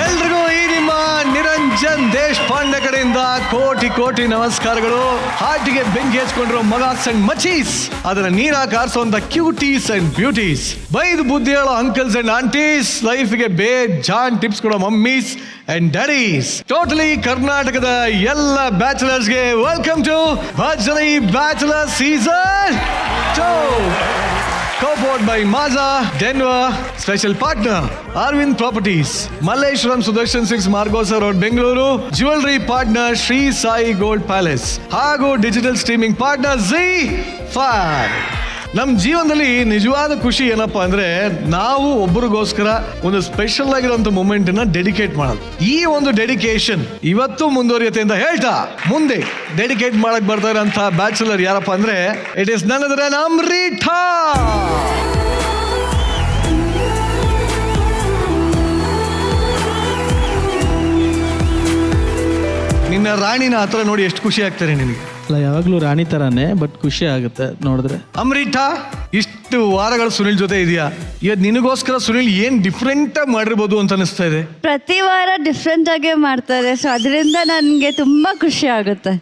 ಎಲ್ರಿಗೂ ಈ ನಿಮ್ಮ ನಿರಂಜನ್ ದೇಶಪಾಂಡೆ ಕಡೆಯಿಂದ ಕೋಟಿ ಕೋಟಿ ನಮಸ್ಕಾರಗಳು. ಹಾರ್ಟಿಗೆ ಬೆಂಕಿ ಹಚ್ಕೊಂಡಿರೋ ಮಗಾಸ್ ಅಂಡ್ ಮಚೀಸ್, ಅದರ ನೀರಾಕ ಹಾರಿಸುವಂತ ಕ್ಯೂಟೀಸ್ ಅಂಡ್ ಬ್ಯೂಟೀಸ್, ಬೈದು ಬುದ್ಧಿ ಹೇಳೋ ಅಂಕಲ್ಸ್ ಅಂಡ್ ಆಂಟೀಸ್, ಲೈಫ್ಗೆ ಬೇಜಾನ್ ಟಿಪ್ಸ್ ಕೊಡೋ ಮಮ್ಮೀಸ್ ಅಂಡ್ ಡ್ಯಾಡೀಸ್, ಟೋಟಲಿ ಕರ್ನಾಟಕದ ಎಲ್ಲ ಬ್ಯಾಚುಲರ್ಸ್ಗೆ ವೆಲ್ಕಮ್ ಟು ಭರ್ಜರಿ bachelor season 2. Co-powered by Mazda, Denver, special partner Arvind Properties, Malleshwaram Sudarshan 6 Margosa Road, Bengaluru, jewelry partner Sri Sai Gold Palace, ಹಾಗೂ digital streaming partner ZEE5. ನಮ್ಮ ಜೀವನದಲ್ಲಿ ನಿಜವಾದ ಖುಷಿ ಏನಪ್ಪಾ ಅಂದ್ರೆ ನಾವು ಒಬ್ಬರಿಗೋಸ್ಕರ ಒಂದು ಸ್ಪೆಷಲ್ ಆಗಿರುವಂತ ಮೂಮೆಂಟ್ ಅನ್ನ ಡೆಡಿಕೇಟ್ ಮಾಡೋದು. ಈ ಒಂದು ಡೆಡಿಕೇಶನ್ ಇವತ್ತು ಮುಂದುವರಿಯುತ್ತೆ ಅಂತ ಹೇಳ್ತಾ ಮುಂದೆ ಡೆಡಿಕೇಟ್ ಮಾಡಕ್ ಬರ್ತಾ ಇರೋಂಥ ಬ್ಯಾಚುಲರ್ ಯಾರಪ್ಪ ಅಂದ್ರೆ ಇಟ್ ಇಸ್ ನನ್ ಅದರ ಅಮೃತಾ. ನಿನ್ನ ರಾಣಿನ ಹತ್ರ ನೋಡಿ ಎಷ್ಟು ಖುಷಿ ಆಗ್ತಾರೆ ನಿನಗೆ? ಅಲ್ಲ, ಯಾವಾಗಲೂ ರಾಣಿ ಥರಾನೇ, ಬಟ್ ಖುಷಿ ಆಗುತ್ತೆ ನೋಡಿದ್ರೆ. ಅಮೃತಾ, ಇಷ್ಟು ವಾರಗಳು ಸುನಿಲ್ ಜೊತೆ ಇದೆಯಾ, ಇವತ್ತು ನಿನಗೋಸ್ಕರ ಸುನಿಲ್ ಏನ್ ಡಿಫ್ರೆಂಟ್ ಮಾಡಿರ್ಬೋದು ಅಂತ ಅನಿಸ್ತಾ ಇದೆ? ಪ್ರತಿ ವಾರ ಡಿಫ್ರೆಂಟ್ ಆಗೇ ಮಾಡ್ತಾರೆ, ಸೊ ಅದರಿಂದ ನನಗೆ ತುಂಬಾ ಖುಷಿ ಆಗುತ್ತೆ.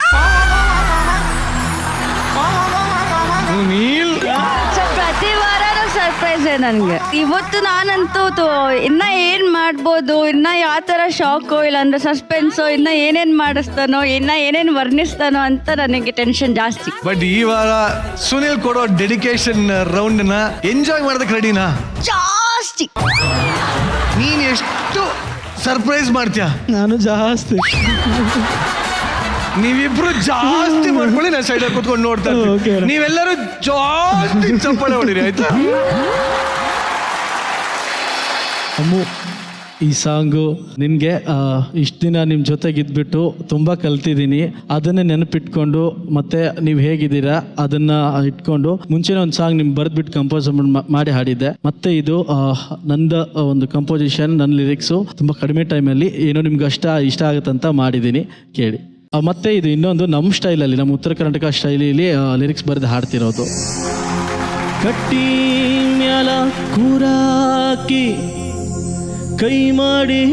ಸುನೀಲ್ ಸೊ ಪ್ರತಿ ವಾರನೂ ಸರ್ಪ್ರೈಸೇ ನನಗೆ. ಇವತ್ತು ನಾನಂತೂ ಇನ್ನ ಏನ್ ಮಾಡ್ಬೋದು, ಇನ್ನ ಯಾವ ತರ ಶಾಕು ಇಲ್ಲಾಂದ್ರೆ ಸಸ್ಪೆನ್ಸು, ಇನ್ನ ಏನೇನ್ ಮಾಡಿಸ್ತಾನೋ, ಇನ್ನ ಏನೇನ್ ವರ್ಣಿಸ್ತಾನೋ ಅಂತ ನನಗೆ ಟೆನ್ಷನ್ ಜಾಸ್ತಿ. ಬಟ್ ಈ ವಾರ ಸುನಿಲ್ ಕೊಡೋ ಡೆಡಿಕೇಶನ್ ರೌಂಡ್ ನ ಎಂಜಾಯ್ ಮಾಡೋದಕ್ಕೆ ರೆಡಿನಾ? ಜಾಸ್ತಿ. ನೀನ್ ಎಷ್ಟು ಸರ್ಪ್ರೈಸ್ ಮಾಡ್ತೀಯ? ನಾನು ಜಾಸ್ತಿ. ನೀವಿಬ್ರು ಜಾಸ್ತಿ ಮಾಡ್ಕೊಳ್ಳಿ, ನಾನು ಸೈಡ್ ಕೂತ್ಕೊಂಡು ನೋಡ್ತಾ ಇರ್ತೀನಿ. ನೀವೆಲ್ಲರೂ ಜಾಸ್ತಿ ಚಪ್ಪಾಳೆ ಹೊಡಿರಿ, ಆಯ್ತಾ? ಅಮ್ಮು, ಈ ಸಾಂಗು ನಿನಗೆ ಇಷ್ಟು ದಿನ ನಿಮ್ಮ ಜೊತೆಗಿದ್ಬಿಟ್ಟು ತುಂಬ ಕಲ್ತಿದ್ದೀನಿ. ಅದನ್ನೇ ನೆನಪಿಟ್ಕೊಂಡು ಮತ್ತೆ ನೀವು ಹೇಗಿದ್ದೀರಾ ಅದನ್ನು ಇಟ್ಕೊಂಡು ಮುಂಚೆನೇ ಒಂದು ಸಾಂಗ್ ನಿಮ್ಗೆ ಬರೆದ್ಬಿಟ್ಟು ಕಂಪೋಸ್ ಮಾಡಿ ಹಾಡಿದ್ದೆ. ಮತ್ತೆ ಇದು ನಂದು ಒಂದು ಕಂಪೋಸಿಷನ್, ನನ್ನ ಲಿರಿಕ್ಸು ತುಂಬ ಕಡಿಮೆ ಟೈಮಲ್ಲಿ ಏನೋ ನಿಮ್ಗೆ ಇಷ್ಟ ಆಗುತ್ತಂತ ಮಾಡಿದ್ದೀನಿ, ಕೇಳಿ. ಮತ್ತೆ ಇದು ಇನ್ನೊಂದು ನಮ್ಮ ಸ್ಟೈಲಲ್ಲಿ, ನಮ್ಮ ಉತ್ತರ ಕರ್ನಾಟಕ ಸ್ಟೈಲಲ್ಲಿ ಲಿರಿಕ್ಸ್ ಬರೆದು ಹಾಡ್ತಿರೋದು. ಕಟ್ಟಿ ಮ್ಯಾಲ ಕೂರಾಕಿ ಕೈ ಮಾಡಿ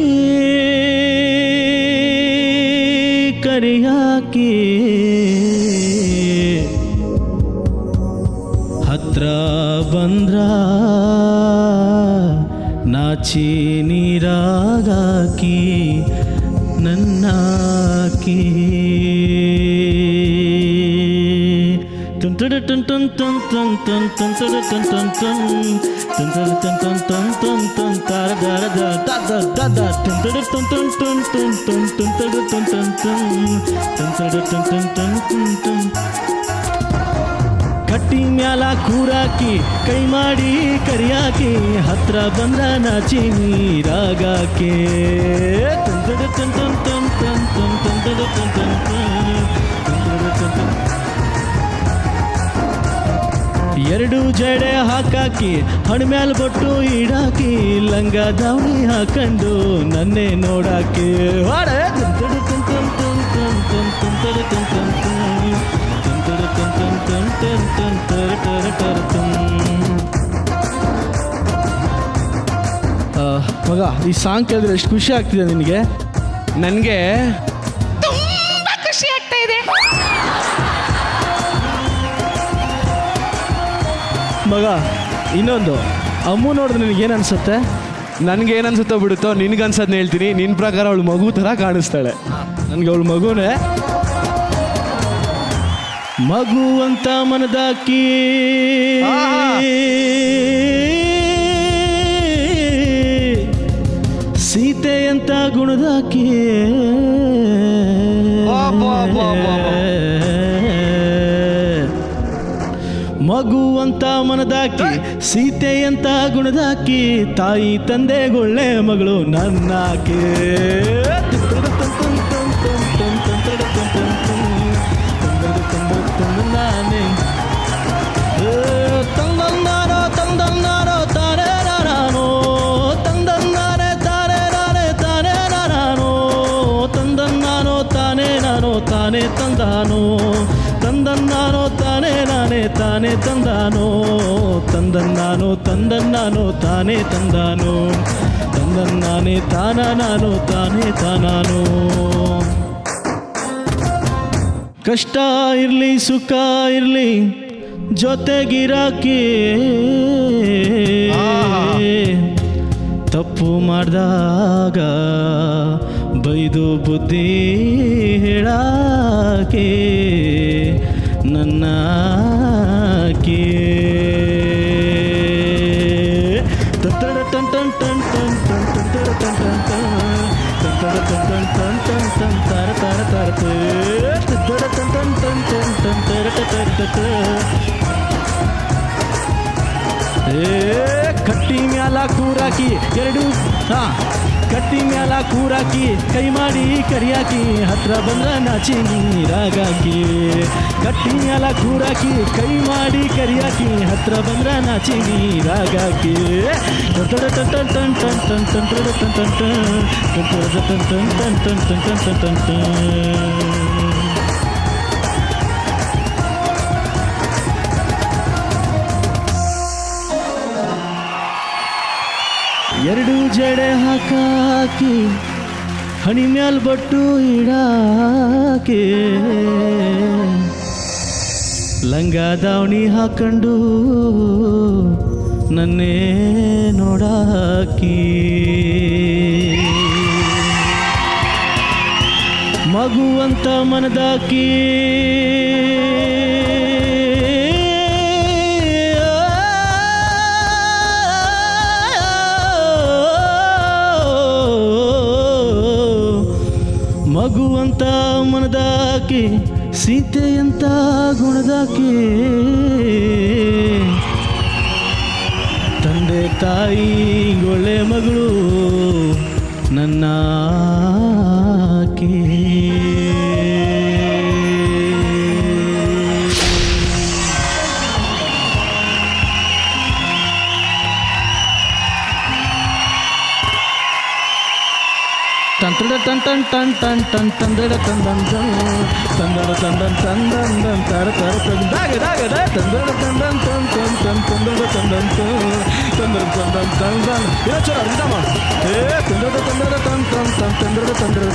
ಕರಿಯಾಕಿ ಹತ್ರ ಬಂದ್ರ ನಾಚಿ ನೀರಾಗಾಕಿ ನನ್ನಾಕಿ ತುಂತುಡು ತುಂತುನ್ ತುಂತುನ್ ತುಂತುಡು ತುಂತುನ್ ತುಂತುಡು ತುಂತುನ್ ತುಂತುನ್ ತಾರದಾರದ ದಾದ ತುಂತುಡು ತುಂತುನ್ ತುಂತುನ್ ತುಂತುಡು ತುಂತುನ್ ತುಂತುಡು ತುಂತುನ್ ತುಂತುನ್ ಕಟ್ಟಿ ಮ್ಯಾಲ ಕೂರಾಕಿ ಕೈ ಮಾಡಿ ಕರಿಯಾಕಿ ಹತ್ರ ಬಂದ್ರ ನಾಚಿ ನೀರಾಗಾಕೆ ತುಂತುಡು ತುಂತುನ್ ತುಂತುನ್ ತುಂತುಡು ತುಂತುನ್ ತುಂತುಡು ತುಂತುನ್ ಎರಡು ಜಡೆ ಹಾಕಾಕಿ ಹಣ್ಮ್ಯಾಲ ಬೊಟ್ಟು ಇಡಾಕಿ ಲಂಗ ದಾವಣಿ ಹಾಕೊಂಡು ನನ್ನೇ ನೋಡಾಕಿ ಹಾಡೆ ತುಂತುಡು ತುಂತುನ್ ತುಂತುನ್ ತುಂತುಡು ತುಂತುನ್ ತುಂತುಡು ತುಂತುನ್ ತುಂತುನ್ ತುಂತುಡು ಟರ ಮಗ, ಈ ಸಾಂಗ್ ಕೇಳಿದ್ರೆ ಎಷ್ಟು ಖುಷಿ ಆಗ್ತಿದೆ ನಿನಗೆ? ನನಗೆ ತುಂಬ ಖುಷಿ ಆಗ್ತಾ ಇದೆ ಮಗ. ಇನ್ನೊಂದು, ಅಮ್ಮು ನೋಡಿದ್ರೆ ನಿನಗೇನು ಅನ್ಸುತ್ತೆ? ನನಗೇನು ಅನ್ಸುತ್ತೋ ಬಿಡುತ್ತೋ, ನಿನಗನ್ಸೋದನ್ನ ಹೇಳ್ತೀನಿ. ನಿನ್ನ ಪ್ರಕಾರ ಅವಳು ಮಗು ಥರ ಕಾಣಿಸ್ತಾಳೆ. ನನಗೆ ಅವಳು ಮಗುನೇ. ಮಗು ಅಂತ ಮನದಾಕಿ ಸೀತೆ ಅಂತ ಗುಣದಾಕಿ ಮಗು ಅಂತ ಮನದಾಕಿ ಸೀತೆ ಅಂತ ಗುಣದಾಕಿ ತಾಯಿ ತಂದೆಗೊಳ್ಳೆ ಮಗಳು ನನ್ನಾಕೆ ತಂದನ್ನಾರೋ ತಂದನ್ನಾರೋ ತಾನೇ ನಾನೋ ತಂದನ್ನಾರೆ ತಾನೇ ನಾನೇ ತಾನೇ ನಾನೋ ತಂದನ್ನಾನೋ ತಾನೇ ನಾನೋ ತಾನೇ ತಂದಾನೋ ತಂದನ್ನಾನೋ ತಾನೇ ನಾನೇ ತಾನೇ ತಾನೇ ತಂದಾನೋ ತಂದನ್ನಾನೋ ತಂದನ್ನಾನೋ ತಾನೇ ತಂದಾನೋ ತಂದನ್ನಾನೇ ತಾನಾನೋ ತಾನೇ ತಾನಾನೋ. ಕಷ್ಟ ಇರಲಿ ಸುಖ ಇರಲಿ ಜೊತೆಗಿರಾಕಿ, ತಪ್ಪು ಮಾಡಿದಾಗ ಬೈದು ಬುದ್ಧಿ ಹೇಳಾಕೆ ನನ್ನ ಆಕೆ. ತತ್ತಡ ಟನ್ ಟನ್ ಟನ್ ಟನ್ ಟನ್ ತತ್ತಡ ಟನ್ ಟನ್ ಟನ್ ತತ್ತಡ ಟನ್ ಟನ್ ಟನ್ ಟನ್ ಟನ್ ತರ ತರ ತರ ತತ್ತಡ ಟನ್ ಟನ್ ಟನ್ ಟನ್ ಟನ್ ತರ ತರ ತರ. ಕಟ್ಟಿ ಮ್ಯಾಲ ಕೂರಾಕಿ ಎರಡು ಕಟ್ಟಿ ಮ್ಯಾಲ ಕೂರಾಕಿ ಕೈ ಮಾಡಿ ಕರಿಯಾಕಿ ಹತ್ರ ಬಂದ್ರ ನಾಚಿ ನೀರಾಗಾಕಿ. ಕಟ್ಟಿ ಮ್ಯಾಲ ಕೂರಾಕಿ ಕೈ ಮಾಡಿ ಕರಿಯಾಕಿ ಹತ್ರ ಬಂದ್ರ ನಾಚಿ ನೀರಾಗಾಕಿ. ಟನ್ ಟನ್ ಟನ್ ಟನ್ ಟನ್ ಟನ್ ಟನ್ ಟನ್ ಟನ್ ಟನ್ ಟನ್ ಟನ್ ಟನ್ ಟನ್ ಟನ್. ಎರಡು ಜಡೆ ಹಾಕಿ ಹಣಿ ಮ್ಯಾಲ್ ಬಟ್ಟು ಇಡಾಕೆ, ಲಂಗ ದಾವಣಿ ಹಾಕೊಂಡು ನನ್ನೇ ನೋಡಾಕಿ. ಮಗುವಂತ ಮನದಾಕಿ ಮಗುವಂತ ಮನದಾಕಿ ಸೀತೆಯಂತ ಗುಣದಾಕಿ. ತಂದೆ ತಾಯಿ ಒಳ್ಳೆ ಮಗಳು ನನ್ನ ಆಕಿ. ತಂದಡ ಟನ್ ಟನ್ ಟನ್ ಟನ್ ಟನ್ ತಂದಡ ತಂದನ್ ತಂದಡ ತಂದನ್ ತಂದನ್ ತರ ತರ ತಂದಾಗ ದಾಗ ತಂದಡ ತಂದನ್ ಟನ್ ಟನ್ ಟನ್ ತಂದಡ ತಂದನ್ ತಂದಡ ತಂದನ್ ತಂದನ್ ಚಲೋ ರಿದಮ ಏ ತಂದಡ ತಂದಡ ಟನ್ ಟನ್ ಟನ್ ತಂದಡ ತಂದಡ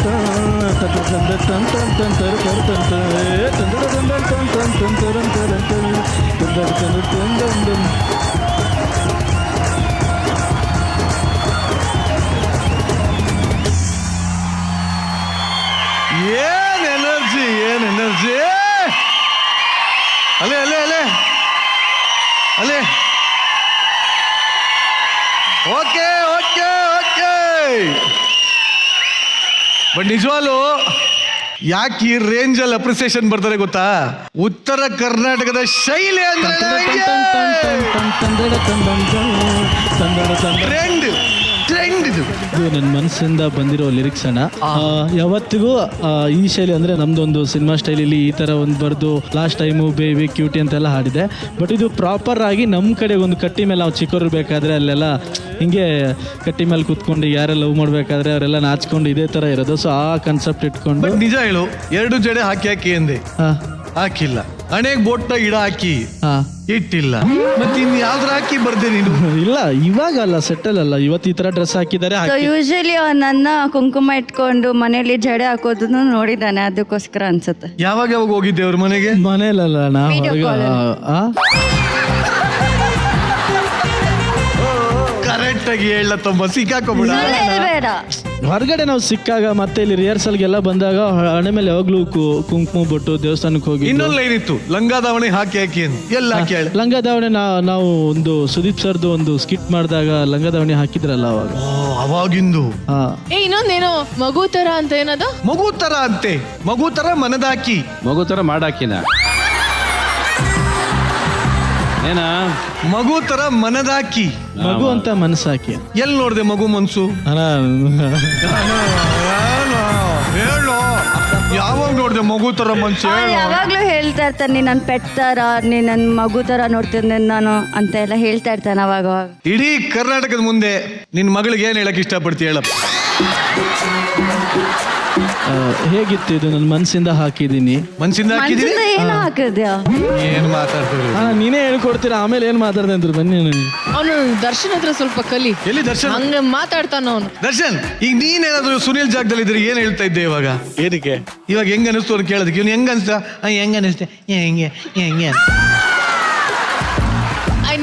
ತಟ ತಂದ ಟನ್ ಟನ್ ಟನ್ ತರ ತರ ತನ್ ಏ ತಂದಡ ತಂದನ್ ಟನ್ ಟನ್ ಟನ್ ತರನ್ ತರನ್ ತಂದಡ ತಂದಡ ತಂದನ್. ಏನ್ ಎನರ್ಜಿ, ಏನ್ ಎನರ್ಜಿ. ಅಲೆ ಅಲೆ ಅಲೆ ಅಲೆ. Okay okay okay. ಬಟ್ ನಿಜವಾಗ್ಲು ಯಾಕೆ ಈ ರೇಂಜಲ್ಲಿ ಅಪ್ರಿಸಿಯೇಷನ್ ಬರ್ತಾರೆ ಗೊತ್ತಾ? ಉತ್ತರ ಕರ್ನಾಟಕದ ಶೈಲಿ ಅಂದ್ರೆ ಟ್ರೆಂಡ್ ಟ್ರೆಂಡ್ ಇದು ನನ್ನ ಮನಸ್ಸಿಂದ ಬಂದಿರೋ ಲಿರಿಕ್ಸ್ ಅನ್ನ ಯಾವತ್ತಿಗೂ ಈ ಶೈಲಿ ಅಂದ್ರೆ ನಮ್ದೊಂದು ಸಿನಿಮಾ ಸ್ಟೈಲಲ್ಲಿ ಈ ತರ ಒಂದು ಬರ್ದು ಲಾಸ್ಟ್ ಟೈಮು ಬೇಬಿ ಕ್ಯೂಟಿ ಅಂತೆಲ್ಲ ಹಾಡಿದೆ. ಬಟ್ ಇದು ಪ್ರಾಪರ್ ಆಗಿ ನಮ್ಮ ಕಡೆ ಒಂದು ಕಟ್ಟಿ ಮೇಲೆ ನಾವು ಚಿಕ್ಕವರು ಬೇಕಾದ್ರೆ ಅಲ್ಲೆಲ್ಲ ಹಿಂಗೆ ಕಟ್ಟಿ ಮೇಲೆ ಕೂತ್ಕೊಂಡು ಯಾರೆಲ್ಲ ಲವ್ ಮಾಡ್ಬೇಕಾದ್ರೆ ಅವರೆಲ್ಲ ನಾಚ್ಕೊಂಡು ಇದೇ ತರ ಇರೋದು. ಸೊ ಆ ಕಾನ್ಸೆಪ್ಟ್ ಇಟ್ಕೊಂಡು. ಬಟ್ ನಿಜ ಹೇಳು, ಎರಡು ಜಡೆ ಹಾಕಿ ಹಾಕಿ ಎಂದೆ ಹಾಕಿಲ್ಲ, ಹಣೆಗೆ ಬೋಟ್ನ ಗಿಡ ಹಾಕಿ ಇಟ್ಟಿಲ್ಲ, ಮತ್ತೆ ಇನ್ ಯಾವ್ದ್ರ ಹಾಕಿ ಬರ್ದೆ ನೀನು? ಇಲ್ಲ ಇವಾಗ ಅಲ್ಲ, ಸೆಟಲ್ ಅಲ್ಲ, ಇವತ್ತು ಈ ತರ ಡ್ರೆಸ್ ಹಾಕಿದ್ದಾರೆ. ಯೂಶಲಿ ನನ್ನ ಕುಂಕುಮ ಇಟ್ಕೊಂಡು ಮನೇಲಿ ಜಡೆ ಹಾಕೋದನ್ನು ನೋಡಿದ್ದಾನೆ, ಅದಕ್ಕೋಸ್ಕರ ಅನ್ಸುತ್ತೆ. ಯಾವಾಗ ಯಾವಾಗ ಹೋಗಿದ್ದೆ ಅವ್ರ ಮನೆಗೆ? ಮನೇಲಲ್ಲ ನಾ ಕರೆಕ್ಟ್ ಆಗಿ ಹೇಳ ತುಂಬ ಸಿಕ್ಕಾಕೊಂಬಿಡ. ಹೊರಗಡೆ ನಾವು ಸಿಕ್ಕಾಗ ಮತ್ತೆ ಇಲ್ಲಿ ರಿಹರ್ಸಲ್ಗೆಲ್ಲ ಬಂದಾಗ ಹಣೆ ಮೇಲೆ ಯಾವಾಗ್ಲೂ ಕುಂಕುಮ ಬಿಟ್ಟು ದೇವಸ್ಥಾನಕ್ಕೆ ಹೋಗಿ. ಇನ್ನೊಂದು ಲೈನ್ ಇತ್ತು, ಲಂಗಾದಾವಣಿ ಹಾಕಿ ಹಾಕಿ ಅಂತ. ಎಲ್ಲ ಹಾಕಿ ಹೇಳಿ. ಲಂಗಾದಾವಣಿ ನಾವು ಒಂದು ಸುದೀಪ್ ಸರ್ದು ಒಂದು ಸ್ಕಿಟ್ ಮಾಡಿದಾಗ ಲಂಗಾದಾವಣಿ ಹಾಕಿದ್ರಲ್ಲ ಅವಾಗ. ಅವಾಗಿಂದು ಇನ್ನೊಂದೇನೋ ಮಗು ತರ ಅಂತ. ಏನದು ಮಗು ತರ ಅಂತೆ, ಮಗು ತರ ಮನದಾಕಿ, ಮಗು ತರ ಮಾಡಾಕಿನ ಏನ ಮಗು ತರ ಮನದಾಕಿ, ಮಗು ಅಂತ ಮನಸ್ಸಾಕಿ. ಎಲ್ಲಿ ನೋಡ್ದೆ ಮಗು ಮನ್ಸು? ಹೇಳು, ಯಾವಾಗ ನೋಡ್ದೆ ಮಗು ತರ ಮನ್ಸು? ಯಾವಾಗ್ಲೂ ಹೇಳ್ತಾ ಇರ್ತಾನೆ, ನನ್ ಪೆಟ್ ತರ, ನೀ ನನ್ ಮಗು ತರ ನೋಡ್ತಿದ್ದೆ ನಾನು ಅಂತ ಎಲ್ಲ ಹೇಳ್ತಾ ಇರ್ತಾನೆ ಅವಾಗ. ಇಡೀ ಕರ್ನಾಟಕದ ಮುಂದೆ ನಿನ್ ಮಗಳಿಗೆ ಏನ್ ಹೇಳಕ್ ಇಷ್ಟಪಡ್ತಿ ಹೇಳಪ್ಪ? ಹೇಗಿತ್ತು ಇದು? ನನ್ನ ಮನಸ್ಸಿಂದ ಹಾಕಿದ್ದೀನಿ. ಮನ್ಸಿಂದ ಹಾಕಿದೀನಿ. ಏನ್ ಹಾಕಿದ್ಯಾ? ಏನ್ ಮಾತಾಡ್ತೀರಿ? ನೀನೇ ಹೇಳ್ಕೊಡ್ತೀರಾ, ಆಮೇಲೆ ಏನು ಮಾತಾಡ್ದೆ ಅಂದ್ರು. ಬನ್ನಿ ನನಗೆ. ಅವನು ದರ್ಶನ್ ಹತ್ರ ಸ್ವಲ್ಪ ಕಲಿ. ಎಲ್ಲಿ ದರ್ಶನ್? ಹಂಗ ಮಾತಾಡ್ತಾನ ಅವನು. ದರ್ಶನ್, ಈಗ ನೀನೇನಾದ್ರು ಸುನಿಲ್ ಜಾಗದಲ್ಲಿ ಇದ್ರೆ ಏನ್ ಹೇಳ್ತಾ ಇದ್ದೆ ಇವಾಗ? ಏನಕ್ಕೆ? ಇವಾಗ ಹೆಂಗ ಅನಿಸ್ತು ಅವ್ನು ಕೇಳೋದಕ್ಕೆ? ಇವ್ನು ಹೆಂಗ ಅನ್ಸ್ತಾ? ಹೆಂಗ ಅನಿಸ್ತೆ? ಹೆಂಗೆ ಹೆಂಗೆ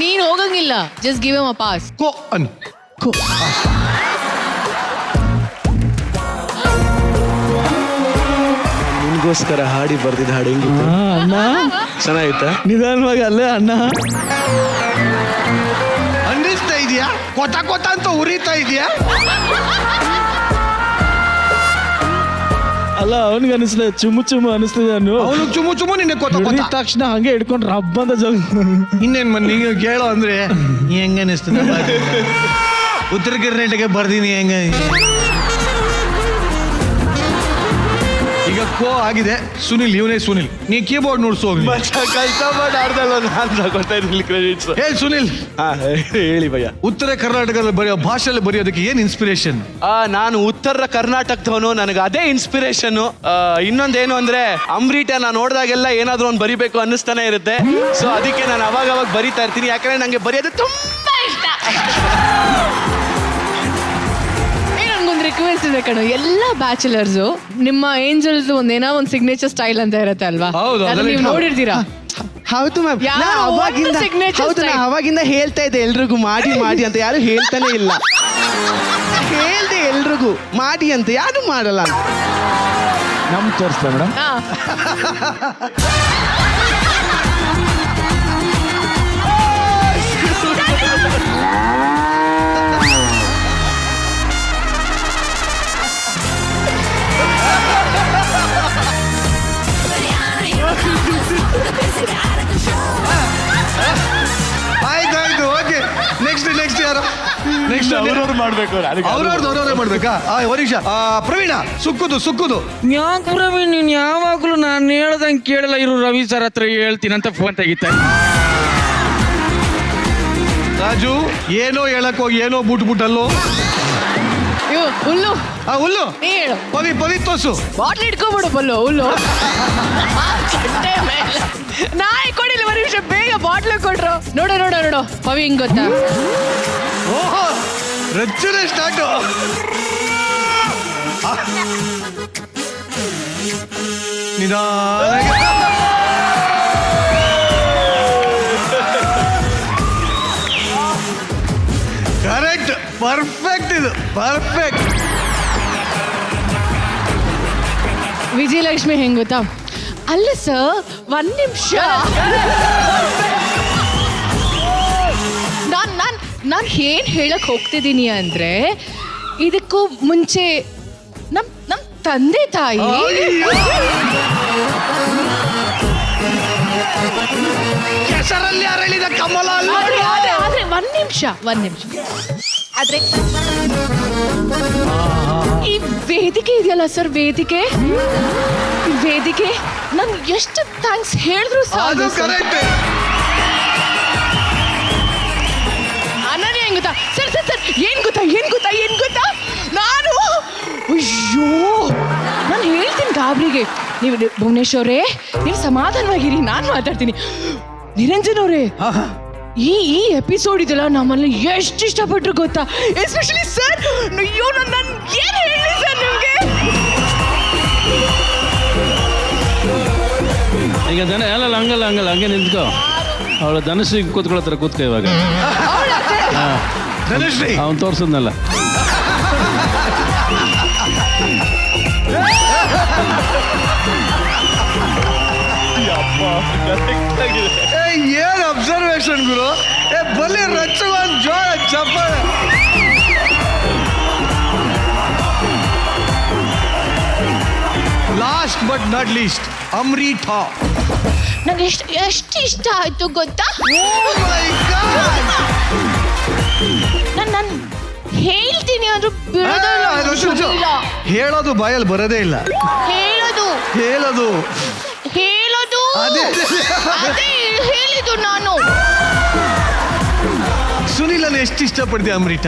ನೀನ್ ಹೋಗಂಗಿಲ್ಲ. Just give him a pass. ಕೋ ಅನ್ ನಿನ್ಗೋಸ್ಕರ ಹಾಡಿ ಬರ್ದಿದ್ದ ಹಾಡು ಹೆಂಗಿತ್ತು? ಅಣ್ಣ ಚೆನ್ನಾಗಿತ್ತಾ? ನಿಧಾನವಾಗಿ ಅಲ್ಲೇ ಅಣ್ಣ. ಅನ್ನಿಸ್ತಾ ಇದೆಯಾ? ಕೊತ ಕೊತ ಅಂತ ಉರಿತಾ ಇದೆಯಾ? ಅಲ್ಲ, ಅವನಿಗೆ ಅನಿಸ್ಲಿದೆ, ಚುಮ್ಮು ಚುಮ್ಮು ಅನಿಸ್ತಿದೆ. ಅವನು ಚುಮು ಚುಮು ನಿನ್ನೆ ಕೊತ ಕೊತ. ಹಿಡಿದ ತಕ್ಷಣ ಹಂಗೆ ಹಿಡ್ಕೊಂಡು ರಬ್ಬ ಅಂತ ಇನ್ನೇನ್ ನೀವು ಕೇಳೋ ಅಂದ್ರೆ ಹೆಂಗ ಅನಿಸ್ತದೆ? ಉತ್ತರ ಕರ್ನಾಟಕ ಬರ್ದೀನಿ ಹೆಂಗ. ಈಗ ಕೋ ಆಗಿದೆ. ಸುನಿಲ್, ಇವನೇ ಸುನಿಲ್. ನೀ ಕೀಬೋರ್ಡ್ ನೋಡ್ಸೋ. ಕಷ್ಟಪಟ್ಟು ಆಡ್ದಲ್ಲ, ನಾನು ತಗೊಳ್ತಾ ಇದ್ದೀನಿ ಕ್ರೆಡಿಟ್ಸ್. ಹೇ ಸುನಿಲ್, ಹೇಳಿ ಭಯ್ಯ. ಉತ್ತರ ಕರ್ನಾಟಕದಲ್ಲಿ ಬರೆಯೋ ಭಾಷೆಯಲ್ಲಿ ಬರೆಯೋದಕ್ಕೆ ಏನ್ ಇನ್ಸ್ಪಿರೇಷನ್? ನಾನು ಉತ್ತರ ಕರ್ನಾಟಕದವನು, ನನಗೆ ಅದೇ ಇನ್ಸ್ಪಿರೇಷನ್. ಇನ್ನೊಂದೇನು ಅಂದ್ರೆ ಅಮೃತ ನಾನು ನೋಡಿದಾಗೆಲ್ಲ ಏನಾದ್ರು ಒಂದು ಬರಿಬೇಕು ಅನ್ನಿಸ್ತಾನೆ ಇರುತ್ತೆ. ಸೊ ಅದಕ್ಕೆ ನಾನು ಅವಾಗ ಬರಿತಾ ಇರ್ತೀನಿ, ಯಾಕಂದ್ರೆ ನಂಗೆ ಬರೆಯೋದು ತುಂಬಾ ಇಷ್ಟ. ನನ್ಗೊಂದು ರಿಕ್ವೆಸ್ಟ್ ಇದೆ ಕಣೋ, ಎಲ್ಲ ಬ್ಯಾಚುಲರ್ಸ್ ನಿಮ್ಮ ಏಂಜಲ್ಸ್ ಒಂದೇನೋ ಒಂದು ಸಿಗ್ನೇಚರ್ ಸ್ಟೈಲ್ ಅಂತ ಇರುತ್ತೆ ಅಲ್ವಾ? ಹೌದು, ಅದನ್ನ ನೀವು ನೋಡಿರ್ತೀರಾ? ಹೌದು ಮ್ಯಾಮ್. ಯಾರೋ ಒಂದು signature style. ಅವಾಗಿಂದ ಹೇಳ್ತಾ ಇದ್ದೆ ಎಲ್ರಿಗೂ ಮಾಡಿ ಅಂತ, ಯಾರು ಹೇಳ್ತಾನೆ ಇಲ್ಲ. ಹೇಳ್ದೆ ಎಲ್ರಿಗೂ ಮಾಡಿ ಅಂತ, ಯಾರು ಮಾಡಲ್ಲ ಅಂತ. ನಮ್ ತೋರಿಸ್ತಾ ಮೇಡಮ್. ಹಾ. ಆಯ್ತು, ಓಕೆ. ನೆಕ್ಸ್ಟ್ ಯಾರು? ನೆಕ್ಸ್ಟ್ ಅವ್ರವ್ರು ಮಾಡ್ಬೇಕು. ಅವ್ರವ್ರೇ ಮಾಡ್ಬೇಕಾ? ವರೀಶ, ಪ್ರವೀಣ, ಸುಕ್ಕುದು. ಯಾಕೆ ಪ್ರವೀಣ್, ನೀನು ಯಾವಾಗಲೂ ನಾನು ಹೇಳ್ದಂಗೆ ಕೇಳಲ್ಲ. ಇರು ರವಿ ಸರ್ ಹತ್ರ ಹೇಳ್ತೀನಂತ ಫೋನ್ ತೆಗಿತಾ. ರಾಜು, ಏನೋ ಹೇಳಕ್ ಹೋಗಿ ಏನೋ ಬುಟ್ಟಲ್ಲೋ. ಹುಲ್ಲು ಹುಲ್ಲು ನೀ ಹೇಳು. ಪವಿ ತೋಸು. ಬಾಟ್ಲ್ ಇಟ್ಕೊಂಡ್ಬಿಡು ಬಲ್ಲು. ಹುಲ್ಲು ನಾಯಿ ಕೊಡಿಲ್ಲ, ಒಂದು ನಿಮಿಷ ಬೇಗ ಬಾಟ್ಲ್ ಕೊಟ್ರು. ನೋಡು ಪವಿ ಹಿಂಗ್ ಗೊತ್ತಾ? ಓಹೋ, ರಚ್ಚನೆ ಸ್ಟಾರ್ಟು. ಕರೆಕ್ಟ್, ಪರ್ಫೆಕ್ಟ್, ಇದು ಪರ್ಫೆಕ್ಟ್. ವಿಜಯಲಕ್ಷ್ಮಿ ಹೆಂಗ್ ಗೊತ್ತಾ? ಅಲ್ಲ ಸರ್, ಒಂದ್ ನಿಮಿಷ. ನಾನು ಏನ್ ಹೇಳಕ್ ಹೋಗ್ತಿದ್ದೀನಿ ಅಂದ್ರೆ, ಇದಕ್ಕೂ ಮುಂಚೆ ನಮ್ ತಂದೆ ತಾಯಿ ಕೆಸರಲ್ಲಿ ಅರಳಿದ ಕಮಲ. ಆದ್ರೆ ಒಂದ್ ನಿಮಿಷ. ಆದ್ರೆ ಈ ವೇದಿಕೆ ಇದೆಯಲ್ಲ ಸರ್, ವೇದಿಕೆ ನಂಗೆ ಎಷ್ಟು ಥ್ಯಾಂಕ್ಸ್ ಹೇಳಿದ್ರು ಸಾಕು. ಅನನ್ಯ ಹೆಂಗ್ ಗೊತ್ತಾ? ಸರ್ ಏನ್ ಗೊತ್ತಾ ನಾನು ಹೇಳ್ತೀನಿ ಗಾಬ್ರಿಗೆ. ನೀವು ಭುವನೇಶ್ವರೇ, ನೀವು ಸಮಾಧಾನವಾಗಿರಿ, ನಾನು ಮಾತಾಡ್ತೀನಿ. ನಿರಂಜನ್ ಅವರೇ, ಈ ಎಪಿಸೋಡ್ ಇದೆಲ್ಲ ನಮ್ಮಲ್ಲಿ ಎಷ್ಟು ಇಷ್ಟಪಟ್ರು ಗೊತ್ತಾ? Especially sir. ಅಯ್ಯೋ, ನಾನು ಏನ್ ಹೇಳಿ ಸರ್ ನಿಮ್ಗೆ. ಈಗ ಹಂಗಲ್ಲ ಹಂಗೆ ನಿಂತ್ಕೋ. ಅವಳ ಧನುಶ್ರೀ ಕೂತ್ಕೊಳ್ಳೋ ಕೂತ್ಕೋ ಇವಾಗ. ಧನುಶ್ರೀ ಅವ್ನು ತೋರ್ಸದ್ನಲ್ಲ. ಏನ್ ಅಬ್ಸರ್ವೇಷನ್ ಗುರು. ಬಲ್ಲಿ ರಚ್ಚಗೊಂದು ಜೋಳ ಚಪ್ಪಾಳೆ. ಲಾಸ್ಟ್ ಬಟ್ ನಾಟ್ ಲೀಸ್ಟ್, ಅಮೃತ. ನಂಗೆ ಎಷ್ಟು ಇಷ್ಟ ಆಯ್ತು ಗೊತ್ತಾ? ನಾನು ಹೇಳ್ತೀನಿ ಆದ್ರೂ ಬಿಡೋದಿಲ್ಲ. ಹೇಳೋದು ಬಾಯಲ್ಲಿ ಬರೋದೇ ಇಲ್ಲ. ಹೇಳೋದು ಅದೇ ಹೇಳಿದ್ದು ನಾನು. ಸುನಿಲನ್ನು ಎಷ್ಟು ಇಷ್ಟಪಡ್ತೀಯ ಅಮೃತ?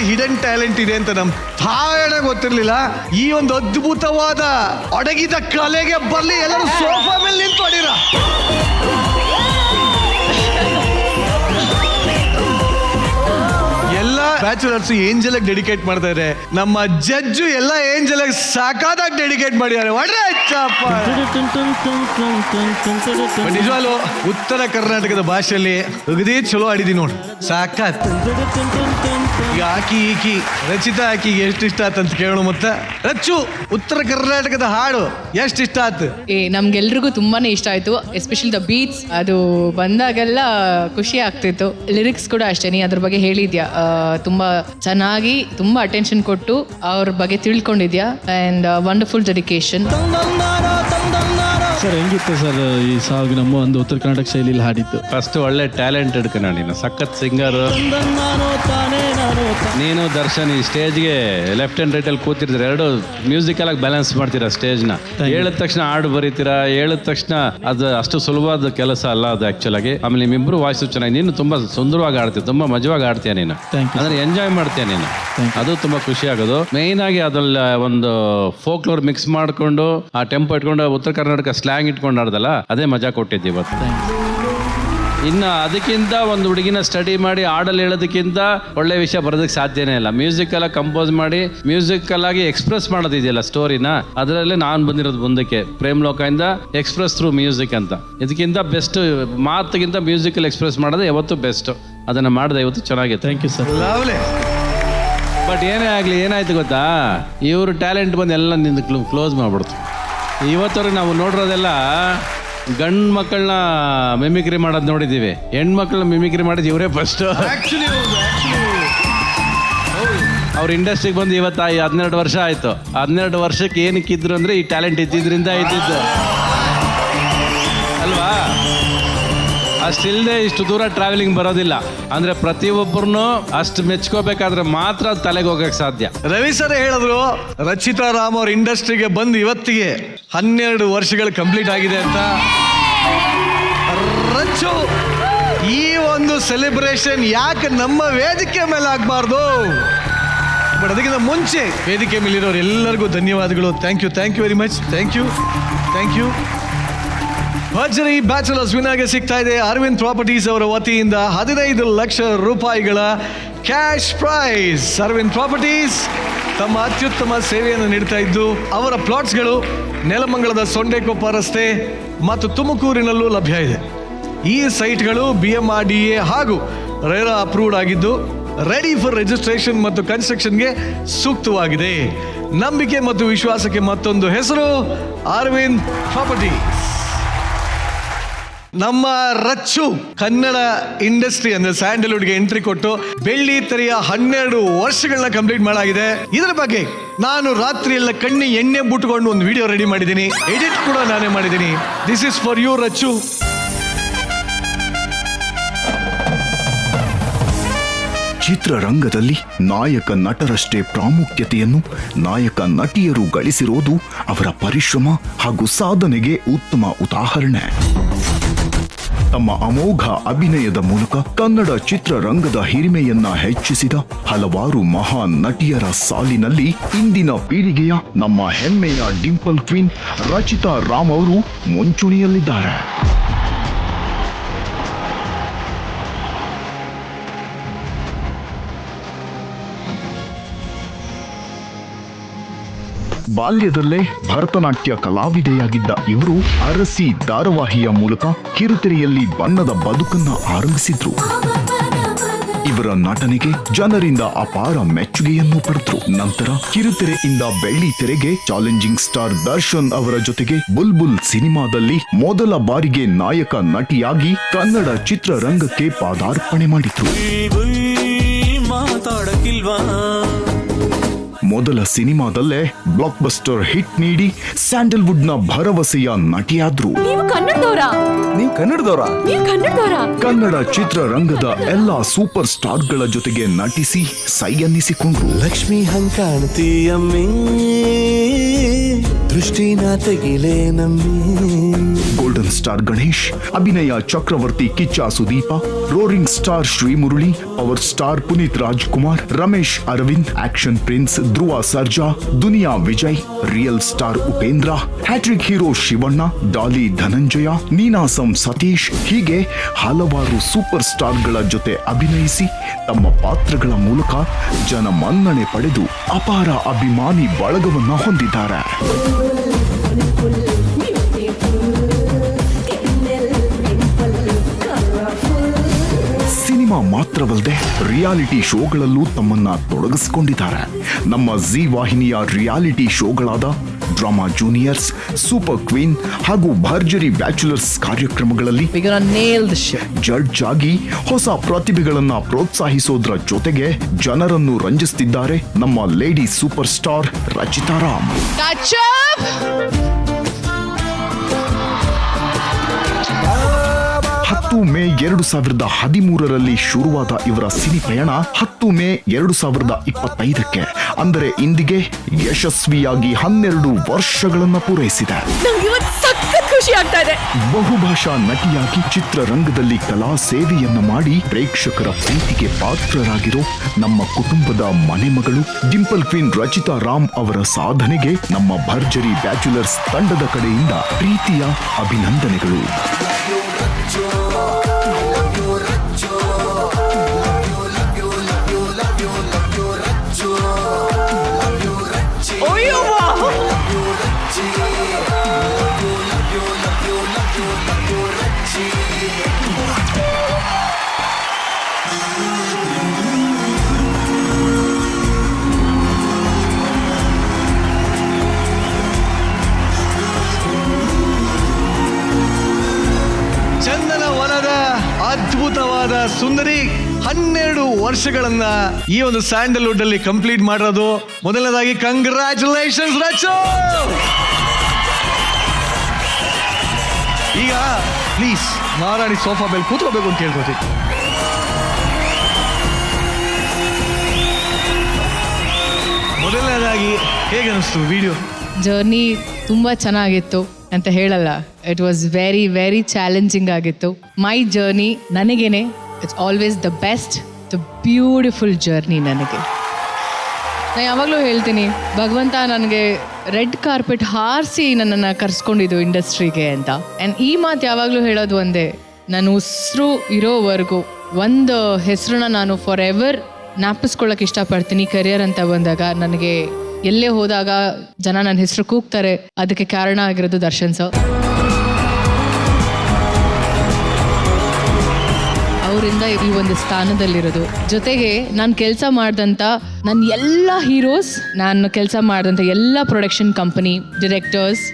ಹಿಡನ್ ಟ್ಯಾಲೆಂಟ್ ಇದೆ ಅಂತ ನಮ್ ತಾಯಣ ಗೊತ್ತಿರ್ಲಿಲ್ಲ. ಈ ಒಂದು ಅದ್ಭುತವಾದ ಅಡಗಿದ ಕಲೆಗೆ ಬರ್ಲಿ ಎಲ್ಲರೂ ಸೋಫಾ ಮೇಲೆ ನಿಂತು ಹೊಡೀರ. ಎಲ್ಲ ಬ್ಯಾಚುಲರ್ಸ್ ಏಂಜಲ್ ಡೆಡಿಕೇಟ್ ಮಾಡ್ತಾ ಇದ್ದಾರೆ. ನಮ್ಮ ಜಡ್ಜು ಎಲ್ಲ ಏಂಜಲ್ ಸಾಕಾದಾಗ ಡೆಡಿಕೇಟ್ ಮಾಡಿದ್ದಾರೆ. ಒಳ್ಳೆ ನಿಜವಾಗ್ಲು ಉತ್ತರ ಕರ್ನಾಟಕದ ಭಾಷೆಯಲ್ಲಿ ಅಗದಿ ಚಲೋ ಆಡಿದೀನಿ ನೋಡಿ, ಸಾಕಾತ್. ಈಗ ಆಕಿ ಈಕಿ ರಚಿತಾ ಆಕಿಗೆ ಎಷ್ಟು ಇಷ್ಟ ಆತಂತ ಕೇಳೋಣ. ಮತ್ತೆ ರಚ್ಚು ಉತ್ತರ ಕರ್ನಾಟಕದ ಹಾಡು ಎಷ್ಟು ಇಷ್ಟ ಆಯ್ತು? ನಮ್ಗೆಲ್ರಿಗೂ ತುಂಬಾನೇ ಇಷ್ಟ ಆಯ್ತು. ಎಸ್ಪೆಷಲಿ ದ ಬೀಟ್ಸ್ ಅದು ಬಂದಾಗೆಲ್ಲ ಖುಷಿ ಆಗ್ತಿತ್ತು. ಲಿರಿಕ್ಸ್ ಕೂಡ ಅಷ್ಟೇ, ನೀ ಅದ್ರ ಬಗ್ಗೆ ಹೇಳಿದ್ಯಾ, ತುಂಬಾ ಚೆನ್ನಾಗಿ ತುಂಬಾ ಅಟೆನ್ಷನ್ ಕೊಟ್ಟು ಅವ್ರ ಬಗ್ಗೆ ತಿಳ್ಕೊಂಡಿದ್ಯಾ. And wonderful dedication. ಸರ್ ಹೆಂಗಿತ್ತು ಸರ್ ಈ ಸಾಂಗ್ ನಮ್ಮ ಒಂದು ಉತ್ತರ ಕರ್ನಾಟಕ ಶೈಲಿಯಲ್ಲಿ ಹಾಡಿದ್ದು? ಫಸ್ಟ್ ಒಳ್ಳೆ ಟ್ಯಾಲೆಂಟೆಡ್ ಕಣ ನೀನು, ಸಖತ್ ಸಿಂಗರ್ ನೀನು. ದರ್ಶನ್ ಈ ಸ್ಟೇಜ್ಗೆ ಲೆಫ್ಟ್ ಅಂಡ್ ರೈಟ್ ಅಲ್ಲಿ ಕೂತಿರ್ತೀರ, ಎರಡು ಮ್ಯೂಸಿಕಲ್ ಆಗಿ ಬ್ಯಾಲೆನ್ಸ್ ಮಾಡ್ತೀರಾ ಸ್ಟೇಜ್ನ. ಹೇಳಿದ ತಕ್ಷಣ ಹಾಡು ಬರೀತೀರಾ, ಹೇಳಿದ ತಕ್ಷಣ ಅದು ಅಷ್ಟು ಸುಲಭವಾದ ಕೆಲಸ ಅಲ್ಲ ಅದು ಆಕ್ಚುಲ್ ಆಗಿ. ಆಮೇಲೆ ನಿಮ್ಮಿಬ್ರು ವಾಯ್ಸ್ ಚೆನ್ನಾಗಿ, ನೀನು ತುಂಬಾ ಸುಂದರವಾಗಿ ಆಡ್ತೀಯ, ತುಂಬಾ ಮಜವಾಗಿ ಆಡ್ತೀಯ ನೀನು, ಅಂದ್ರೆ ಎಂಜಾಯ್ ಮಾಡ್ತೀಯ ನೀನು, ಅದು ತುಂಬಾ ಖುಷಿ ಆಗೋದು. ಮೇಯ್ನ್ ಆಗಿ ಅದ್ರಲ್ಲಿ ಒಂದು ಫೋಕ್ಲೋರ್ ಮಿಕ್ಸ್ ಮಾಡ್ಕೊಂಡು ಆ ಟೆಂಪೋ ಇಟ್ಕೊಂಡು ಉತ್ತರ ಕರ್ನಾಟಕ ಸ್ಲ್ಯಾಂಗ್ ಇಟ್ಕೊಂಡು ಆಡ್ದಲ್ಲ, ಅದೇ ಮಜಾ ಕೊಟ್ಟಿದ್ದೆ ಇವತ್ತು. ಇನ್ನು ಅದಕ್ಕಿಂತ ಒಂದು ಹುಡುಗಿನ ಸ್ಟಡಿ ಮಾಡಿ ಹಾಡಲ್ಲಿ ಹೇಳೋದಕ್ಕಿಂತ ಒಳ್ಳೆ ವಿಷಯ ಬರೋದಕ್ಕೆ ಸಾಧ್ಯನೇ ಇಲ್ಲ. ಮ್ಯೂಸಿಕಲ್ ಆಗಿ ಕಂಪೋಸ್ ಮಾಡಿ ಮ್ಯೂಸಿಕಲ್ ಆಗಿ ಎಕ್ಸ್ಪ್ರೆಸ್ ಮಾಡೋದಿದೆಯಲ್ಲ ಸ್ಟೋರಿನ, ಅದರಲ್ಲೇ ನಾನು ಬಂದಿರೋದು ಮುಂದಕ್ಕೆ ಪ್ರೇಮ್ ಲೋಕದಿಂದ ಎಕ್ಸ್ಪ್ರೆಸ್ ಥ್ರೂ ಮ್ಯೂಸಿಕ್ ಅಂತ. ಇದಕ್ಕಿಂತ ಬೆಸ್ಟ್ ಮಾತಿಗಿಂತ ಮ್ಯೂಸಿಕಲ್ ಎಕ್ಸ್ಪ್ರೆಸ್ ಮಾಡೋದು ಯಾವತ್ತೂ ಬೆಸ್ಟ್. ಅದನ್ನು ಮಾಡಿದೆ ಇವತ್ತು ಚೆನ್ನಾಗಿದೆ. Thank you sir. ಬಟ್ ಏನೇ ಆಗಲಿ ಏನಾಯ್ತು ಗೊತ್ತಾ, ಇವರು ಟ್ಯಾಲೆಂಟ್ ಬಂದು ಎಲ್ಲ ನಿಂದು ಕ್ಲೋಸ್ ಮಾಡ್ಬಿಡ್ತು. ಇವತ್ತವ್ರಿಗೆ ನಾವು ನೋಡಿರೋದೆಲ್ಲ ಗಂಡು ಮಕ್ಕಳನ್ನ ಮಿಮಿಕ್ರಿ ಮಾಡೋದು ನೋಡಿದ್ದೀವಿ, ಹೆಣ್ಮಕ್ಳನ್ನ ಮಿಮಿಕ್ರಿ ಮಾಡೋದು ಇವರೇ ಫಸ್ಟ್. ಅವ್ರ ಇಂಡಸ್ಟ್ರಿಗೆ ಬಂದು ಇವತ್ತು 12 ವರ್ಷ ಆಯಿತು. 12 ವರ್ಷಕ್ಕೆ ಏನಕ್ಕಿದ್ರು ಅಂದರೆ ಈ ಟ್ಯಾಲೆಂಟ್ ಇದ್ದಿದ್ದರಿಂದ ಇದ್ದಿದ್ದು ಅಲ್ವಾ. ಅಷ್ಟಿಲ್ಲದೆ ಇಷ್ಟು ದೂರ ಟ್ರಾವೆಲಿಂಗ್ ಬರೋದಿಲ್ಲ. ಅಂದ್ರೆ ಪ್ರತಿಯೊಬ್ಬರನ್ನು ಅಷ್ಟು ಮೆಚ್ಕೋಬೇಕಾದ್ರೆ ಮಾತ್ರ ತಲೆಗೆ ಹೋಗಕ್ಕೆ ಸಾಧ್ಯ. ರವಿ ಸರ್ ಹೇಳಿದ್ರು, ರಚಿತಾ ರಾಮ್ ಅವ್ರ ಇಂಡಸ್ಟ್ರಿಗೆ ಬಂದು ಇವತ್ತಿಗೆ 12 ವರ್ಷಗಳು ಕಂಪ್ಲೀಟ್ ಆಗಿದೆ ಅಂತ. ರಚ್ಚು, ಈ ಒಂದು ಸೆಲೆಬ್ರೇಷನ್ ಯಾಕೆ ನಮ್ಮ ವೇದಿಕೆ ಮೇಲೆ ಆಗಬಾರ್ದು? ಬಟ್ ಅದಕ್ಕಿಂತ ಮುಂಚೆ ವೇದಿಕೆ ಮೇಲಿರೋರು ಎಲ್ಲರಿಗೂ ಧನ್ಯವಾದಗಳು. Thank you very much. Thank you. ಭರ್ಜರಿ ಬ್ಯಾಚುಲರ್ಸ್ ವಿನ್ನರ್ಗೆ ಸಿಗ್ತಾ ಇದೆ ಅರವಿಂದ್ ಪ್ರಾಪರ್ಟೀಸ್ ಅವರ ವತಿಯಿಂದ 15 ಲಕ್ಷ ರೂಪಾಯಿಗಳ ಕ್ಯಾಶ್ ಪ್ರೈಸ್. ಅರವಿಂದ್ ಪ್ರಾಪರ್ಟೀಸ್ ತಮ್ಮ ಅತ್ಯುತ್ತಮ ಸೇವೆಯನ್ನು ನೀಡ್ತಾ ಇದ್ದು, ಅವರ ಪ್ಲಾಟ್ಸ್ಗಳು ನೆಲಮಂಗಲದ ಸೊಂಡೆಕೊಪ್ಪ ರಸ್ತೆ ಮತ್ತು ತುಮಕೂರಿನಲ್ಲೂ ಲಭ್ಯ ಇದೆ. ಈ ಸೈಟ್ಗಳು BMRDA ಹಾಗೂ ರೇರಾ ಅಪ್ರೂವ್ಡ್ ಆಗಿದ್ದು ರೆಡಿ ಫಾರ್ ರಿಜಿಸ್ಟ್ರೇಷನ್ ಮತ್ತು ಕನ್ಸ್ಟ್ರಕ್ಷನ್ಗೆ ಸೂಕ್ತವಾಗಿದೆ. ನಂಬಿಕೆ ಮತ್ತು ವಿಶ್ವಾಸಕ್ಕೆ ಮತ್ತೊಂದು ಹೆಸರು ಅರವಿಂದ್ ಪ್ರಾಪರ್ಟೀಸ್. ನಮ್ಮ ರಚ್ಚು ಕನ್ನಡ ಇಂಡಸ್ಟ್ರಿ ಅಂದ್ರೆ ಸ್ಯಾಂಡಲ್ವುಡ್ಗೆ ಎಂಟ್ರಿ ಕೊಟ್ಟು ಬೆಳ್ಳಿ ತೆರೆಯ 12 ವರ್ಷಗಳನ್ನ ಕಂಪ್ಲೀಟ್ ಮಾಡಾಗಿದೆ. ಇದರ ಬಗ್ಗೆ ನಾನು ರಾತ್ರಿ ಎಲ್ಲ ಕಣ್ಣಿ ಎಣ್ಣೆ ಬಿಟ್ಕೊಂಡು ಒಂದು ವಿಡಿಯೋ ರೆಡಿ ಮಾಡಿದ್ದೀನಿ, ಎಡಿಟ್ ಕೂಡ ನಾನೇ ಮಾಡಿದ್ದೀನಿ. This is for you Rachu. ಚಿತ್ರರಂಗದಲ್ಲಿ ನಾಯಕ ನಟರಷ್ಟೇ ಪ್ರಾಮುಖ್ಯತೆಯನ್ನು ನಾಯಕ ನಟಿಯರು ಗಳಿಸಿರೋದು ಅವರ ಪರಿಶ್ರಮ ಹಾಗೂ ಸಾಧನೆಗೆ ಉತ್ತಮ ಉದಾಹರಣೆ. ತಮ್ಮ ಅಮೋಘ ಅಭಿನಯದ ಮೂಲಕ ಕನ್ನಡ ಚಿತ್ರರಂಗದ ಹಿರಿಮೆಯನ್ನ ಹೆಚ್ಚಿಸಿದ ಹಲವಾರು ಮಹಾನ್ ನಟಿಯರ ಸಾಲಿನಲ್ಲಿ ಇಂದಿನ ಪೀಳಿಗೆಯ ನಮ್ಮ ಹೆಮ್ಮೆಯ ಡಿಂಪಲ್ ಕ್ವೀನ್ ರಚಿತಾ ರಾಮ್ ಅವರು ಮುಂಚೂಣಿಯಲ್ಲಿದ್ದಾರೆ. ಬಾಲ್ಯದಲ್ಲೇ ಭರತನಾಟ್ಯ ಕಲಾವಿದೆಯಾಗಿದ್ದ ಇವರು ಅರಸಿ ಧಾರಾವಾಹಿಯ ಮೂಲಕ ಕಿರುತೆರೆಯಲ್ಲಿ ಬಣ್ಣದ ಬದುಕನ್ನ ಆರಂಭಿಸಿದ್ರು. ಇವರ ನಟನೆಗೆ ಜನರಿಂದ ಅಪಾರ ಮೆಚ್ಚುಗೆಯನ್ನು ಪಡೆದ್ರು. ನಂತರ ಕಿರುತೆರೆಯಿಂದ ಬೆಳ್ಳಿ ತೆರೆಗೆ ಚಾಲೆಂಜಿಂಗ್ ಸ್ಟಾರ್ ದರ್ಶನ್ ಅವರ ಜೊತೆಗೆ ಬುಲ್ಬುಲ್ ಸಿನಿಮಾದಲ್ಲಿ ಮೊದಲ ಬಾರಿಗೆ ನಾಯಕ ನಟಿಯಾಗಿ ಕನ್ನಡ ಚಿತ್ರರಂಗಕ್ಕೆ ಪಾದಾರ್ಪಣೆ ಮಾಡಿದ್ರು. ಮೊದಲ ಸಿನಿಮಾದಲ್ಲೇ ಬ್ಲಾಕ್ ಬಸ್ಟರ್ ಹಿಟ್ ನೀಡಿ ಸ್ಯಾಂಡಲ್ವುಡ್ ನ ಭರವಸೆಯ ನಟಿಯಾದ್ರು. ಕನ್ನಡ ಚಿತ್ರರಂಗದ ಎಲ್ಲಾ ಸೂಪರ್ ಸ್ಟಾರ್ಗಳ ಜೊತೆಗೆ ನಟಿಸಿ ಸೈ ಅನ್ನಿಸಿಕೊಂಡ್ರು. ಲಕ್ಷ್ಮಿ ಹಂಕಾಣ್ತೀಯಮ್ಮಿ ದೃಷ್ಟಿನ ತೆಗಿಲೇ ನಮ್ಮಿ. Golden star Ganesh, Abhinaya Chakravarthy Kichcha Sudeep, roaring star Srimurali, power star Puneeth Rajkumar, Ramesh Aravind, action prince Dhruva Sarja, Duniya Vijay, real star Upendra, hat trick hero Shivanna, Dolly Dhananjaya, Ninasam Sathish, ಹೀಗೆ ಹಲವಾರು ಸೂಪರ್ ಸ್ಟಾರ್ಗಳ ಜೊತೆ ಅಭಿನಯಿಸಿ ತಮ್ಮ ಪಾತ್ರಗಳ ಮೂಲಕ ಜನಮನ್ನಣೆ ಪಡೆದು ಅಪಾರ ಅಭಿಮಾನಿ ಬಳಗವನ್ನ ಹೊಂದಿದ್ದಾರೆ. ಸಿನಿಮಾ ಮಾತ್ರವಲ್ಲದೆ ರಿಯಾಲಿಟಿ ಶೋಗಳಲ್ಲೂ ತಮ್ಮನ್ನ ತೊಡಗಿಸಿಕೊಂಡಿದ್ದಾರೆ. ನಮ್ಮ ಜಿ ವಾಹಿನಿಯ ರಿಯಾಲಿಟಿ ಶೋಗಳಾದ ಡ್ರಾಮಾ ಜೂನಿಯರ್ಸ್, ಸೂಪರ್ ಕ್ವೀನ್ ಹಾಗೂ ಭರ್ಜರಿ ಬ್ಯಾಚುಲರ್ಸ್ ಕಾರ್ಯಕ್ರಮಗಳಲ್ಲಿ ಜಡ್ಜ್ ಆಗಿ ಹೊಸ ಪ್ರತಿಭೆಗಳನ್ನ ಪ್ರೋತ್ಸಾಹಿಸೋದ್ರ ಜೊತೆಗೆ ಜನರನ್ನು ರಂಜಿಸುತ್ತಿದ್ದಾರೆ ನಮ್ಮ lady super star Rachita Ram. 10 May 2013 ಶುರುವಾದ ಇವರ ಸಿನಿ ಪಯಣ 10 ಮೇ 2025 ಅಂದರೆ ಇಂದಿಗೆ ಯಶಸ್ವಿಯಾಗಿ 12 ವರ್ಷಗಳನ್ನ ಪೂರೈಸಿದೆ. ಖುಷಿ ಆಗ್ತಾ ಇದೆ. ಬಹುಭಾಷಾ ನಟಿಯಾಗಿ ಚಿತ್ರರಂಗದಲ್ಲಿ ಕಲಾ ಸೇವೆಯನ್ನ ಮಾಡಿ ಪ್ರೇಕ್ಷಕರ ಪ್ರೀತಿಗೆ ಪಾತ್ರರಾಗಿರೋ ನಮ್ಮ ಕುಟುಂಬದ ಮನೆಮಗಳು ಡಿಂಪಲ್ ಕ್ವೀನ್ ರಚಿತಾ ರಾಮ್ ಅವರ ಸಾಧನೆಗೆ ನಮ್ಮ ಭರ್ಜರಿ ಬ್ಯಾಚುಲರ್ಸ್ ತಂಡದ ಕಡೆಯಿಂದ ಪ್ರೀತಿಯ ಅಭಿನಂದನೆಗಳು. ಚಂದನ ವನದ ಅದ್ಭುತವಾದ ಸುಂದರಿ 12 ವರ್ಷಗಳನ್ನ ಈ ಒಂದು ಸ್ಯಾಂಡಲ್ವುಡ್ ಅಲ್ಲಿ ಕಂಪ್ಲೀಟ್ ಮಾಡಿರೋದು. ಮೊದಲನೇದಾಗಿ ಕಂಗ್ರ್ಯಾಚುಲೇಷನ್ಸ್ ರಚು. ಈಗ ಪ್ಲೀಸ್ ನಾರಾಣಿ ಸೋಫಾ ಮೇಲೆ ಕೂತ್ಕೋಬೇಕು ಅಂತ ಹೇಳ್ಕೊತೀನಿ. ಮೊದಲನೇದಾಗಿ ಹೇಗೆ ಅನಿಸ್ತು ವಿಡಿಯೋ ಜರ್ನಿ ತುಂಬ ಚೆನ್ನಾಗಿತ್ತು ಅಂತ ಹೇಳಲ್ಲ. It was very very challenging ಆಗಿತ್ತು. ಮೈ ಜರ್ನಿ ನನಗೇನೆ it's always the best, the beautiful journey ನನಗೆ. ನಾನು ಯಾವಾಗಲೂ ಹೇಳ್ತೀನಿ, ಭಗವಂತ ನನಗೆ ರೆಡ್ ಕಾರ್ಪೆಟ್ ಹಾರಿಸಿ ನನ್ನನ್ನು ಕರ್ಸ್ಕೊಂಡಿದ್ದು ಇಂಡಸ್ಟ್ರಿಗೆ ಅಂತ. ಆ್ಯಂಡ್ ಈ ಮಾತು ಯಾವಾಗಲೂ ಹೇಳೋದು ಒಂದೇ, ನಾನು ಉಸಿರು ಇರೋವರೆಗೂ ಒಂದು ಹೆಸರನ್ನ ನಾನು ಫಾರ್ ಎವರ್ ಜ್ಞಾಪಿಸ್ಕೊಳ್ಳೋಕೆ ಇಷ್ಟಪಡ್ತೀನಿ. ಕರಿಯರ್ ಅಂತ ಬಂದಾಗ ನನಗೆ ಎಲ್ಲೇ ಹೋದಾಗ ಜನ ನನ್ನ ಹೆಸರು ಕೂಗ್ತಾರೆ, ಅದಕ್ಕೆ ಕಾರಣ ಆಗಿರೋದು ದರ್ಶನ್ ಸರ್. ಅವರಿಂದ ಈ ಒಂದು ಸ್ಥಾನದಲ್ಲಿರೋದು. ಜೊತೆಗೆ ನಾನು ಕೆಲಸ ಮಾಡಿದಂಥ ನನ್ನ ಎಲ್ಲ ಹೀರೋಸ್, ನಾನು ಕೆಲಸ ಮಾಡಿದಂಥ ಎಲ್ಲ ಪ್ರೊಡಕ್ಷನ್ ಕಂಪನಿ ಡಿರೆಕ್ಟರ್ಸ್,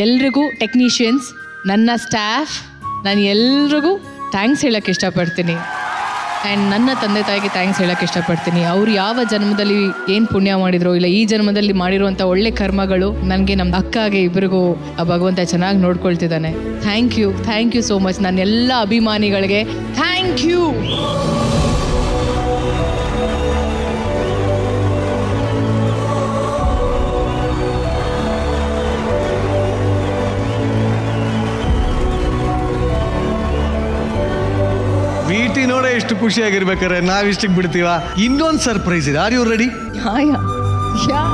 ಎಲ್ರಿಗೂ ಟೆಕ್ನಿಷಿಯನ್ಸ್, ನನ್ನ ಸ್ಟಾಫ್, ನಾನು ಎಲ್ರಿಗೂ ಥ್ಯಾಂಕ್ಸ್ ಹೇಳೋಕ್ಕೆ ಇಷ್ಟಪಡ್ತೀನಿ. ಆ್ಯಂಡ್ ನನ್ನ ತಂದೆ ತಾಯಿಗೆ ಥ್ಯಾಂಕ್ಸ್ ಹೇಳೋಕ್ಕೆ ಇಷ್ಟಪಡ್ತೀನಿ. ಅವ್ರು ಯಾವ ಜನ್ಮದಲ್ಲಿ ಏನು ಪುಣ್ಯ ಮಾಡಿದ್ರು, ಇಲ್ಲ ಈ ಜನ್ಮದಲ್ಲಿ ಮಾಡಿರುವಂಥ ಒಳ್ಳೆ ಕರ್ಮಗಳು ನನಗೆ ನಮ್ಮ ಅಕ್ಕಗೆ ಇಬ್ಬರಿಗೂ ಆ ಭಗವಂತ ಚೆನ್ನಾಗಿ ನೋಡ್ಕೊಳ್ತಿದ್ದಾನೆ. Thank you so much. ನನ್ನ ಎಲ್ಲ ಅಭಿಮಾನಿಗಳಿಗೆ ಥ್ಯಾಂಕ್ ಯು. ವಿಟಿ ನೋಡೇ ಎಷ್ಟು ಖುಷಿಯಾಗಿರ್ಬೇಕಾರೆ ನಾವಿಷ್ಟಕ್ಕೆ ಬಿಡ್ತೀವ. ಇನ್ನೊಂದು ಸರ್ಪ್ರೈಸ್ ಇದೆ. Are you ready? ಯಾ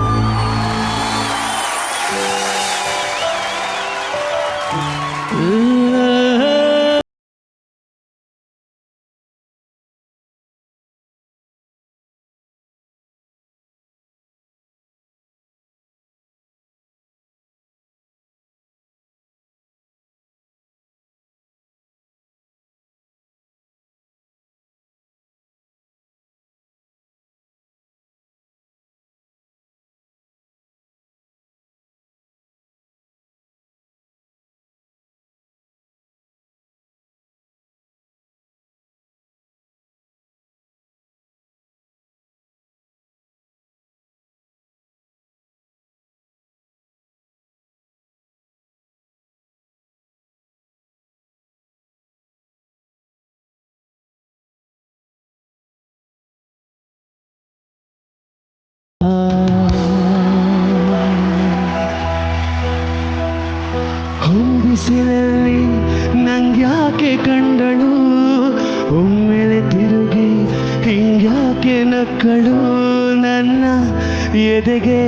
ಎದೆಗೆ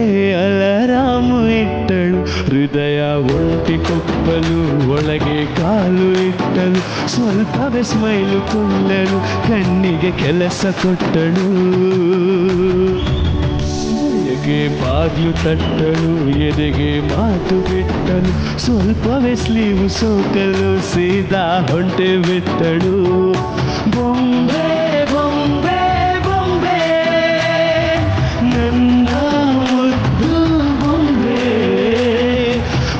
ಅಲರಾಮು ಇಟ್ಟಳು, ಹೃದಯ ಒಂಟಿ ಕೊಪ್ಪಲು ಒಳಗೆ ಕಾಲು ಇಟ್ಟಳು, ಸ್ವಲ್ಪವೇ ಸ್ಮೈಲು ಕೊಳ್ಳಲು ಕಣ್ಣಿಗೆ ಕೆಲಸ ಕೊಟ್ಟಳು, ಎದೆಗೆ ಬಾಗ್ಲು ತಟ್ಟಳು, ಎದೆಗೆ ಮಾತು ಬಿಟ್ಟಳು, ಸ್ವಲ್ಪವೇ ಸ್ಲೀವು ಸೋಕಲು ಸೀದಾ ಹೊಂಟೆ ಬಿಟ್ಟಳು. ಬೊಂಬೆ ಬೊಂಬೆ ಬೊಂಬೆ ನನ್ನ ಮುದ್ದು ಬೊಂಬೆ,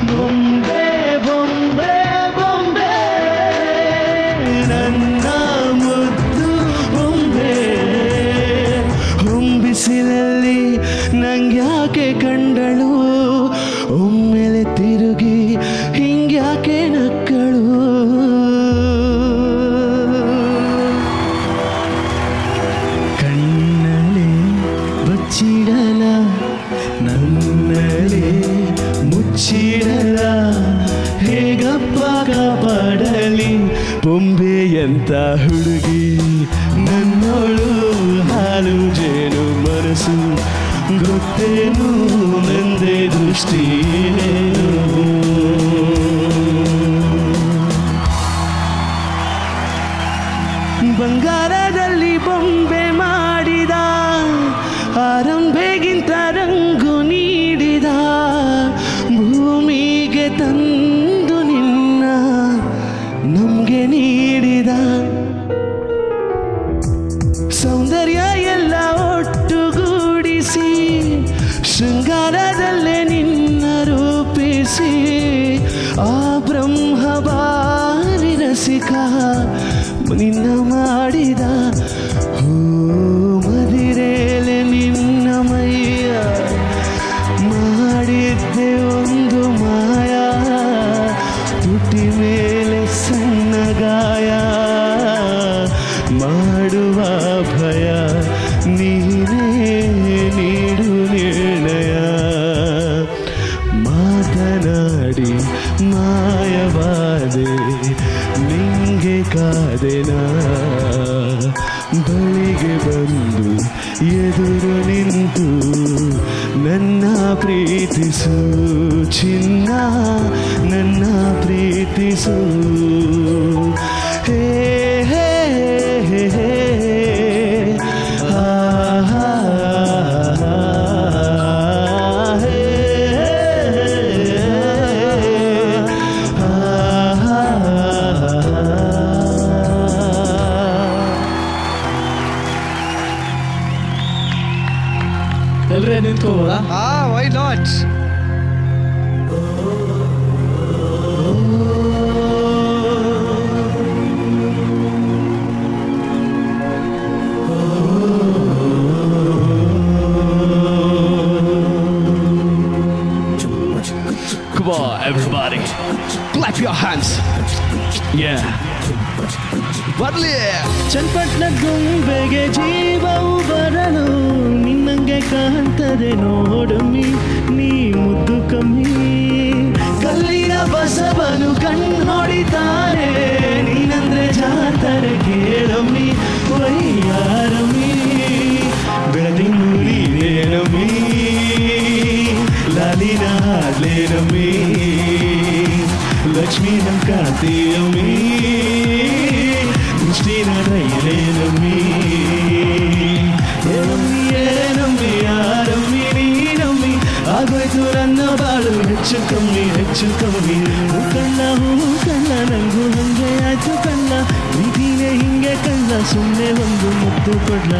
ಬೊಂಬೆ ಬೊಂಬೆ ಬೊಂಬೆ ನನ್ನ ಮುದ್ದು ಬೊಂಬೆ. ಹೊಂಬಿಸಿಲಲ್ಲಿ ನಂಗ್ಯಾಕೆ ಕಂಡಳು, ಒಮ್ಮೆಲೆ ತಿರುಗಿ ಹಿಂಗ್ಯಾಕೆ ನಕ್ಕಳು. ಕಣ್ಣಲೆ ಬಚ್ಚಿಡಲ ನನ್ನಲೆ ಮುಚ್ಚಿಡಲ, ಹೇಗಪ್ಪ ಕಾಪಾಡಲಿ ಬೊಂಬೆಯಂತ ಹುಡುಗಿ ನನ್ನೋಳು, ಹಾಲು ಜೇನು ಮನಸ್ಸು ಗೊತ್ತೇನು ನಂದೇ ದೃಷ್ಟಿನೇನು. ಬಂಗಾರದಲ್ಲಿ ಬೊಂಬೆ ಮಾಡಿದ, ಆರಂಭೆಗಿಂತ ರಂಗು ನೀಡಿದ, ಭೂಮಿಗೆ ತಂದು ನಿನ್ನ ನಮ್ಗೆ ನೀಡಿದ, ಸೌಂದರ್ಯ ಎಲ್ಲ ಒಟ್ಟುಗೂಡಿಸಿ ಶೃಂಗಾರದಲ್ಲೇ ನಿನ್ನ ರೂಪಿಸಿ, ಆ ಬ್ರಹ್ಮವಾರಿ ರಸಿಕ ನಿನ್ನ ಮಾಡಿದ, ಹೂ ಮದಿರೇಲೆ ನಿನ್ನ ಮೈಯ ಮಾಡಿದ್ದೆ ಒಂದು ಮಾಯ, ತುಟಿ ಮೇಲೆ ಸಣ್ಣ ಗಾಯ ಮಾಡುವ ಭಯ, ನೀನೇ ನೀಡು ನಿರ್ಣಯ. ಮಾತನಾಡಿ ಮಾಯವಾದೆ ನಿಂಗೆ ಕಾದೆನ, ಬಳಿಗೆ ಬಂದು ಎದುರು ನಿಂತು ನನ್ನ ಪ್ರೀತಿಸು ಚಿನ್ನ, ನನ್ನ ಪ್ರೀತಿಸು. ಹೇ ಹೇ ಹೇ ಹೇ ಎಲ್ರೇ ನಿಂತ್ಕೋಬೋದಾ? Why not. Come on, everybody, clap your hands. Yeah. ಬರ್ಲಿ. ಚನ್ನಪಟ್ಟಣ ಗೊಂಬೆಗೆ ಜೀವವು ಬರಲು ನಿನ್ನಂಗೆ ಕಾಣ್ತದೆ ನೋಡಮ್ಮಿ, ನೀ ಮುದ್ದು ಕಮ್ಮಿ. ಕಲ್ಲಿನ ಬಸವನು ಕಣ್ಣೊಡಿತಾರೆ, ನೀನಂದ್ರೆ ಜಾತಾರೆ ಕೇಳಮ್ಮಿ, ವೈಯಾರಮ್ಮಿ ಬೆಳದಿಂgu ನೀನೇನಮ್ಮಿ, ಲಾಲಿನ ಹಾಡ್ಲೇನಮ್ಮಿ, ಲಕ್ಷ್ಮೀ ನಮ್ ಕಾಂತಿಯಮ್ಮಿ, ದೃಷ್ಟಿನ ರೈಲೇನಮ್ಮಿ. ಏನಮ್ಮಿ ಏನಮ್ಮಿ ಯಾರಮ್ಮಿ ನೀನಮ್ಮಿ, ಆಗೋಯ್ತು ನನ್ನ ಬಾಳು ಹೆಚ್ಚು ಕಮ್ಮಿ. ಕಣ್ಣ ಹೂ ಕಣ್ಣ ನಂಗೂ ಹಂಗೆ ಆಯ್ತು ಕಣ್ಣ, ಪ್ರೀತಿನೇ ಹಿಂಗೆ ಕಣ್ಣ, ಸುಮ್ಮನೆ ಒಂದು ಮುದ್ದು ಕೊಡ್ಲ.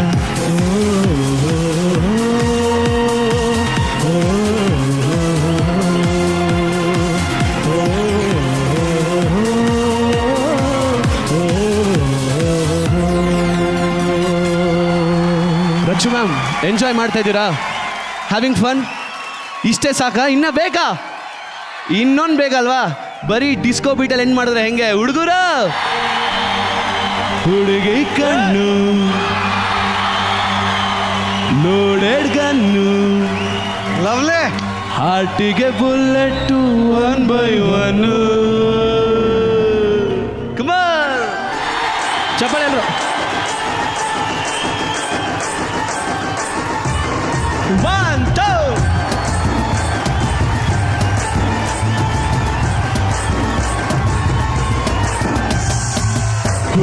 ರಚ್ಚು ಮ್ಯಾಮ್, ಎಂಜಾಯ್ ಮಾಡ್ತಾ ಇದ್ದೀರಾ? Having fun? ಇಷ್ಟೇ ಸಾಕಾ? ಇನ್ನ ಬೇಕಾ? ಇನ್ನೊಂದು ಬೇಕಲ್ವಾ? ಬರೀ ಡಿಸ್ಕೋ ಬೀಟಲ್ಲಿ ಎಂಡ್ ಮಾಡಿದ್ರೆ ಹೆಂಗೆ ಹುಡುಗರ? ಹುಡುಗಿ ಕಣ್ಣು ನೋಡೆಡ್ ಗನ್ನು, ಲವ್ಲಿ. ಹಾರ್ಟಿಗೆ ಬುಲೆಟ್ಟು 1 by 1. ಕಮಾನ್ ಚಪ್ಪಾಳೆ ಎಲ್ರು. 1 2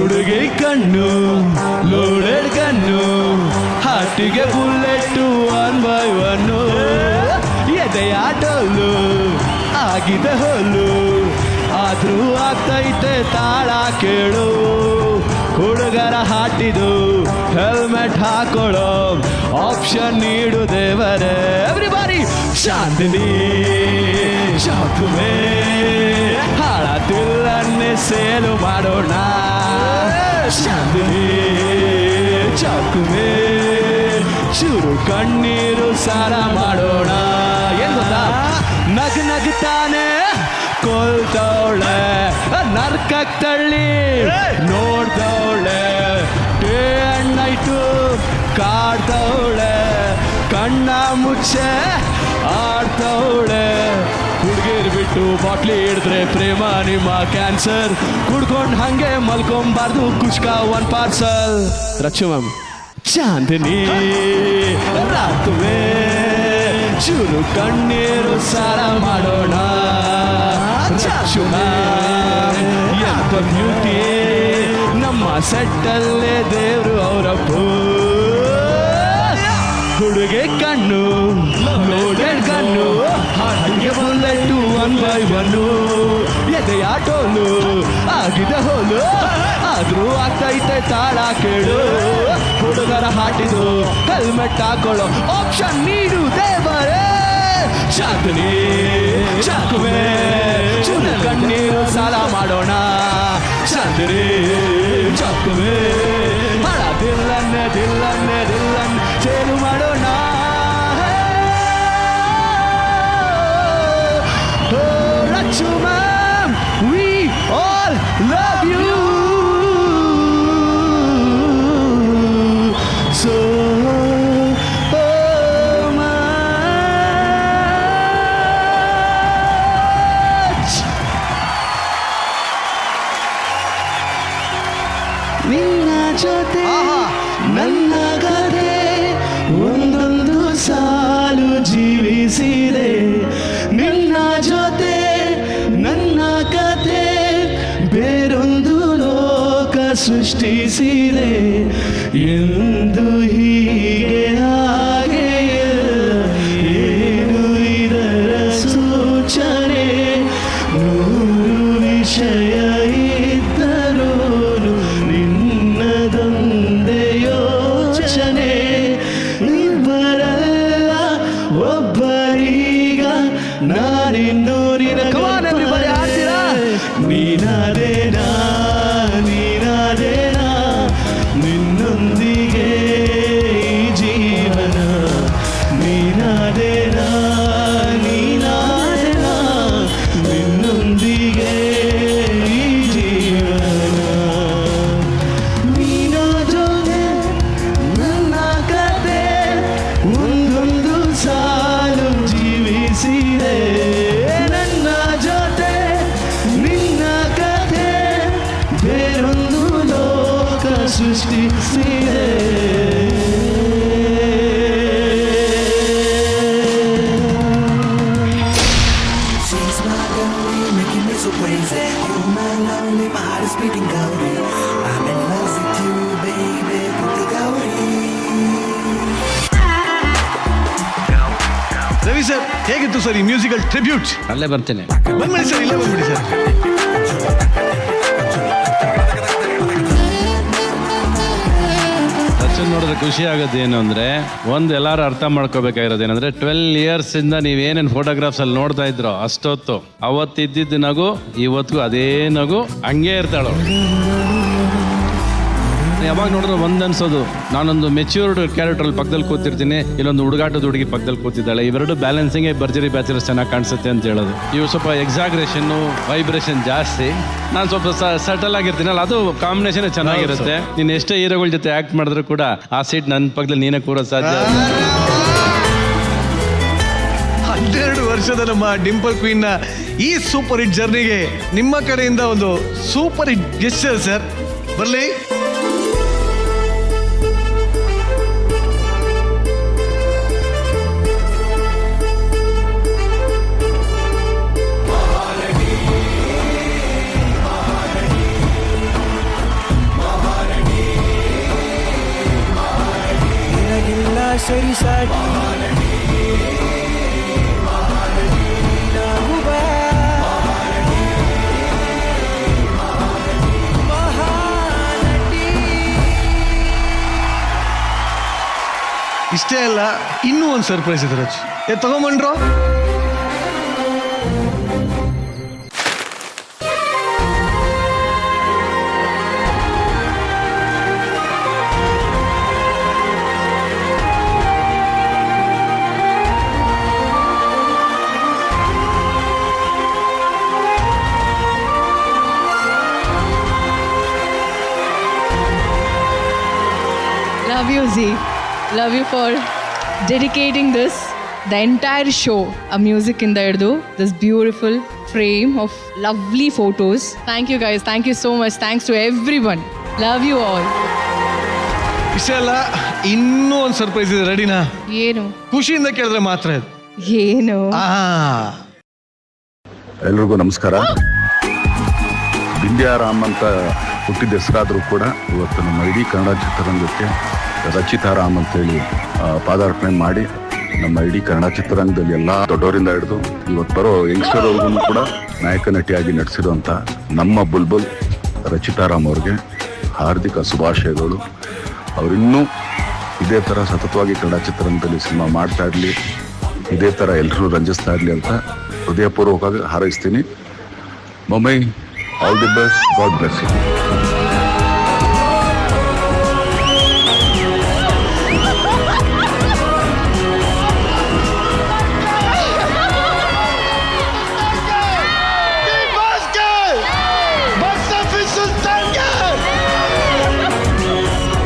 ಹುಡುಗಿ ಕಣ್ಣು ಲೋಡೆಡ್ ಕಣ್ಣು ಹಾಟಿಗೆ ಬುಲ್ಲೆಟ್ಟು 1 by 1 ಎದೆಯ ಡೋಲು ಆಗಿದೆ ಹೋಲು ಆದ್ರೂ ಆಗ್ತೈತೆ ತಾಳ ಕೇಳು ಹುಡುಗರ ಹಾಟಿದು ಹೆಲ್ಮೆಟ್ ಹಾಕೊಳ್ಳೋ ಆಪ್ಷನ್ ನೀಡು ದೇವರೇ ಎವ್ರಿಬಾಡಿ ಶಾಂತಿನಿ ಶಾಕುಮೇ ಹಾಳತಿಲ್ಲನ್ನೇ ಸೇಲು ಮಾಡೋಣ ಶಾಂತಿನಿ ಚಾಕುಮೇ ಚೂರು ಕಣ್ಣೀರು ಸಾಲ ಮಾಡೋಣ ಏನ್ ಗೊತ್ತಾ ನಗ್ತಾನೆ ಕೊಲ್ತವಳೆ ನರ್ಕಕ್ ತಳ್ಳಿ ನೋಡ್ದವಳೆ ಡೇ ಅಂಡ್ ನೈಟು ಕಾಡ್ತವಳೆ ಕಣ್ಣ ಮುಚ್ಚೆ ಆಡ್ತವಳೆ ಹುಡುಗಿರ್ ಬಿಟ್ಟು ಬಾಟ್ಲಿ ಹಿಡಿದ್ರೆ ಪ್ರೇಮ ನಿಮ್ಮ ಕ್ಯಾನ್ಸರ್ ಕುಡ್ಕೊಂಡು ಹಂಗೆ ಮಲ್ಕೊಂಬಾರ್ದು ಕುಷ್ಕ 1 ಪಾರ್ಸಲ್ ರಕ್ಷು ಮ್ಯಾಮ್ ಚಾಂದಿನಿ ರಾತ್ವೇ ಚೂರು ಕಣ್ಣೀರು ಸಾಲ ಮಾಡೋಣ ಎಂತ ಬ್ಯೂಟಿ ನಮ್ಮ ಸೆಟ್ಟಲ್ಲೇ ದೇವ್ರು ಅವರಪ್ಪು ಹುಡುಗೆ ಕಣ್ಣು ಲೋಡೆಡ್ ಕಣ್ಣು ಹಾಗೆ ಬುಲ್ಲೆಟ್ಟು 1 by 1 ಎದೆಯ ಟೋಲು ಆಗಿದೆ ಹೋಲು ಆದ್ರೂ ಆಗ್ತೈತೆ ತಾಳ ಕೇಳು ಹುಡುಗರ ಹಾಟಿದು ಹೆಲ್ಮೆಟ್ ಹಾಕೊಳ್ಳೋ ಆಪ್ಷನ್ ನೀಡು ದೇವರೇ ಶಾಂತಿನಿ ಶಾಕುವೆ ಚೂರು ಕಣ್ಣೀರು ಸಾಲ ಮಾಡೋಣ ಶಾಂತಿನಿ ಶಾಕುವೆ ಹಣ ದಿಲ್ಲನ್ನೇ ಚೇರು ಮಾಡೋಣ Rakshu ma'am we all love you so much ನಿನ್ನ ಜೊತೆ ನನ್ನ ಕಥೆ ಒಂದೊಂದು ಸಾಲು ಜೀವಿಸಿದೆ ನಿನ್ನ ಜೊತೆ ನನ್ನ ಕಥೆ ಬೇರೊಂದು ಲೋಕ ಸೃಷ್ಟಿಸಿದೆ ಎಂದು ಹೀಗೆ ಹಾಗೆ ಏನು ಇದರ ಸೂಚನೆ ನೂರು ವಿಷಯ ಇದ್ದರೂ ನಿನ್ನದೊಂದೇ ಯೋಚನೆ ಇಬ್ಬರಲ್ಲ ಒಬ್ಬರೀಗ ನಾನಿನ್ನು ನಿನ್ನ ನೀನಾದೇನಾ ನೀನಾದೇನಾ ನಿನ್ನೊಂದಿಗೆ ಈ ಜೀವನ ನೀನಾದೇನಾ ನೀನಾದೇನಾ ನಿನ್ನೊಂದಿಗೆ ಈ ಜೀವನ ನೀನಾದ್ರೆ ನನ್ನ ಕತೆ ಒಂದೊಂದು ಸಾಲು ಜೀವಿಸಿದೆ ನನ್ನ ಜೊತೆ ನಿನ್ನ ಕತೆ ಬೇರೊಂದು ಲೋಕ ಸೃಷ್ಟಿಸಿದೆ She's my girlie, making me so crazy. You're my lonely, my heart is beating Gauri. I'm in love with you, baby, Puti Gauri. Ravi sir ಹೇಗಿತ್ತು ಸರ್ ಈ ಮ್ಯೂಸಿಕಲ್ ಟ್ರಿಬ್ಯೂಟ್? ಅಲ್ಲೇ ಬರ್ತೇನೆ. ಬಂದ್ಬಿಡಿ ಸರ್, ಇಲ್ಲೇ ಬಂದ್ಬಿಡಿ ಸರ್. ರಚನ್ ನೋಡಿದ್ರೆ ಖುಷಿ ಆಗೋದು ಏನು ಅಂದರೆ ಎಲ್ಲರೂ ಅರ್ಥ ಮಾಡ್ಕೋಬೇಕಾಗಿರೋದೇನೆಂದರೆ 12 years ಇಂದ ನೀವೇನೇನು ಫೋಟೋಗ್ರಾಫ್ಸ್ ಅಲ್ಲಿ ನೋಡ್ತಾ ಇದ್ರೋ ಅಷ್ಟೊತ್ತು ಅವತ್ತಿದ್ದಿದ್ದು ನಗು ಇವತ್ತಿಗೂ ಅದೇ ನಗು ಹಂಗೆ ಇರ್ತಾಳು. ಯಾವಾಗ ನೋಡಿದ್ರೆ ಅನ್ಸೋದು ನಾನೊಂದು ಮೆಚ್ಯೂರ್ಡ್ ಕ್ಯಾರೆಕ್ಟರ್ ಪಕ್ಕದಲ್ಲಿ ಕೂತಿರ್ತೀನಿ, ಇಲ್ಲೊಂದು ಹುಡುಗಾಟದ ಹುಡುಗಿ ಪಕ್ಕದಲ್ಲಿ ಕೂತಿದ್ದಾಳೆ, ಇವೆರಡು ಬ್ಯಾಲೆನ್ಸಿಂಗ್ ಭರ್ಜರಿ ಬ್ಯಾಚಲರ್ಸ್ ಚೆನ್ನಾಗಿ ಕಾಣಿಸುತ್ತೆ ಅಂತ ಹೇಳೋದು. ಇವು ಸ್ವಲ್ಪ ಎಕ್ಸಾಗ್ರೇಷನ್ನು ವೈಬ್ರೇಷನ್ ಜಾಸ್ತಿ, ನಾನು ಸ್ವಲ್ಪ ಸಟಲ್ ಆಗಿರ್ತೀನಲ್ಲ, ಅದು ಕಾಂಬಿನೇಷನ್ ಚೆನ್ನಾಗಿರುತ್ತೆ. ನೀನು ಎಷ್ಟೇ ಹೀರೋಗಳ ಜೊತೆ ಆಕ್ಟ್ ಮಾಡಿದ್ರು ಕೂಡ ಆ ಸೀಟ್ ನನ್ನ ಪಕ್ಕದಲ್ಲಿ ನೀನೇ ಕೂರೋ ಸಾಧ್ಯ. 12 ವರ್ಷದ ನಮ್ಮ ಡಿಂಪಲ್ ಕ್ವೀನ್ ನ ಈ ಸೂಪರ್ ಹಿಟ್ ಜರ್ನಿಗೆ ನಿಮ್ಮ ಕಡೆಯಿಂದ ಒಂದು ಸೂಪರ್ ಹಿಟ್ ಗೆಸ್ಚರ್ ಸರ್, ಬರ್ಲಿ. ಸರಿಸಾಟಿ ನಾಗುವ ಮಹಾನಟಿ. ಇಷ್ಟೇ ಅಲ್ಲ, ಇನ್ನೂ ಒಂದು ಸರ್ಪ್ರೈಸ್ ಇದೆ ರಚ್. ತಗೊಂಬಂಡ್ರು. Love you, Z. Love you for dedicating this, the entire show, a music in the Urdu, this beautiful frame of lovely photos. Thank you guys. Thank you so much. Thanks to everyone. Love you all. ಇಷ್ಟೇ ಅಲ್ಲ, ಇನ್ನೂ ಒಂದು surprise ಇದೆ. ರೆಡಿನಾ? ಏನು? ಖುಷಿಯಿಂದ ಕೇಳಿದ್ರೆ ಮಾತ್ರ ಇದು. ಏನು? ಎಲ್ರಿಗೂ ನಮಸ್ಕಾರ. ಬಿಂದ್ಯಾರಾಮ್ ಅಂತ ಹುಟ್ಟಿದ ಹೆಸರಾದರೂ ಕೂಡ ಇವತ್ತು ನಮ್ಮ ಇಡೀ ಕನ್ನಡ ಚಿತ್ರರಂಗಕ್ಕೆ ರಚಿತಾರಾಮ್ ಅಂತೇಳಿ ಪಾದಾರ್ಪಣೆ ಮಾಡಿ ನಮ್ಮ ಇಡೀ ಕನ್ನಡ ಚಿತ್ರರಂಗದಲ್ಲಿ ಎಲ್ಲ ದೊಡ್ಡವರಿಂದ ಹಿಡಿದು ಇವತ್ತು ಬರೋ ಯಂಗ್ಸ್ಟರ್ವರೆಗೂ ಕೂಡ ನಾಯಕ ನಟಿಯಾಗಿ ನಟಿಸಿರುವಂಥ ನಮ್ಮ ಬುಲ್ಬುಲ್ ರಚಿತಾರಾಮ್ ಅವ್ರಿಗೆ ಹಾರ್ದಿಕ ಶುಭಾಶಯಗಳು. ಅವರಿನ್ನೂ ಇದೇ ಥರ ಸತತವಾಗಿ ಕನ್ನಡ ಚಿತ್ರರಂಗದಲ್ಲಿ ಸಿನಿಮಾ ಮಾಡ್ತಾ ಇರಲಿ, ಇದೇ ಥರ ಎಲ್ಲರೂ ರಂಜಿಸ್ತಾ ಇರಲಿ ಅಂತ ಹೃದಯಪೂರ್ವಕವಾಗಿ ಹಾರೈಸ್ತೀನಿ. ಮೊಮ್ಮೈ, all the best. God bless you.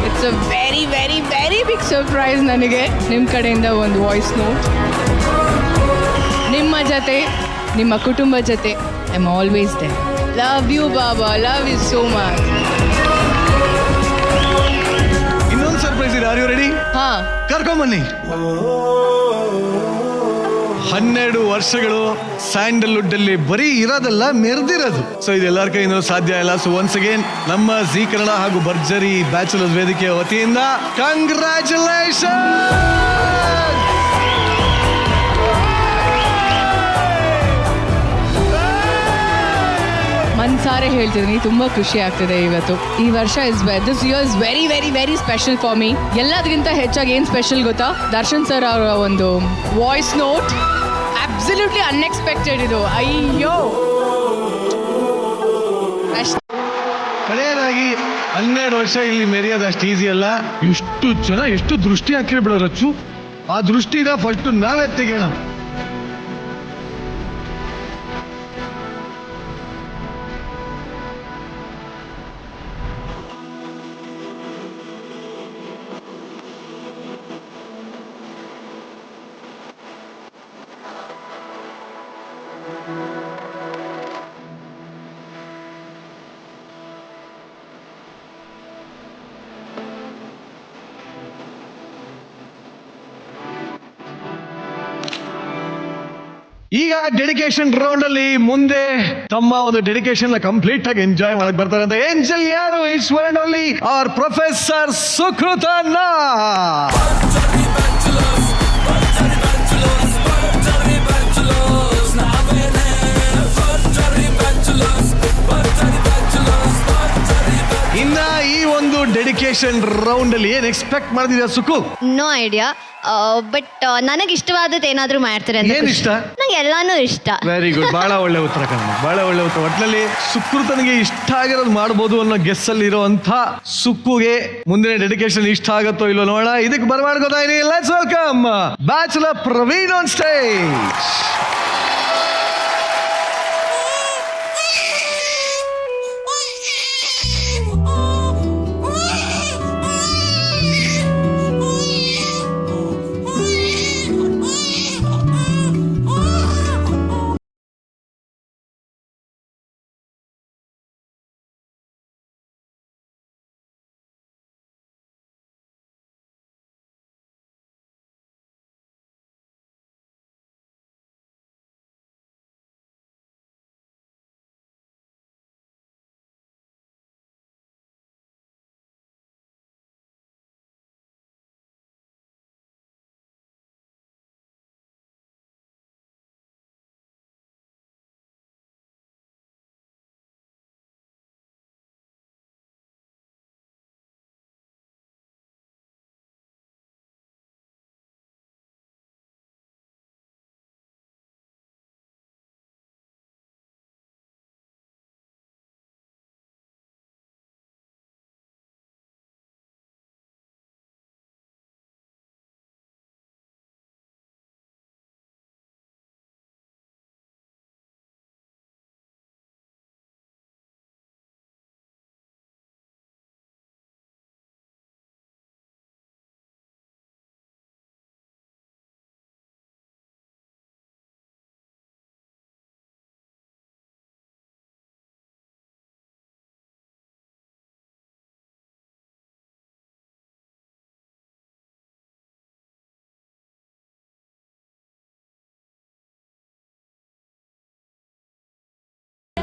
It's a very, very, very big surprise ನನಗೆ. ನಿಮ್ಮ ಕಡೆಯಿಂದ ಒಂದು ವಾಯ್ಸ್ ನೋಟ್. ನಿಮ್ಮ ಜೊತೆ, ನಿಮ್ಮ ಕುಟುಂಬ ಜೊತೆ I am always there. Love you ಬಾಬಾ, ಲವ್ ಯು ಸೋ ಮಚ್. ಇನ್ನೊಂದು ಸರ್ಪ್ರೈಸ್ ಇದೆ. Are you ready? ಹಾ, ಕರ್ಕೊಂಬನ್ನಿ. 12 ವರ್ಷಗಳು ಸ್ಯಾಂಡಲ್ವುಡ್ ಅಲ್ಲಿ ಬರೀ ಇರೋದಲ್ಲ, ಮೆರೆದಿರೋದು. ಸೊ ಇದೆಲ್ಲರ ಕೈಯಿಂದ ಸಾಧ್ಯ ಇಲ್ಲ. ಸೊ ಒನ್ಸ್ ಅಗೇನ್ ನಮ್ಮ ಜೀ ಕನ್ನಡ ಹಾಗೂ ಭರ್ಜರಿ ಬ್ಯಾಚುಲರ್ಸ್ ವೇದಿಕೆಯ ವತಿಯಿಂದ ಕಂಗ್ರ್ಯಾಚುಲೇಷನ್. ಮನ್ಸಾರೆ ಹೇಳ್ತಿದ್ದೀನಿ, ತುಂಬಾ ಖುಷಿ ಆಗ್ತಿದೆ ಇವತ್ತು. ಈ ವರ್ಷ this year is very very very special for me. ಎಲ್ಲದಕ್ಕಿಂತ ಹೆಚ್ಚಾಗಿ ಏನು ಸ್ಪೆಷಲ್ ಗೊತ್ತಾ? ದರ್ಶನ್ ಸರ್ ಅವರ ಒಂದು ವಾಯ್ಸ್ ನೋಟ್ ಅಬ್ಸಲ್ಯೂಟ್ಲಿ ಅನ್ಎಕ್ಸ್ಪೆಕ್ಟೆಡ್ ಇದು. ಅಯ್ಯೋ, ಕಡೆಯದಾಗಿ 12 ವರ್ಷ ಇಲ್ಲಿ ಮೆರೆಯೋದು ಅಷ್ಟು ಈಸಿ ಅಲ್ಲ. ಎಷ್ಟು ಜನ ಎಷ್ಟು ದೃಷ್ಟಿ ಹಾಕಿರಿ ಬಿಡೋ ರಚ್ಚು. ಆ ದೃಷ್ಟಿನ ಫಸ್ಟ್ ನಾವೇ ತೆಗೆಯೋಣ. ಈಗ ಡೆಡಿಕೇಶನ್ ರೌಂಡ್ ಅಲ್ಲಿ ಮುಂದೆ ತಮ್ಮ ಒಂದು ಡೆಡಿಕೇಶನ್ ಕಂಪ್ಲೀಟ್ ಆಗಿ ಎಂಜಾಯ್ ಮಾಡಕ್ ಬರ್ತಾರೆ ಅಂತ ಏಂಜಲ್ ಯಾರು is one only or professor ಸುಕೃತನ. ಇನ್ನ ಈ ಒಂದು ಡೆಡಿಕೇಶನ್ ರೌಂಡ್ ಅಲ್ಲಿ ಏನ್ ಎಕ್ಸ್ಪೆಕ್ಟ್ ಮಾಡಿದ್ಯಾ ಸುಕು? ನೋ ಐಡಿಯಾ, ಬಟ್ ನನಗೆ ಇಷ್ಟವಾದದ್ದು ಏನಾದ್ರೂ ಮಾಡ್ತಾರೆ ಅಂತ. ಏನ್ ಇಷ್ಟ? ನಂಗೆ ಎಲ್ಲಾನು ಇಷ್ಟ. ವೆರಿ ಗುಡ್, ಬಹಳ ಒಳ್ಳೆ ಉತ್ತರ ಕಣ, ಬಹಳ ಒಳ್ಳೆ ಉತ್ತರ. ಒಟ್ನಲ್ಲಿ ಸುಕೃತನಿಗೆ ಇಷ್ಟ ಆಗಿರೋದು ಮಾಡ್ಬೋದು ಅನ್ನೋ ಗೆಸ್ ಅಲ್ಲಿ ಇರುವಂತ ಸುಕ್ಕುಗೆ ಮುಂದಿನ ಡೆಡಿಕೇಶನ್ ಇಷ್ಟ ಆಗತ್ತೋ ಇಲ್ಲೋ ನೋಡೋಣ. ಇದಕ್ಕೆ ಬರ್ಮಾಡ್ಕೋತಾ let's welcome bachelor Praveen on stage.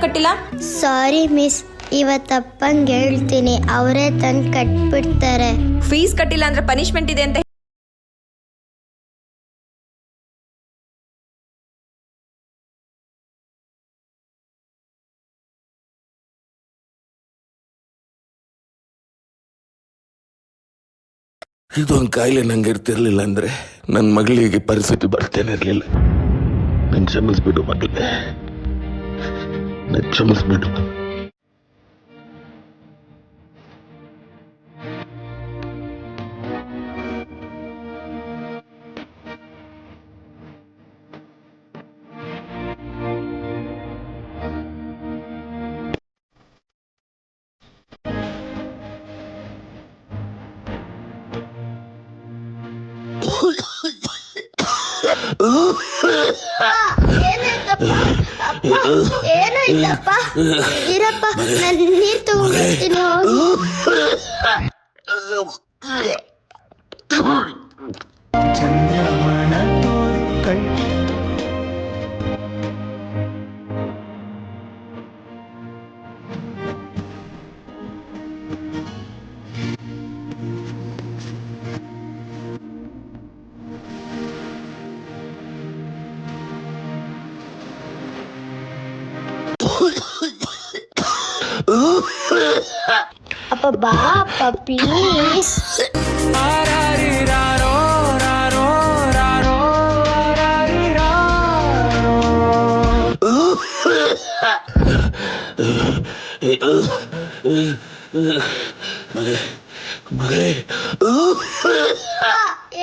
ಕಟ್ಟಿಲ್ಲ? ಸಾರಿ ಮಿಸ್, ಇವತ್ತಪ್ಪಂಗೆ ಹೇಳ್ತೀನಿ, ಅವರೇ ತಂದು ಕಟ್ಬಿಡ್ತಾರೆ. ಫೀಸ್ ಕಟ್ಟಿಲ್ಲ ಅಂದ್ರೆ ಪನಿಷ್ಮೆಂಟ್ ಇದೆ ಅಂತ. ಇದೊಂದು ಕಾಯಿಲೆ ನಂಗೆ ಇರ್ತಿರ್ಲಿಲ್ಲ ಅಂದ್ರೆ ನನ್ನ ಮಗಳಿಗೆ ಪರಿಸ್ಥಿತಿ ಬರ್ತೇನೆ ಇರಲಿಲ್ಲ. ನಂಗೆ ಕ್ಷಮಿಸ್ಬಿಡು ಮಗಳೇ, ನಂಗೆ ಕ್ಷಮಿಸ್ಬಿಡು. ಏನಾಯ್ತಪ್ಪ? ಇರಪ್ಪ, ನಾನು ನೀರು ತಗೊಂಡ್ಬರ್ತೀನಿ. ಚಂದ್ರಮಣ ಕೈ ಅಪ್ಪ ಬಾ ಅಪ್ಪ ಪ್ಲೀಸ್.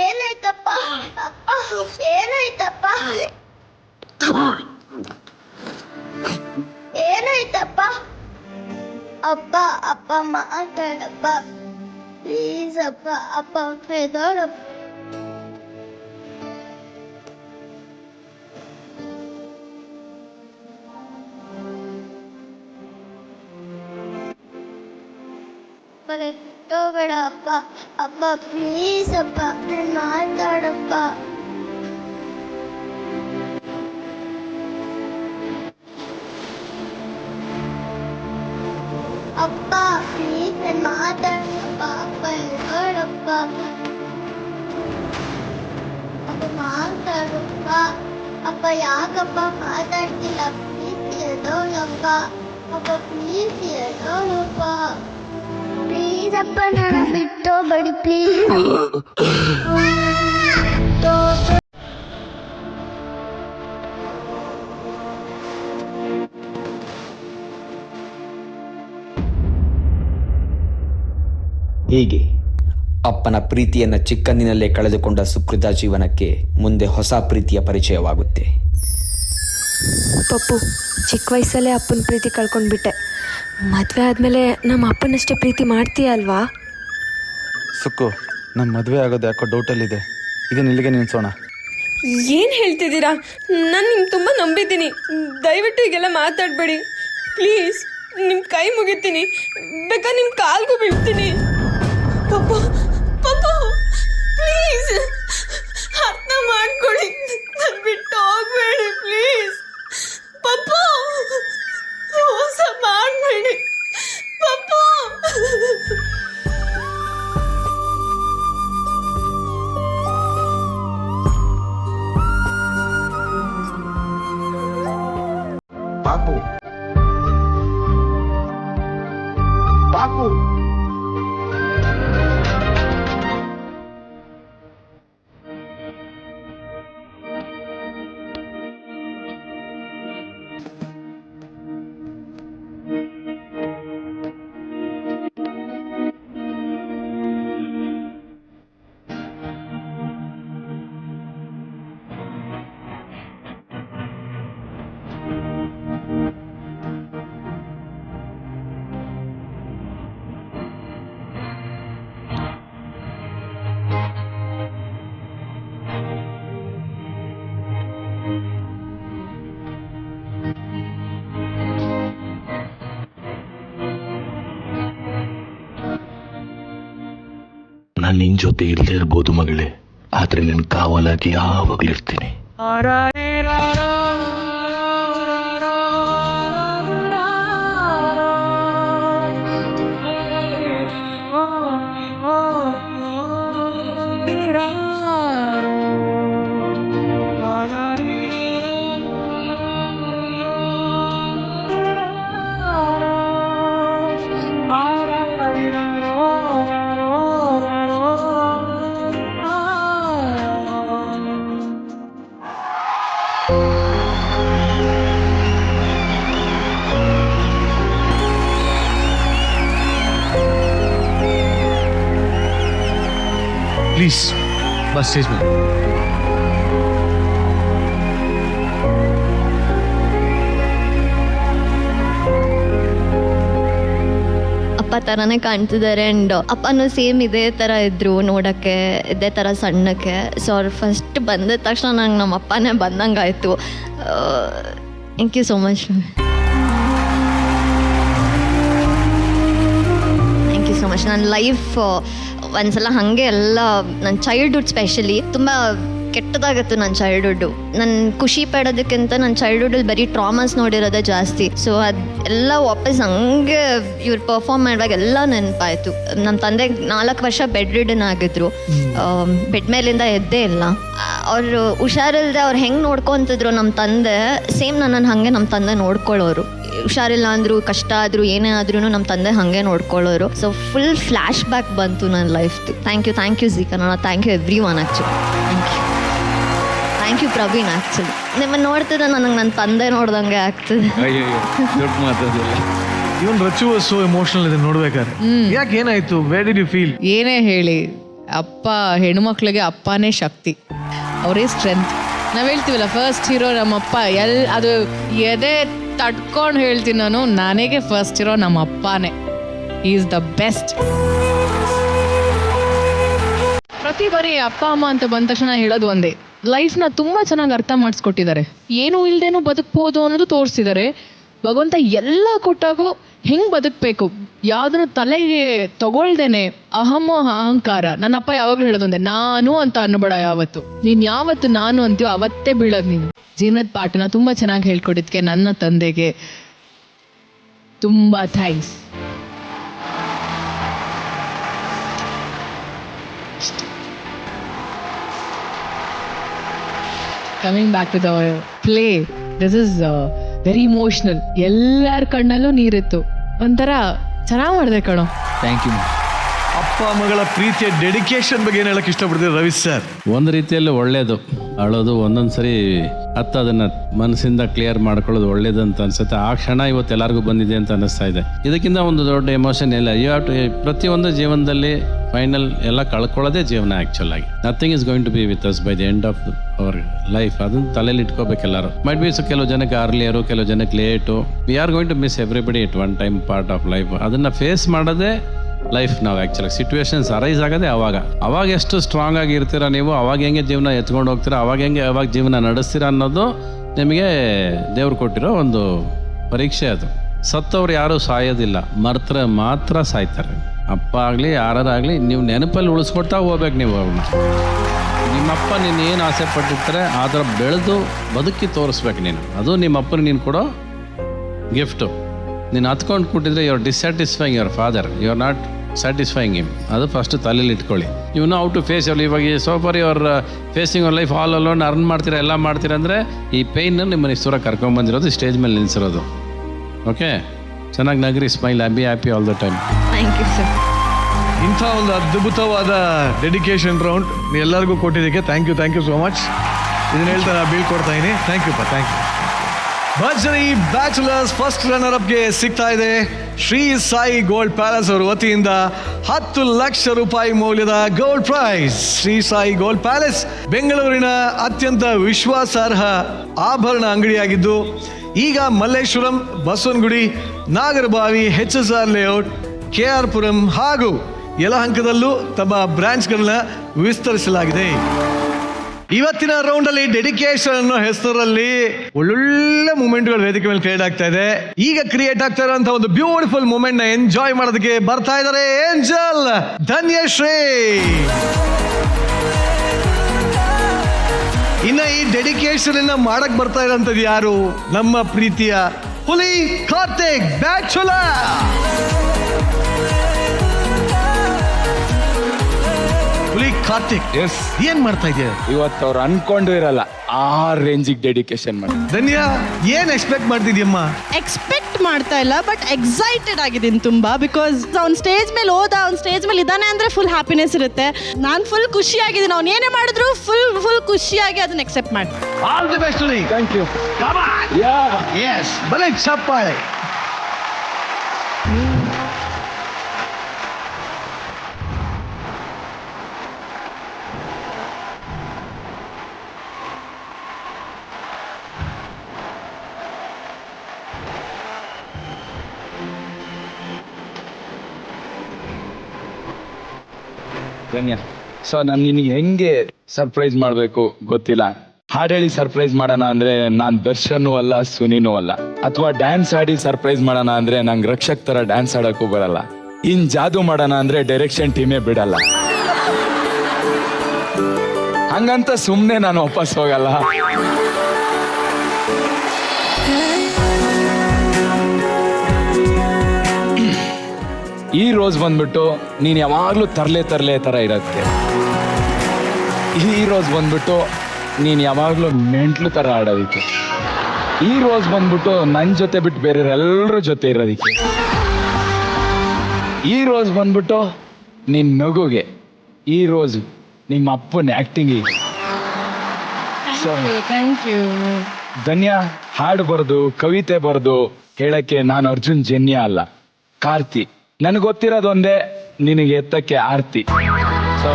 ಏನಾಯ್ತಪ್ಪ? ಅಪ್ಪ ಏನಾಯ್ತಪ್ಪ? ಏನಾಯ್ತಪ್ಪ? ಅಪ್ಪ ಅಪ್ಪ ಮಾತಾಡಪ್ಪ ಪ್ಲೀಸ್. ಅಪ್ಪ ಅಪ್ಪ ಹೆದೋಳಪ್ಪ. ಎಷ್ಟೋಬೇಡ ಅಪ್ಪ. ಅಪ್ಪ ಪ್ಲೀಸ್ ಅಪ್ಪ, ಮಾತಾಡಪ್ಪ. ಅಪ್ಪ ಪ್ಲೀಸ್ ಮಾತಾಡಪ್ಪ. ಅಪ್ಪ ಹೇಳಪ್ಪ. ಅಪ್ಪ ಮಾತಾಡಪ್ಪ. ಅಪ್ಪ ಯಾಕಪ್ಪ ಮಾತಾಡ್ತಿಲ್ಲ? ಪ್ಲೀಸ್ ಹೇಳೋಳಪ್ಪ. ಅಪ್ಪ ಪ್ಲೀಸ್ ಹೇಳೋಳಪ್ಪ. ಪ್ಲೀಸ್ ಅಪ್ಪ, ನಾನು ಬಿಟ್ಟೋಗ್ಬೇಡಿ ಪ್ಲೀಸ್. ಹೀಗೆ ಅಪ್ಪನ ಪ್ರೀತಿಯನ್ನು ಚಿಕ್ಕಂದಿನಲ್ಲೇ ಕಳೆದುಕೊಂಡ ಸುಕೃತ ಜೀವನಕ್ಕೆ ಮುಂದೆ ಹೊಸ ಪ್ರೀತಿಯ ಪರಿಚಯವಾಗುತ್ತೆ. ಪಪ್ಪು, ಚಿಕ್ಕ ವಯಸ್ಸಲ್ಲೇ ಅಪ್ಪನ ಪ್ರೀತಿ ಕಳ್ಕೊಂಡ್ಬಿಟ್ಟೆ. ಮದುವೆ ಆದಮೇಲೆ ನಮ್ಮ ಅಪ್ಪನಷ್ಟೇ ಪ್ರೀತಿ ಮಾಡ್ತೀಯ ಅಲ್ವಾ? ಸುಕ್ಕು, ನಮ್ಮ ಮದುವೆ ಆಗೋದು ಯಾಕೋ ಡೌಟಲ್ಲಿದೆ. ಇದನ್ನ ಇಲ್ಲಿಗೆ ನಿಲ್ಸೋಣ. ಏನು ಹೇಳ್ತಿದ್ದೀರಾ? ನಾನು ನಿಮ್ಗೆ ತುಂಬ ನಂಬಿದ್ದೀನಿ. ದಯವಿಟ್ಟು ಈಗೆಲ್ಲ ಮಾತಾಡಬೇಡಿ ಪ್ಲೀಸ್. ನಿಮ್ಮ ಕೈ ಮುಗಿತೀನಿ, ಬೇಕಾ ನಿಮ್ಮ ಕಾಲ್ಗೂ ಬೀಳ್ತೀನಿ. ಪಪ್ಪು ಪಪ್ಪು ಪ್ಲೀಸ್ ಅರ್ಥ ಮಾಡ್ಕೊಳ್ಳಿ, ನನ್ನ ಬಿಟ್ಟು ಹೋಗ್ಬೇಡಿ ಪ್ಲೀಸ್. ಪಪ್ಪು ಮೋಸ ಮಾಡಬೇಡಿ ಪಪ್ಪು. ಪಾಪು ಪಾಪು ನಾನು ನಿನ್ ಜೊತೆ ಇಲ್ಲದೆ ಇರ್ಬೋದು ಮಗಳೇ, ಆದ್ರೆ ನಿನ್ ಕಾವಲಾಗಿ ಯಾವಾಗ್ಲಿರ್ತೀನಿ. ಪ್ಲೀಸ್ ಬಸ್ ಸ್ಟೇಜ್ ಮೇಲೆ. ಅಪ್ಪ ಥರನೇ ಕಾಣ್ತಿದ್ದಾರೆ ಆ್ಯಂಡ್ ಅಪ್ಪನೂ ಸೇಮ್ ಇದೇ ಥರ ಇದ್ರು ನೋಡೋಕ್ಕೆ, ಇದೇ ಥರ ಸಣ್ಣಕ್ಕೆ. ಸೊ ಅವ್ರು ಫಸ್ಟ್ ಬಂದ ತಕ್ಷಣ ನಂಗೆ ನಮ್ಮ ಅಪ್ಪನೇ ಬಂದಂಗೆ ಆಯಿತು. Thank you so much. Thank you so much. ನನ್ನ ಲೈಫ್ ಒಂದ್ಸಲ ಹಾಗೆ ಎಲ್ಲ ನನ್ನ ಚೈಲ್ಡ್ಹುಡ್ ಸ್ಪೆಷಲಿ ತುಂಬ ಕೆಟ್ಟದಾಗತ್ತು ನನ್ನ ಚೈಲ್ಡ್ಹುಡ್ಡು. ನಾನು ಖುಷಿ ಪಡೋದಕ್ಕಿಂತ ನನ್ನ ಚೈಲ್ಡ್ಹುಡ್ಡಲ್ಲಿ ಬರೀ ಟ್ರಾಮಾಸ್ ನೋಡಿರೋದೇ ಜಾಸ್ತಿ. ಸೊ ಅದೆಲ್ಲ ವಾಪಸ್ ಹಂಗೆ ಇವ್ರು ಪರ್ಫಾರ್ಮ್ ಮಾಡುವಾಗ ಎಲ್ಲ ನೆನಪಾಯಿತು. ನಮ್ಮ ತಂದೆಗೆ 4 ವರ್ಷ ಬೆಡ್ ರಿಡನ್ ಆಗಿದ್ರು, ಬೆಡ್ ಮೇಲಿಂದ ಎದ್ದೇ ಇಲ್ಲ. ಅವರು ಹುಷಾರಿಲ್ಲದೆ ಅವ್ರು ಹೆಂಗೆ ನೋಡ್ಕೊತಿದ್ರು ನಮ್ಮ ತಂದೆ, ಸೇಮ್ ನನ್ನನ್ನು ಹಾಗೆ ನಮ್ಮ ತಂದೆ ನೋಡ್ಕೊಳ್ಳೋರು. ಹುಷಾರಿಲ್ಲ ಅಂದರು, ಕಷ್ಟ ಆದರೂ ಏನೇ ಆದ್ರೂ ನಮ್ಮ ತಂದೆ ಹಾಗೆ ನೋಡ್ಕೊಳ್ಳೋರು. ಸೊ ಫುಲ್ ಫ್ಲ್ಯಾಶ್ ಬ್ಯಾಕ್ ಬಂತು ನನ್ನ ಲೈಫ್ದು. Thank you Zee Kannada, thank you everyone actually. Thank you Praveen. Actually ನಿಮ್ಮನ್ನು ನೋಡ್ತಿದ್ರೆ ನನಗೆ ನನ್ನ ತಂದೆ ನೋಡ್ದಂಗೆ ಆಗ್ತದೆ. ದೊಡ್ಡ ಮಾತಾಡಿಲ್ಲ. ಇವನ್ ರಚು ಸೋ ಎಮೋಷನಲ್ ಇದೆ ನೋಡ್ಬೇಕಾದ್ರೆ. ಯಾಕೆ ಏನಾಯ್ತು? Where did you feel? ಏನೇ ಹೇಳಿ, ಅಪ್ಪ ಹೆಣ್ಮಕ್ಳಿಗೆ ಅಪ್ಪನೇ ಶಕ್ತಿ, ಅವರೇ ಸ್ಟ್ರೆಂತ್. ನಾವು ಹೇಳ್ತೀವಲ್ಲ ಫಸ್ಟ್ ಹೀರೋ ನಮ್ಮಪ್ಪ. ಅದು ಎದೆ ತಡ್ಕೊಂಡು ಹೇಳ್ತೀನಿ ನಾನು, ನನಗೆ ಫಸ್ಟ್ ಹೀರೋ ನಮ್ಮ ಅಪ್ಪನೇ. Is the best. ಪ್ರತಿ ಬಾರಿ ಅಪ್ಪ ಅಮ್ಮ ಅಂತ ಬಂದ ತಕ್ಷಣ ಹೇಳೋದು ಒಂದೇ, ಲೈಫ್ನ ತುಂಬ ಚೆನ್ನಾಗಿ ಅರ್ಥ ಮಾಡಿಸ್ಕೊಟ್ಟಿದ್ದಾರೆ. ಏನೂ ಇಲ್ದೇನೂ ಬದುಕ್ಬೋದು ಅನ್ನೋದು ತೋರಿಸಿದ್ದಾರೆ. ಭಗವಂತ ಎಲ್ಲ ಕೊಟ್ಟಾಗೂ ಹೆಂಗೆ ಬದುಕಬೇಕು, ಯಾವುದನ್ನು ತಲೆಗೆ ತಗೊಳ್ದೇನೆ ಅಹಂಕಾರ. ನನ್ನಪ್ಪ ಯಾವಾಗಲೂ ಹೇಳೋದೊಂದೇ, ನಾನು ಅಂತ ಅನ್ನಬೇಡ ಯಾವತ್ತು. ನೀನು ಯಾವತ್ತು ನಾನು ಅಂತೀವೋ ಅವತ್ತೇ ಬೀಳೋದು ನೀನು. ಜೀವನದ ಪಾಠನ ತುಂಬ ಚೆನ್ನಾಗಿ ಹೇಳ್ಕೊಟ್ಟಿದ್ದಕ್ಕೆ ನನ್ನ ತಂದೆಗೆ ತುಂಬ thanks. Coming back to the play, this is very emotional. ಎಲ್ಲರ ಕಣ್ಣಲ್ಲೂ ನೀರಿತ್ತು. ಒಂಥರ ಚೆನ್ನಾಗಿ ಮಾಡಿದೆ ಕಣೋ. Thank you. ಅಪ್ಪ ಮಗಳ ಪ್ರೀತಿಯ ಡೆಡಿಕೇಶನ್ ಬಗ್ಗೆ ಏನು ಹೇಳಕ್ಕೆ ಇಷ್ಟಪಡ್ತೀರಿ ರವಿ ಸರ್? ಒಂದು ರೀತಿಯಲ್ಲಿ ಒಳ್ಳೇದು. ಅಳೋದು ಒಂದೊಂದು ಸರಿ ಅದನ್ನ ಮನಸ್ಸಿಂದ ಕ್ಲಿಯರ್ ಮಾಡ್ಕೊಳ್ಳೋದು ಒಳ್ಳೇದು ಅಂತ ಅನ್ಸುತ್ತೆ. ಆ ಕ್ಷಣ ಇವತ್ತು ಎಲ್ಲರಿಗೂ ಬಂದಿದೆ ಅಂತ ಅನ್ನಿಸ್ತಾ ಇದೆ. ಇದಕ್ಕಿಂತ ಒಂದು ದೊಡ್ಡ ಎಮೋಷನ್ ಇಲ್ಲ. ಯು ಹ್ಯಾವ್ ಟು, ಪ್ರತಿಯೊಂದು ಜೀವನದಲ್ಲಿ ಫೈನಲ್ ಎಲ್ಲ ಕಳ್ಕೊಳ್ಳೋದೇ ಜೀವನ. ಆ್ಯಕ್ಚುಲ್ ಆಗಿ nothing is going to be with us by the end of our life. ಅದನ್ನ ತಲೆಯಲ್ಲಿ ಇಟ್ಕೋಬೇಕು ಎಲ್ಲರೂ. ಮೈಟ್ ಬಿ ಕೆಲವು ಜನಕ್ಕೆ ಅರ್ಲಿಯರು, ಕೆಲವು ಜನಕ್ಕೆ late. We are going to miss everybody it one time part of life. ಅದನ್ನು ಫೇಸ್ ಮಾಡೋದೇ ಲೈಫ್. ನಾವು ಆ್ಯಕ್ಚುಲಾಗಿ ಸಿಚುವೇಶನ್ಸ್ ಅರೈಸ್ ಆಗೋದೇ ಅವಾಗ ಎಷ್ಟು ಸ್ಟ್ರಾಂಗ್ ಆಗಿ ಇರ್ತೀರ ನೀವು, ಅವಾಗ ಹೆಂಗೆ ಜೀವನ ಎತ್ಕೊಂಡು ಹೋಗ್ತೀರಾ, ಅವಾಗ ಜೀವನ ನಡೆಸ್ತೀರಾ ಅನ್ನೋದು ನಿಮಗೆ ದೇವ್ರು ಕೊಟ್ಟಿರೋ ಒಂದು ಪರೀಕ್ಷೆ. ಅದು ಸತ್ತವ್ರು ಯಾರೂ ಸಾಯೋದಿಲ್ಲ, ಮರ್ತ್ರೆ ಮಾತ್ರ ಸಾಯ್ತಾರೆ. ಅಪ್ಪ ಆಗಲಿ ಯಾರಾಗಲಿ ನೀವು ನೆನಪಲ್ಲಿ ಉಳಿಸ್ಕೊಡ್ತಾ ಹೋಗ್ಬೇಕು. ನೀವು ಅವ್ರನ್ನ, ನಿಮ್ಮಪ್ಪ ನೀನು ಏನು ಆಸೆ ಪಟ್ಟಿರ್ತಾರೆ ಅದರ ಬೆಳೆದು ಬದುಕಿ ತೋರಿಸ್ಬೇಕು ನೀನು. ಅದು ನಿಮ್ಮಪ್ಪನಿಗೆ ನೀನು ಕೊಡೋ ಗಿಫ್ಟು. ನೀನು ಹತ್ಕೊಂಡು ಕೊಟ್ಟಿದ್ರೆ you are dissatisfying your father, you are not satisfying him. ಅದು ಫಸ್ಟ್ ತಲೆಯಲ್ಲಿ ಇಟ್ಕೊಳ್ಳಿ. You know how to face your. ಇವಾಗ so far your facing your life all alone, earn ಮಾಡ್ತೀರಾ, ಎಲ್ಲ ಮಾಡ್ತೀರಾ ಅಂದರೆ ಈ ಪೇಯ್ನ ನಿಮ್ಮನ್ನು ಇಷ್ಟು ದೂರ ಕರ್ಕೊಂಡ್ಬಂದಿರೋದು, ಸ್ಟೇಜ್ ಮೇಲೆ ನಿಲ್ಲಿಸಿರೋದು. ಓಕೆ, ಚೆನ್ನಾಗಿ ನಗರಿ, smile, be happy all the time. Thank you sir. ಇಂಥ ಒಂದು ಅದ್ಭುತವಾದ ಡೆಡಿಕೇಶನ್ ರೌಂಡ್ ಎಲ್ಲರಿಗೂ ಕೊಟ್ಟಿದ್ದಕ್ಕೆ ಥ್ಯಾಂಕ್ ಯು ಸೋ ಮಚ್. ಇದನ್ನ ಹೇಳ್ತಾ ನಾನು ಬೀಳ್ಕೊಡ್ತಾ ಇದ್ದೀನಿ. Thank you. ಭರ್ಜರಿ ಬ್ಯಾಚುಲರ್ಸ್ ಫಸ್ಟ್ ರನ್ನರ್ ಅಪ್ಗೆ ಸಿಗ್ತಾ ಇದೆ ಶ್ರೀ ಸಾಯಿ ಗೋಲ್ಡ್ ಪ್ಯಾಲೇಸ್ ಅವರ ವತಿಯಿಂದ 10 ಲಕ್ಷ ರೂಪಾಯಿ ಮೌಲ್ಯದ gold prize. Shri Sai gold palace ಬೆಂಗಳೂರಿನ ಅತ್ಯಂತ ವಿಶ್ವಾಸಾರ್ಹ ಆಭರಣ ಅಂಗಡಿಯಾಗಿದ್ದು, ಈಗ Malleshwaram, Basavanagudi, Nagarbhavi, HSR layout, KR Puram ಹಾಗೂ ಯಲಹಂಕದಲ್ಲೂ ತಮ್ಮ ಬ್ರಾಂಚ್ಗಳನ್ನ ವಿಸ್ತರಿಸಲಾಗಿದೆ. ಇವತ್ತಿನ ರೌಂಡ್ ಅಲ್ಲಿ ಡೆಡಿಕೇಶನ್ ಅನ್ನೋ ಹೆಸರಲ್ಲಿ ಒಳ್ಳೊಳ್ಳೆ ಮೂಮೆಂಟ್ಗಳು ವೇದಿಕೆ ಮೇಲೆ ಕ್ರಿಯೇಟ್ ಆಗ್ತಾ ಇದೆ. ಈಗ ಕ್ರಿಯೇಟ್ ಆಗ್ತಾ ಇರುವಂತಹ ಒಂದು ಬ್ಯೂಟಿಫುಲ್ ಮೂಮೆಂಟ್ ನ ಎಂಜಾಯ್ ಮಾಡೋದಕ್ಕೆ ಬರ್ತಾ ಇದ್ದಾರೆ ಏಂಜಲ್, ಧನ್ಯಶ್ರೀ. ಇನ್ನ ಈ ಡೆಡಿಕೇಶನ್ ಅನ್ನ ಮಾಡಕ್ ಬರ್ತಾ ಇರೋಂಥದ್ದು ಯಾರು? ನಮ್ಮ ಪ್ರೀತಿಯ ಹುಲಿ ಕಾರ್ತಿಕ್ ಬ್ಯಾಚುಲರ್. ಹುಲಿ ಕಾರ್ತಿಕ್, ಏನ್ ಮಾಡ್ತಾ ಇದೆಯಾ ಇವತ್ತು? ಅವ್ರು ಅನ್ಕೊಂಡು ಇರಲ್ಲ ಆ ರೇಂಜಿಗೆ ಡೆಡಿಕೇಶನ್ ಮಾಡಿ. ಧನ್ಯ, ಏನ್ ಎಕ್ಸ್ಪೆಕ್ಟ್ ಮಾಡ್ತಿದ್ಯಮ್ಮ? ಎಕ್ಸ್ಪೆಕ್ಟ್ ಮಾಡ್ತಾ ಇಲ್ಲ, ಬಟ್ ಎಕ್ಸೈಟೆಡ್ ಆಗಿದ್ದೀನಿ ತುಂಬಾ. ಬಿಕಾಸ್ ಅವ್ನು ಸ್ಟೇಜ್ ಮೇಲೆ ಅವ್ನು ಸ್ಟೇಜ್ ಮೇಲೆ ಇದ್ದಾನೆ ಅಂದ್ರೆ ಫುಲ್ ಹ್ಯಾಪಿನೆಸ್ ಇರುತ್ತೆ. ನಾನು ಫುಲ್ ಖುಷಿಯಾಗಿದ್ದೀನಿ. ಅವ್ನು ಏನೇ ಮಾಡಿದ್ರು ಫುಲ್ ಖುಷಿಯಾಗಿ ಅದನ್ನ ಎಕ್ಸೆಪ್ಟ್ ಮಾಡ್ತೀನಿ. ಆಲ್ ದಿ ಬೆಸ್ಟ್ ಹುಲಿ. Thank you. ಎಸ್, ಬಲೆ ಚಪ್ಪಾಳೆ. ಧನ್ಯ. ಸೊ ನಾನು ನಿನಗೆ ಹೆಂಗೆ ಸರ್ಪ್ರೈಸ್ ಮಾಡಬೇಕು ಗೊತ್ತಿಲ್ಲ. ಹಾಡು ಹೇಳಿ ಸರ್ಪ್ರೈಸ್ ಮಾಡೋಣ ಅಂದ್ರೆ ನಾನು ದರ್ಶನೂ ಅಲ್ಲ ಸುನಿನೂ ಅಲ್ಲ, ಅಥವಾ ಡ್ಯಾನ್ಸ್ ಆಡಿ ಸರ್ಪ್ರೈಸ್ ಮಾಡೋಣ ಅಂದ್ರೆ ನಂಗೆ ರಕ್ಷಕ್ ತರ ಡ್ಯಾನ್ಸ್ ಆಡಕ್ಕೂ ಬರಲ್ಲ. ಇನ್ ಜಾದು ಮಾಡೋಣ ಅಂದ್ರೆ ಡೈರೆಕ್ಷನ್ ಟೀಮೇ ಬಿಡಲ್ಲ. ಹಂಗಂತ ಸುಮ್ಮನೆ ನಾನು ವಾಪಸ್ ಹೋಗಲ್ಲ. ಈ ರೋಸ್ ಬಂದ್ಬಿಟ್ಟು ನೀನು ಯಾವಾಗಲೂ ತರಲೆ ತರ ಇರತ್ತೆ. ಈ ರೋಸ್ ಬಂದ್ಬಿಟ್ಟು ನೀನು ಯಾವಾಗಲೂ ಮೆಂಟ್ಲು ತರ ಆಡೋದಿಕ್ಕೆ. ಈ ರೋಸ್ ಬಂದ್ಬಿಟ್ಟು ನನ್ನ ಜೊತೆ ಬಿಟ್ಟು ಬೇರೆ ಎಲ್ಲರ ಜೊತೆ ಇರೋದಿಕ್ಕೆ. ಈ ರೋಸ್ ಬಂದ್ಬಿಟ್ಟು ನಿನ್ನ ನಗುಗೆ. ಈ ರೋಸ್ ನಿಮ್ಮ ಅಪ್ಪನ ಆ್ಯಕ್ಟಿಂಗಿಗೆ. Thank you. ಧನ್ಯ ಹಾಡು ಬರೆದು ಕವಿತೆ ಬರೆದು ಹೇಳಕ್ಕೆ ನಾನು ಅರ್ಜುನ್ ಜನ್ಯ ಅಲ್ಲ, ಕಾರ್ತಿ. ನನಗೆ ಗೊತ್ತಿರೋದೊಂದೇ, ನಿನಗೆ ಎತ್ತಕ್ಕೆ ಆರ್ತಿ. ಸೊ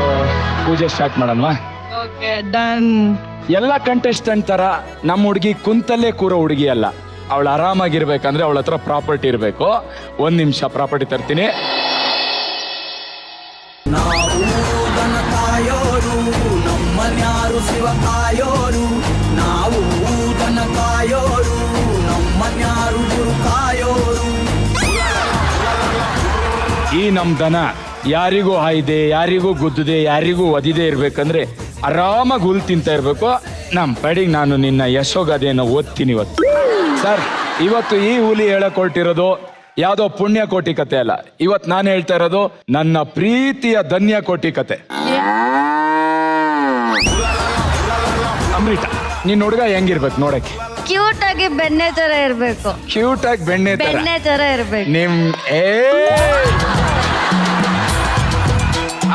ಪೂಜೆ ಸ್ಟಾರ್ಟ್ ಮಾಡೋಣವಾ? Okay, done. ಎಲ್ಲ ಕಂಟೆಸ್ಟೆಂಟ್ ತರ ನಮ್ಮ ಹುಡುಗಿ ಕುಂತಲ್ಲೇ ಕೂರೋ ಹುಡುಗಿ ಅಲ್ಲ. ಅವಳು ಆರಾಮಾಗಿರ್ಬೇಕಂದ್ರೆ ಅವಳ ಹತ್ರ ಪ್ರಾಪರ್ಟಿ ಇರಬೇಕು. 1 ನಿಮಿಷ ಪ್ರಾಪರ್ಟಿ ತರ್ತೀನಿ. ನಮ್ಮನ್ಯಾರು ಶಿವ ಕಾಯೋರು, ನಾವು ದನ ಕಾಯೋರು, ನಮ್ಮನ್ಯಾರು ಗುರು ಕಾಯೋರು. ಈ ನಮ್ ದನ ಯಾರಿಗೂ ಹಾಯ್ದೆ, ಯಾರಿಗೂ ಗುದ್ದಿದೆ, ಯಾರಿಗೂ ಒದಿದೆ ಇರ್ಬೇಕಂದ್ರೆ ಆರಾಮಾಗಿ ಹುಲ್ ತಿಂತ ಇರ್ಬೇಕು. ನಮ್ಮ ಪಡಿಗೆ ನಾನು ನಿನ್ನ ಯಶೋಗಾದೆಯನ್ನು ಓದ್ತೀನಿ ಇವತ್ತು. ಸರ್, ಇವತ್ತು ಈ ಹುಲಿ ಹೇಳಕ್ ಹೊರಟಿರೋದು ಯಾವುದೋ ಪುಣ್ಯ ಕೋಟಿ ಕತೆ ಅಲ್ಲ. ಇವತ್ತು ನಾನು ಹೇಳ್ತಾ ಇರೋದು ನನ್ನ ಪ್ರೀತಿಯ ಧನ್ಯ ಕೋಟಿ ಕತೆ. ಅಮೃತ, ನಿನ್ನ ಹುಡುಗ ಹೆಂಗಿರ್ಬೇಕು ನೋಡಕ್ಕೆ? ಕ್ಯೂಟ್ ಆಗಿ ಬೆಣ್ಣೆ ತರ ಇರ್ಬೇಕು. ಕ್ಯೂಟ್ ಆಗಿ ಬೆಣ್ಣೆ ತರ ಇರ್ಬೇಕು. ನಿಮ್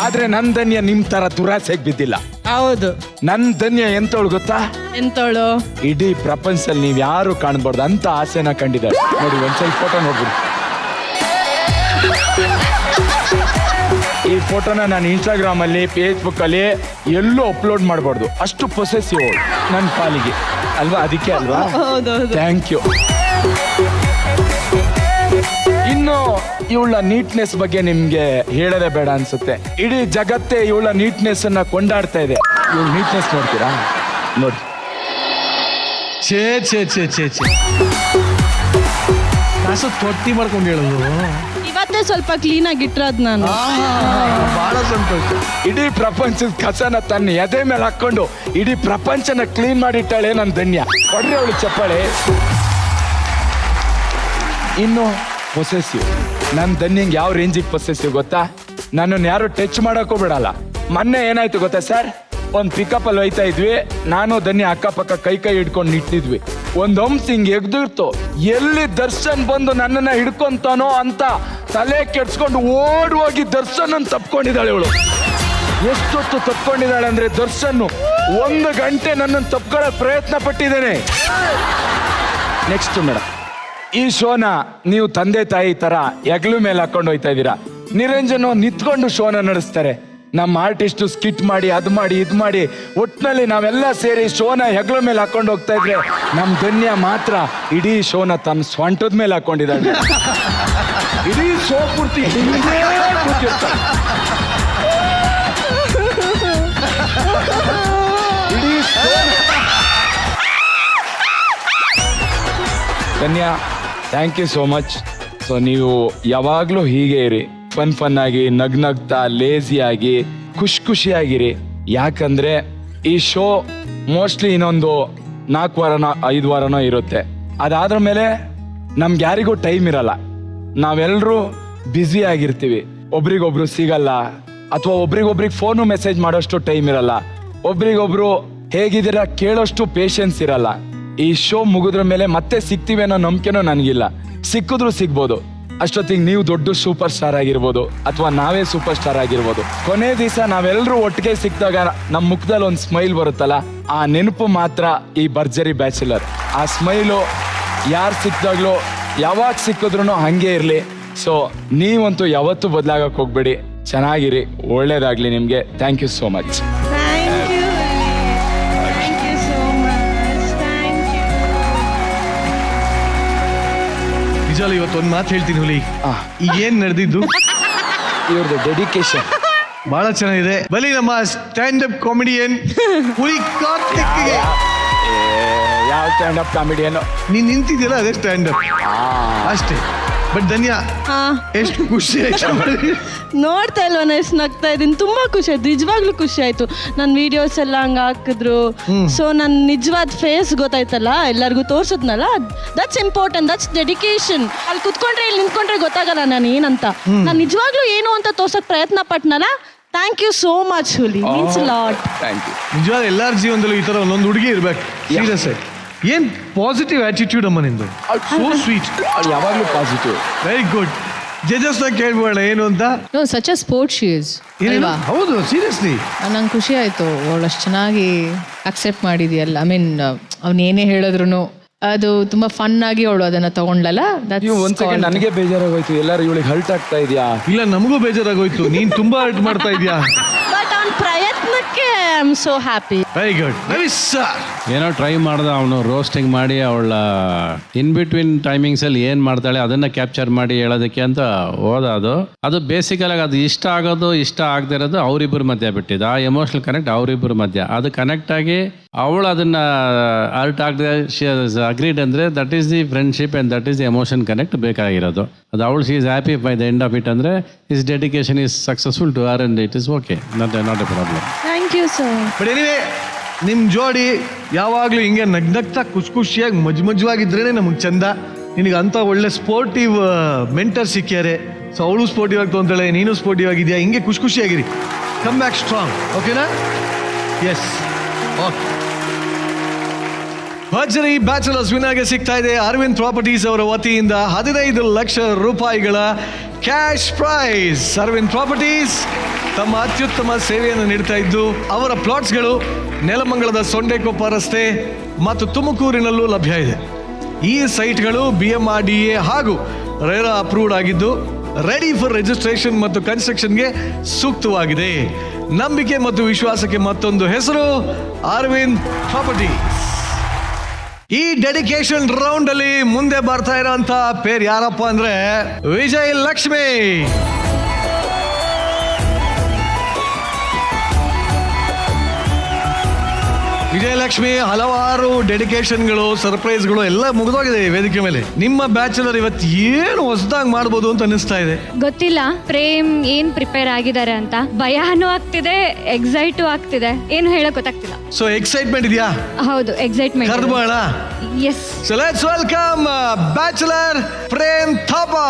ಆದ್ರೆ ನನ್ ಧನ್ಯ ನಿಮ್ ತರ ದುರಾಸೆಗೆ ಬಿದ್ದಿಲ್ಲ. ಹೌದು. ನನ್ ಧನ್ಯ ಎಂತವಳು ಗೊತ್ತಾ? ಎಂತೋಳು? ಇಡೀ ಪ್ರಪಂಚದಲ್ಲಿ ನೀವ್ ಯಾರು ಕಾಣ್ಬಾರ್ದು ಅಂತ ಆಸೆನ ಕಂಡಿದ್ದಾರೆ. ನೋಡಿ, ಒಂದ್ಸಲ ಫೋಟೋ ನೋಡ್ಬಿಡಿ. ಈ ಫೋಟೋನ ನಾನು ಇನ್ಸ್ಟಾಗ್ರಾಮ್ ಅಲ್ಲಿ, ಫೇಸ್ಬುಕ್ ಅಲ್ಲಿ ಎಲ್ಲೂ ಅಪ್ಲೋಡ್ ಮಾಡಬಾರ್ದು. ಅಷ್ಟು ಪೊಸೆಸಿವ್ ನನ್ನ ಪಾಲಿಗೆ ಅಲ್ವಾ? ಅದಕ್ಕೆ ಅಲ್ವಾ? Thank you. ಇನ್ನು ಇವಳ ನೀಟ್ನೆಸ್ ಬಗ್ಗೆ ನಿಮ್ಗೆ ಹೇಳೋದೇ ಬೇಡ ಅನ್ಸುತ್ತೆ. ಇಡೀ ಜಗತ್ತೇ ಇವಳ ನೀಟ್ನೆಸ್ ಅನ್ನ ಕೊಂಡಾಡ್ತಾ ಇದೆ. ಇವಳ ನೀಟ್ನೆಸ್ ನೋಡ್ತೀರಾ? ನೋಡಿ. ಛೇ ಛೇ ಛೇ ಛೇ ಛೇ ಕಾಸು ತೊಟ್ಟಿ ಮಾಡ್ಕೊಂಡು ಹೇಳೋದು. ಇವತ್ತೇ ಸ್ವಲ್ಪ ಕ್ಲೀನ್ ಆಗಿ ಇಟ್ಟಿರೋದು ನಾನು. ಬಹಳ ಸಂತೋಷ. ಇಡೀ ಪ್ರಪಂಚದ ಕಸನ ತನ್ನ ಎದೆ ಮೇಲೆ ಹಾಕೊಂಡು ಇಡೀ ಪ್ರಪಂಚನ ಕ್ಲೀನ್ ಮಾಡಿಟ್ಟಾಳೆ ನನ್ನ ಧನ್ಯ. ಕೊಡ್ರಿ ಅವಳು ಚಪ್ಪಾಳೆ. ಇನ್ನು ಪೊಸೆಸಿವ್. ನನ್ನ ಧನ್ಯಂಗೆ ಯಾವ ರೇಂಜಿಗೆ ಪೊಸೆಸಿವ್ ಗೊತ್ತಾ? ನನ್ನನ್ನು ಯಾರು ಟಚ್ ಮಾಡೋಕ್ಕೂ ಬಿಡಲ್ಲ. ಮೊನ್ನೆ ಏನಾಯ್ತು ಗೊತ್ತಾ ಸರ್? ಒಂದು ಪಿಕಪ್ ಅಲ್ಲಿ ಹೋಯ್ತಾ ಇದ್ವಿ, ನಾನು ಧನ್ಯ ಅಕ್ಕಪಕ್ಕ ಕೈ ಹಿಡ್ಕೊಂಡು ನಿಂತಿದ್ವಿ. ಒಂದು ಹಂಸ್ ಹಿಂಗ್ ಎಗ್ದಿರ್ತು. ಎಲ್ಲಿ ದರ್ಶನ್ ಬಂದು ನನ್ನನ್ನ ಹಿಡ್ಕೊಂತಾನೋ ಅಂತ ತಲೆ ಕೆಡ್ಸ್ಕೊಂಡು ಓಡ್ ಹೋಗಿ ದರ್ಶನ್ ಅನ್ನು ತಪ್ಕೊಂಡಿದ್ದಾಳೆ ಇವಳು. ಎಷ್ಟೊತ್ತು ತಪ್ಕೊಂಡಿದ್ದಾಳೆ ಅಂದ್ರೆ ದರ್ಶನ್ 1 ಗಂಟೆ ನನ್ನನ್ನು ತಪ್ಕೊಳ್ಳೋ ಪ್ರಯತ್ನ ಪಟ್ಟಿದ್ದೇನೆ. ನೆಕ್ಸ್ಟ್ ಮೇಡಮ್, ಈ ಶೋನ ನೀವು ತಂದೆ ತಾಯಿ ತರ ಹೆಗ್ಲು ಮೇಲೆ ಹಾಕೊಂಡು ಹೋಯ್ತಾ ಇದ್ದೀರಾ. ನಿರಂಜನ್ ನಿಂತ್ಕೊಂಡು ಶೋನ ನಡೆಸ್ತಾರೆ. ನಮ್ಮ ಆರ್ಟಿಸ್ಟ್ ಸ್ಕಿಟ್ ಮಾಡಿ ಅದ್ ಮಾಡಿ ಇದ್ ಮಾಡಿ ಒಟ್ನಲ್ಲಿ ನಾವೆಲ್ಲ ಸೇರಿ ಶೋನ ಹೆಗ್ಲ ಮೇಲೆ ಹಾಕೊಂಡು ಹೋಗ್ತಾ ಇದ್ರೆ ನಮ್ ಧನ್ಯ ಮಾತ್ರ ಇಡೀ ಶೋನ ತನ್ನ ಸ್ವಂಟದ ಮೇಲೆ ಹಾಕೊಂಡಿದ್ದಾಳೆ. ಇಡೀ ಶೋ ಪೂರ್ತಿ ಇಡೀ Dhanya, thank you so much. So ನೀವು ಯಾವಾಗ್ಲೂ ಹೀಗೆ ಇರಿ, ಫನ್ ಆಗಿ, ನಗ್ನಗ್ತಾ, ಲೇಸಿಯಾಗಿ, ಖುಷಿಯಾಗಿರಿ. ಯಾಕಂದ್ರೆ ಈ ಶೋ ಮೋಸ್ಟ್ಲಿ ಇನ್ನೊಂದು 4 ವಾರನೋ 5 ವಾರನೋ ಇರುತ್ತೆ. ಅದಾದ್ರ ಮೇಲೆ ನಮ್ಗೆ ಯಾರಿಗೂ ಟೈಮ್ ಇರಲ್ಲ. ನಾವೆಲ್ಲರೂ ಬ್ಯುಸಿ ಆಗಿರ್ತೀವಿ. ಒಬ್ರಿಗೊಬ್ರು ಸಿಗಲ್ಲ, ಅಥವಾ ಒಬ್ರಿಗೊಬ್ರಿಗೆ ಫೋನು ಮೆಸೇಜ್ ಮಾಡೋಷ್ಟು ಟೈಮ್ ಇರಲ್ಲ. ಒಬ್ರಿಗೊಬ್ರು ಹೇಗಿದ್ದೀರಾ ಕೇಳೋಷ್ಟು ಪೇಷನ್ಸ್ ಇರಲ್ಲ. ಈ ಶೋ ಮುಗಿದ್ರ ಮೇಲೆ ಮತ್ತೆ ಸಿಗ್ತೀವಿ ಅನ್ನೋ ನಂಬಿಕೆನೂ ನನಗಿಲ್ಲ. ಸಿಕ್ಕಿದ್ರು ಸಿಗ್ಬೋದು. ಅಷ್ಟೊತ್ತಿಗೆ ನೀವು ದೊಡ್ಡ ಸೂಪರ್ ಸ್ಟಾರ್ ಆಗಿರ್ಬೋದು, ಅಥವಾ ನಾವೇ ಸೂಪರ್ ಸ್ಟಾರ್ ಆಗಿರ್ಬೋದು. ಕೊನೆ ದಿವಸ ನಾವೆಲ್ಲರೂ ಒಟ್ಟಿಗೆ ಸಿಕ್ಕಿದಾಗ ನಮ್ಮ ಮುಖದಲ್ಲಿ ಒಂದು ಸ್ಮೈಲ್ ಬರುತ್ತಲ್ಲ, ಆ ನೆನಪು ಮಾತ್ರ ಈ ಭರ್ಜರಿ ಬ್ಯಾಚುಲರ್. ಆ ಸ್ಮೈಲು ಯಾರು ಸಿಕ್ಕಿದಾಗ್ಲೂ, ಯಾವಾಗ ಸಿಕ್ಕಿದ್ರು ಹಂಗೆ ಇರಲಿ. ಸೊ ನೀವಂತೂ ಯಾವತ್ತೂ ಬದಲಾಗಕ್ಕೆ ಹೋಗ್ಬೇಡಿ. ಚೆನ್ನಾಗಿರಿ, ಒಳ್ಳೇದಾಗ್ಲಿ ನಿಮಗೆ. Thank you so much. ನಿಜವಲ್ಲ ಇವತ್ತು ಒಂದು ಮಾತು ಹೇಳ್ತೀನಿ ಹುಲಿ. ಈಗ ಏನ್ ನಡೆದಿದ್ದು? ಇವ್ರದ್ದು ಡೆಡಿಕೇಶನ್. ಬಹಳ ಚೆನ್ನಾಗಿದೆ. ಬಲಿ ನಮ್ಮ ಸ್ಟ್ಯಾಂಡ್ ಅಪ್ ಕಾಮಿಡಿಯನ್ ಪುರಿ ಕಾರ್ತಿಕ್ಗೆ. ಯಾವ ಸ್ಟ್ಯಾಂಡ್ ಅಪ್ ಕಾಮಿಡಿಯನ್? ನೀನ್ ನಿಂತಿದ್ಯಲ್ಲ ಅದೇ ಸ್ಟ್ಯಾಂಡ್ ಅಪ್ ಅಷ್ಟೇ. ಬಟ್ ಧನ್ಯ ಎಷ್ಟು ಖುಷಿ ಆಯ್ತು ನೋಡ್ತಾ ಇಲ್ವಾ ನಾನು ಎಷ್ಟು ನಗ್ತಾ ಇದ್ದೀನಿ. ತುಂಬಾ ಖುಷಿ ಆಯ್ತು, ನಿಜವಾಗ್ಲೂ ಖುಷಿ ಆಯ್ತು. ನನ್ನ ವಿಡಿಯೋಸ್ ಎಲ್ಲ ಹಂಗೆ ಹಾಕಿದ್ರು. ಸೊ ನನ್ನ ನಿಜವಾದ ಫೇಸ್ ಗೊತ್ತಾಯ್ತಲ್ಲ, ಎಲ್ಲರಿಗೂ ತೋರ್ಸದ್ನಲ್ಲ, ದಟ್ಸ್ ಇಂಪಾರ್ಟೆಂಟ್, ದಟ್ಸ್ ಡೆಡಿಕೇಶನ್. ಅಲ್ಲಿ ಕುತ್ಕೊಂಡ್ರೆ ಇಲ್ಲಿ ನಿಂತ್ಕೊಂಡ್ರೆ ಗೊತ್ತಾಗಲ್ಲ ನಾನು ಏನಂತ. ನಾನು ನಿಜವಾಗ್ಲೂ ಏನು ಅಂತ ತೋರ್ಸಕ್ ಪ್ರಯತ್ನ ಪಟ್ನಲ್ಲ. ಥ್ಯಾಂಕ್ ಯು ಸೋ ಮಚ್ ಹುಲಿ, ಮೀನ್ಸ್ ಲಾಟ್. Thank you. ನಿಜವಾದ ಎಲ್ಲರ ಜೀವನದಲ್ಲೂ ಈ ತರ ಒಂದೊಂದು ಹುಡುಗಿ ಇರ್ಬೇಕು. ಸೀರಿಯಸ್ ಆಗಿ ಏನ್ ಪಾಸಿಟಿವ್ ಆಟಿಟ್ಯೂಡ್ ಅಮ್ಮ ನಿಂದು. So sweet. ಯಾವಾಗಲೂ ಪಾಸಿಟಿವ್. Very good. ಜಜಸ್ ಕೇಳ್ಬೋಣ ಏನು ಅಂತ. No such a sport she is. ಹೌದು, ಸೀರಿಯಸ್ಲಿ ನಂಗೆ ಖುಷಿ ಆಯ್ತು ಅವಳು ಅಷ್ಟು ಚೆನ್ನಾಗಿ ಅಕ್ಸೆಪ್ಟ್ ಮಾಡಿದ್ಯಲ್ಲ. ಐ ಮೀನ್ ಅವ್ನು ಏನೇ ಹೇಳಿದ್ರು ಅದು ತುಂಬಾ ಫನ್ ಆಗಿ ಅವಳು ಅದನ್ನ ತಗೊಂಡ್ಲಲ್ಲ. ಒಂದ್ ಸೆಕೆಂಡ್ ನನಗೆ ಬೇಜಾರಾಗೋಯ್ತು, ಎಲ್ಲರೂ ಇವಳಿಗೆ ಹರ್ಟ್ ಆಗ್ತಾ ಇದೆಯಾ? ಇಲ್ಲ, ನಮಗೂ ಬೇಜಾರಾಗೋಯ್ತು, ನೀನ್ ತುಂಬಾ ಹರ್ಟ್ ಮಾಡ್ತಾ ಇದೀಯಾ. ಬಟ್ ಅವ್ನ ಪ್ರಯತ್ನಕ್ಕೆ I am so happy. Very good. ಏನೋ ಟ್ರೈ ಮಾಡ್ದ ಅವನು, ರೋಸ್ಟಿಂಗ್ ಮಾಡಿ ಅವಳ ಇನ್ ಬಿಟ್ವೀನ್ ಟೈಮಿಂಗ್ಸ್ ಅಲ್ಲಿ ಏನ್ ಮಾಡ್ತಾಳೆ ಅದನ್ನ ಕ್ಯಾಪ್ಚರ್ ಮಾಡಿ ಹೇಳೋದಕ್ಕೆ ಅಂತ ಹೋದ. ಅದು ಬೇಸಿಕಲ್ ಆಗಿ ಅದು ಇಷ್ಟ ಆಗೋದು ಇಷ್ಟ ಆಗದೆ ಇರೋದು ಅವರಿಬ್ಬರ ಮಧ್ಯ ಬಿಟ್ಟಿದ್ದು. ಆ ಎಮೋಷನಲ್ ಕನೆಕ್ಟ್ ಅವರಿಬ್ಬರ ಮಧ್ಯ. ಅದು ಕನೆಕ್ಟ್ ಆಗಿ ಅವಳು ಅದನ್ನ ಹರ್ಟ್ ಆಗದೆ ಅಗ್ರೀಡ್ ಅಂದ್ರೆ that is the friendship and that is the emotion connect ಬೇಕಾಗಿರೋದು. ಅದು ಅವಳು she is happy by the end of it ಅಂದ್ರೆ is dedication is successful to her and it is okay, not a problem. Thank you sir. But anyway ನಿಮ್ ಜೋಡಿ ಯಾವಾಗ್ಲೂ ಹಿಂಗೆ ನಗ್ನಗ್ತಾ ಖುಷಿಯಾಗಿ ಮಜ್ವಾಗಿದ್ರೇನೆ ನಮಗ್ ಚಂದ. ನಿನಗೆ ಅಂತ ಒಳ್ಳೆ ಸ್ಪೋರ್ಟಿವ್ ಮೆಂಟರ್ ಸಿಕ್ಕ್ಯಾರೆ. ಸೊ ಅವಳು ಸ್ಪೋರ್ಟಿವ್ ಆಗಿ ತೊಂತಾಳೆ, ನೀನು ಸ್ಪೋರ್ಟಿವ್ ಆಗಿದ್ಯಾ. ಹಿಂಗೆ ಖುಷಿಯಾಗಿರಿ. Come back strong. ಓಕೆನಾ? ಎಸ್. ಓಕೆ. ಭರ್ಜರಿ ಬ್ಯಾಚುಲರ್ಸ್ ವಿನ್ನರ್ಗೆ ಸಿಗ್ತಾ ಇದೆ ಅರವಿಂದ್ ಪ್ರಾಪರ್ಟೀಸ್ ಅವರ ವತಿಯಿಂದ 15 ಲಕ್ಷ ರೂಪಾಯಿಗಳ ಕ್ಯಾಶ್ ಪ್ರೈಸ್. ಅರವಿಂದ್ ಪ್ರಾಪರ್ಟೀಸ್ ತಮ್ಮ ಅತ್ಯುತ್ತಮ ಸೇವೆಯನ್ನು ನೀಡ್ತಾ ಇದ್ದು ಅವರ ಪ್ಲಾಟ್ಸ್ಗಳು ನೆಲಮಂಗಲದ ಸೊಂಡೆಕೊಪ್ಪ ರಸ್ತೆ ಮತ್ತು ತುಮಕೂರಿನಲ್ಲೂ ಲಭ್ಯ ಇದೆ. ಈ ಸೈಟ್ಗಳು BMRDA ಹಾಗೂ ರೇರಾ ಅಪ್ರೂವ್ಡ್ ಆಗಿದ್ದು ರೆಡಿ ಫಾರ್ ರಿಜಿಸ್ಟ್ರೇಷನ್ ಮತ್ತು ಕನ್ಸ್ಟ್ರಕ್ಷನ್ಗೆ ಸೂಕ್ತವಾಗಿದೆ. ನಂಬಿಕೆ ಮತ್ತು ವಿಶ್ವಾಸಕ್ಕೆ ಮತ್ತೊಂದು ಹೆಸರು ಅರವಿಂದ್ ಪ್ರಾಪರ್ಟೀಸ್. ಈ ಡೆಡಿಕೇಶನ್ ರೌಂಡ್ ಅಲ್ಲಿ ಮುಂದೆ ಬರ್ತಾ ಇರೋಂತ ಪೇರ್ ಯಾರಪ್ಪ ಅಂದ್ರೆ ವಿಜಯ್ ಲಕ್ಷ್ಮಿ. ವಿಜಯಲಕ್ಷ್ಮಿ ಹಲವಾರು ಡೆಡಿಕೇಶನ್ಗಳು, ಸರ್ಪ್ರೈಸ್ಗಳು ಎಲ್ಲ ಮುಗಿದೋಗಿದೆ ವೇದಿಕೆ ಮೇಲೆ. ನಿಮ್ಮ ಬ್ಯಾಚುಲರ್ ಇವತ್ತು ಏನು ಹೊಸದಾಗಿ ಮಾಡ್ಬೋದು ಅಂತ ಅನಿಸ್ತಾ ಇದೆ. ಗೊತ್ತಿಲ್ಲ ಪ್ರೇಮ್ ಏನ್ ಪ್ರಿಪೇರ್ ಆಗಿದ್ದಾರೆ ಅಂತ. ಭಯಾನು ಆಗ್ತಿದೆ, ಎಕ್ಸೈಟು ಆಗ್ತಿದೆ, ಏನು ಹೇಳಕ್ ಗೊತ್ತಾಗ್ತಿಲ್ಲ. ಸೊ ಎಕ್ಸೈಟ್ಮೆಂಟ್ ಇದೆಯಾ? ಹೌದು, ಎಕ್ಸೈಟ್ಮೆಂಟ್. ಕರ್ಬೋಣ. Yes. So let's welcome bachelor Prem Thapa.